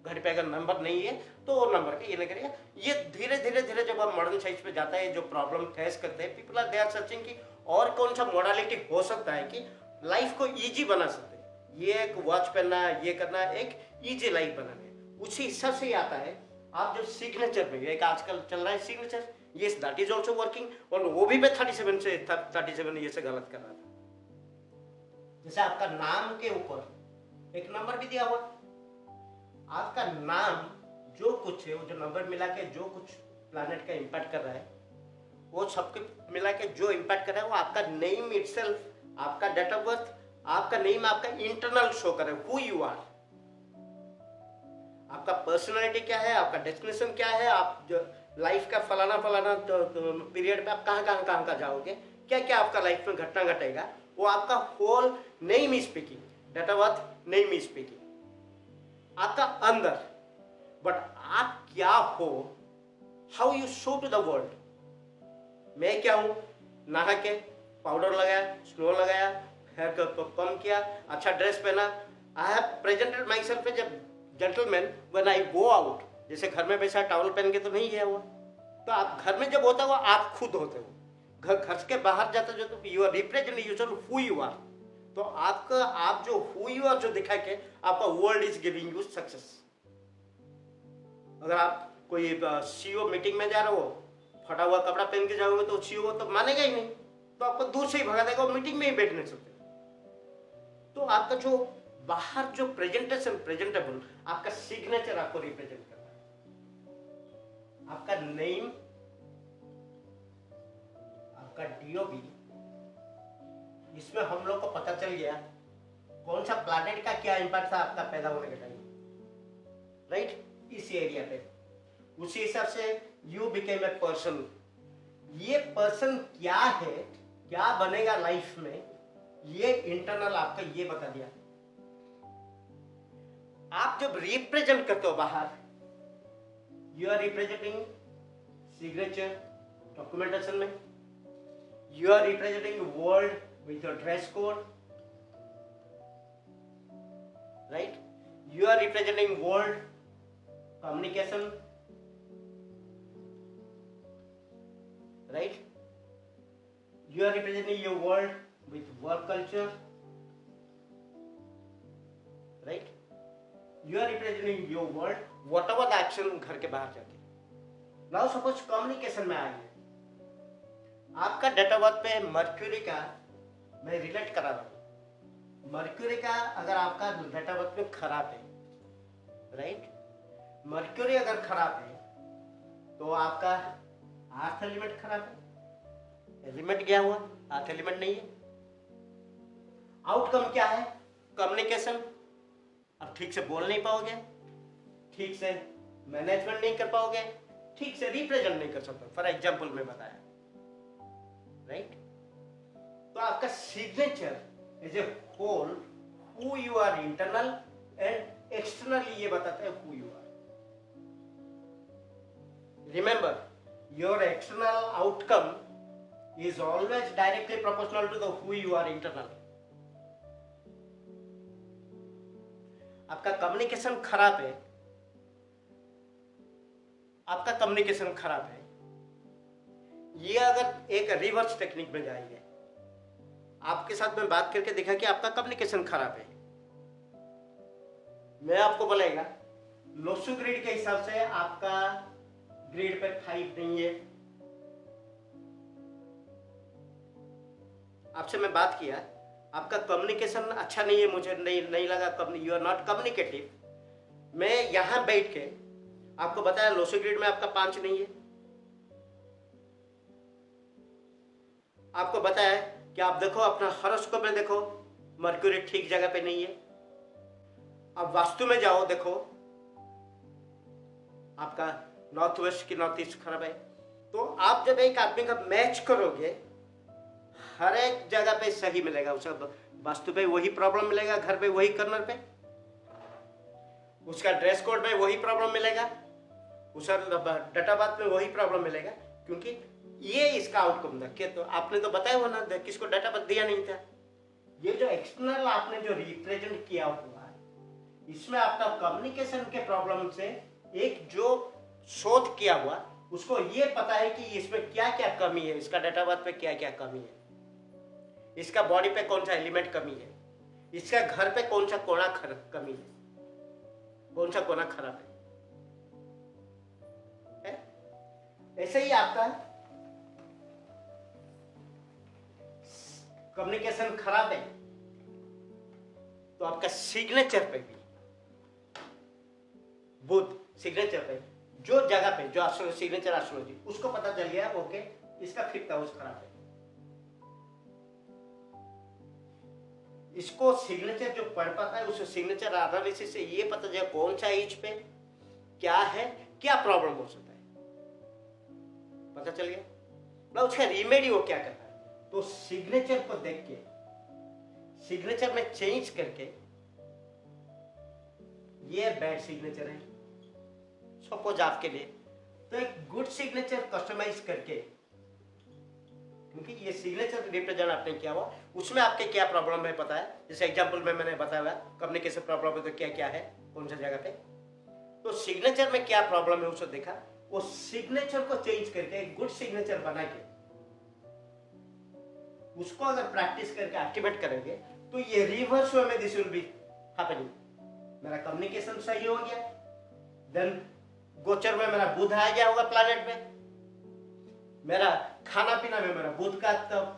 घड़ी पे अगर नंबर नहीं है तो वो नंबर का ये नहीं करेगा। ये धीरे धीरे जब हम मॉडर्न साइंस पे जाता है, जो प्रॉब्लम फेस करते हैं people are they are searching कि और कौन सा मॉडलिटी हो सकता है कि लाइफ को इजी बना सकते हैं। ये एक वॉच पहनना, ये करना, एक इजी लाइफ बनाना है, उसी हिसाब से ही आता है। आप जो सिग्नेचर पे एक आजकल चल रहा है सिग्नेचर, ये दैट इज ऑल्सो वर्किंग, और वो भी मैं 37 से 37 ये से गलत कर रहा था। जैसे आपका नाम के ऊपर एक नंबर भी दिया हुआ, आपका नाम जो कुछ है वो जो नंबर मिला के जो कुछ प्लैनेट का इंपैक्ट कर रहा है, वो सबके मिला के जो इंपैक्ट कर रहा है वो आपका नेम इटसेल्फ, आपका डेट ऑफ बर्थ, आपका नेम आपका इंटरनल शो कर रहा है हु यू आर। आपका पर्सनालिटी क्या है, आपका डेस्टिनेशन क्या है, आप जो लाइफ का फलाना पीरियड में आप कहाँ जाओगे, क्या क्या आपका लाइफ में घटना घटेगा, वो आपका whole name is speaking, date of birth name is speaking आपका अंदर। बट आप क्या हो, how you show to the world. मैं क्या हूं, नहा के पाउडर लगाया, स्नो लगाया, हेयर कम किया, अच्छा ड्रेस पहना, I have presented myself as a gentleman when I go out. जैसे घर में वैसा टॉवल पहन के तो नहीं गया हुआ, तो आप घर में जब होता हो आप खुद होते हो, घर के बाहर जाते हो तो you are represent usual who you are. तो आपका आप जो हु यू आर जो दिखा के आपका world is giving you success. अगर आप कोई CEO मीटिंग में जा रहे हो, फटा हुआ कपड़ा पहन के जाओगे तो CEO तो मानेगा ही नहीं, तो आपको दूर से ही भगा देगा, मीटिंग में ही बैठ नहीं सकते। तो आपका जो बाहर जो प्रेजेंटेबल आपका सिग्नेचर आपको रिप्रेजेंट करता है, आपका नेम, आपका DOB, इसमें हम लोग को पता चल गया कौन सा प्लैनेट का क्या इंपैक्ट था आपका पैदा होने के टाइम, राइट, इस एरिया पे। उसी हिसाब से यू बिकेम ए पर्सन। ये पर्सन क्या है, क्या बनेगा लाइफ में, ये इंटरनल आपका ये बता दिया। आप जब रिप्रेजेंट करते हो बाहर, you are representing signature documentation में, you are representing world with your dress code, right? You are representing world communication, right? You are representing your world with work culture, right? You are representing your world, whatever the action घर के बाहर जाके. Now suppose communication में आएंगे. आपका डेट ऑफ बर्थ पे मर्क्यूरी का मैं रिलेट करा रहा हूँ. मर्क्यूरी का अगर आपका डेट ऑफ बर्थ में खराब है, राइट? मर्क्यूरी अगर खराब है तो आपका अर्थ एलिमेंट खराब है. एलिमेंट क्या हुआ? अर्थ एलिमेंट नहीं है. आउटकम क्या है? कम्युनिकेशन. अब ठीक से बोल नहीं पाओगे, ठीक से मैनेजमेंट नहीं कर पाओगे, ठीक से रिप्रेजेंट नहीं कर सकते. फॉर एग्जाम्पल मैं बताया, राइट? तो आपका signature as a whole, who you are internal and externally, ये बताता है who you are. Remember, your external outcome is always directly proportional to the who you are internal. आपका कम्युनिकेशन खराब है, आपका कम्युनिकेशन खराब है, ये अगर एक रिवर्स टेक्निक में जाएंगे, आपके साथ में बात करके देखा कि आपका कम्युनिकेशन खराब है, मैं आपको बोलेगा लोसू ग्रेड के हिसाब से आपका ग्रेड पे 5 नहीं है. आपसे मैं बात किया, आपका कम्युनिकेशन अच्छा नहीं है, मुझे नहीं लगा, यू आर नॉट कम्युनिकेटिव. मैं यहां बैठ के आपको बताया लोसो ग्रेड में आपका 5 नहीं है. आपको बताया कि आप देखो अपना हॉरोस्कोप में देखो, मर्क्यूरी ठीक जगह पे नहीं है. अब वास्तु में जाओ, देखो आपका नॉर्थ वेस्ट की नॉर्थ ईस्ट खराब है. तो आप जब एक आदमी का मैच करोगे, हर एक जगह पे सही मिलेगा. उसे वास्तु पे वही प्रॉब्लम मिलेगा, घर पे वही कर्नर पे, उसका ड्रेस कोड में वही प्रॉब्लम मिलेगा, उसका डेटा बात में वही प्रॉब्लम मिलेगा, क्योंकि ये इसका आउटकम था. क्या तो आपने तो बताया हो ना, किसको डेटा बात दिया नहीं था. ये जो एक्सटर्नल आपने जो रिप्रेजेंट किया हुआ, इसमें आपका कम्युनिकेशन के प्रॉब्लम से एक जो शोध किया हुआ, उसको ये पता है कि इसमें क्या क्या कमी है, इसका डेटा बात पे क्या क्या कमी है, इसका बॉडी पे कौन सा एलिमेंट कमी है, इसका घर पे कौन सा कोना कमी है, कौन सा कोना खराब है? ऐसे ही आपका कम्युनिकेशन खराब है तो आपका सिग्नेचर पे भी, बुध सिग्नेचर पे जो जगह पे जो सिग्नेचर एस्ट्रोलॉजी, उसको पता चल गया ओके इसका 5th हाउस खराब है. इसको सिग्नेचर जो पढ़ पाता है, उस सिग्नेचर एनालिसिस से ये पता चले कौन सा एज पे क्या है, क्या प्रॉब्लम हो सकता है, पता चल गया ना. उसका रिमेडी वो क्या करता है, तो सिग्नेचर को देख के, सिग्नेचर में चेंज करके, ये बैड सिग्नेचर है सपोज आपके लिए, तो एक गुड सिग्नेचर कस्टमाइज करके, क्योंकि ये सिग्नेचर रिप्रेजेंट आपने किया हुआ, उसमें आपके क्या प्रॉब्लम है पता है. जैसे एग्जांपल में मैंने बताया हुआ कम्युनिकेशन प्रॉब्लम है तो क्या क्या है, कौन सा जगह पे, तो सिग्नेचर में क्या प्रॉब्लम है उसको देखा, वो सिग्नेचर को चेंज करके एक गुड सिग्नेचर बना के उसको अगर प्रैक्टिस करके एक्टिवेट करेंगे तो ये रिवर्स वे में दिस विल बी हैपनिंग. मेरा कम्युनिकेशन सही हो गया, देन गोचर में मेरा बुध आ गया होगा प्लैनेट में, मेरा खाना पीना में मेरा बुध का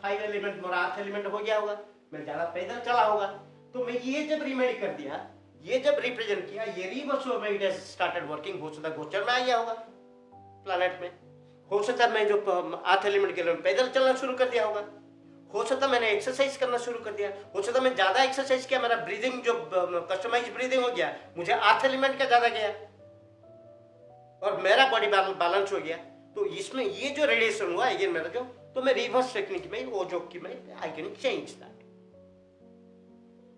5 एलिमेंट मेरा अर्थ एलिमेंट हो गया होगा, मैं ज्यादा पैदल चला होगा. तो मैं ये जब रिमेडी कर दिया, ये जब रिप्रेजेंट किया, ये रिवर्स में इट हैज स्टार्टेड वर्किंग. हो सकता गोचर में आ गया होगा प्लैनेट में, हो सकता मैं जो अर्थ एलिमेंट के लिए पैदल चलना शुरू कर दिया होगा, हो सकता मैंने एक्सरसाइज करना शुरू कर दिया, हो सकता मैं ज्यादा एक्सरसाइज किया, मेरा ब्रीदिंग जो कस्टमाइज ब्रीदिंग हो गया, मुझे अर्थ एलिमेंट का ज्यादा गया और मेरा बॉडी बैलेंस हो गया. तो इसमें ये जो रेडिएशन हुआ अगेन मेरा जो, तो मैं रिवर्स टेक्निक में वो जो कि मैं आई कैन चेंज दैट.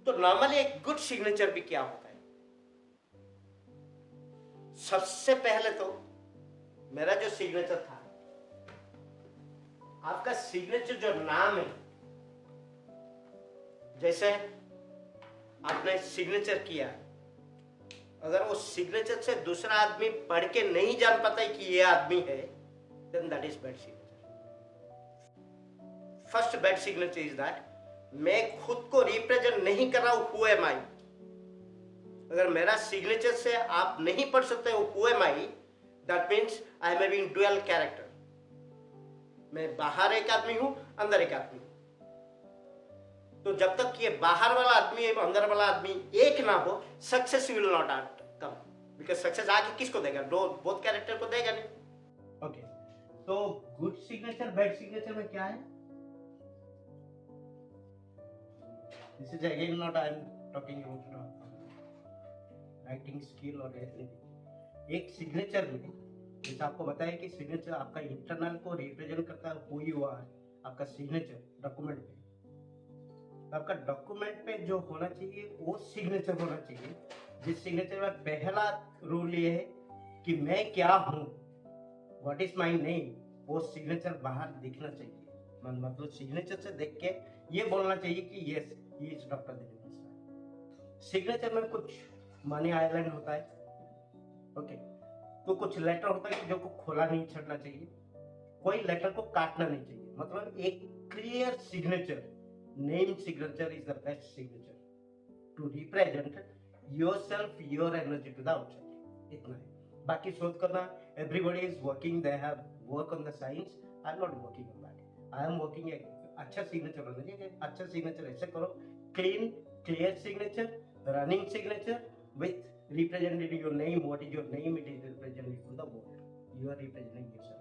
तो नॉर्मली एक गुड सिग्नेचर भी क्या होता है, सबसे पहले तो मेरा जो सिग्नेचर था, आपका सिग्नेचर जो नाम है जैसे आपने सिग्नेचर किया, अगर वो सिग्नेचर से दूसरा आदमी पढ़ के नहीं जान पाता है कि ये आदमी है, then that is bad signature. First bad signature is that मैं खुद को रिप्रेजेंट नहीं कर रहा हूं, हु एम आई। अगर मेरा सिग्नेचर से आप नहीं पढ़ सकते हो who am I, that means I am having dual character. मैं बाहर एक आदमी हूं, अंदर एक आदमी हूं। तो जब तक ये बाहर वाला आदमी और अंदर वाला आदमी एक ना हो, success will not come. Because success आके किसको देगा? बोथ कैरेक्टर को देगा नहीं। ओके, तो गुड सिग्नेचर बैड सिग्नेचर में क्या है? This is again not I am talking about writing skill और एनीथिंग। एक सिग्नेचर में जैसे आपको बताया कि सिग्नेचर आपका इंटरनल को रिप्रेजेंट करता है, हु यू आर। आपका सिग्नेचर डॉक्यूमेंट पे, आपका डॉक्यूमेंट पे जो होना चाहिए वो सिग्नेचर होना चाहिए। जिस सिग्नेचर में पहला रूल ये है कि मैं क्या हूँ, व्हाट इज माय नेम, वो सिग्नेचर बाहर दिखना चाहिए। मतलब सिग्नेचर से देख के ये बोलना चाहिए कि yes he is doctor Dilip Mishra. Signature में कुछ मनी आइलैंड होता है, ओके, तो कुछ लेटर होता है जो को खोला नहीं छड़ना चाहिए, कोई लेटर को काटना नहीं चाहिए। मतलब एक clear signature, name signature is the best signature to represent yourself, your energy to the outside. इतना है। बाकी शोध करना, everybody is working, they have work on the science, I am not working on that. I am working अच्छा सिग्नेचर होना चाहिए। अच्छा सिग्नेचर ऐसे करो, clean clear signature, running signature with representing your name. What is your name? It is representing to the world. You are representing yourself.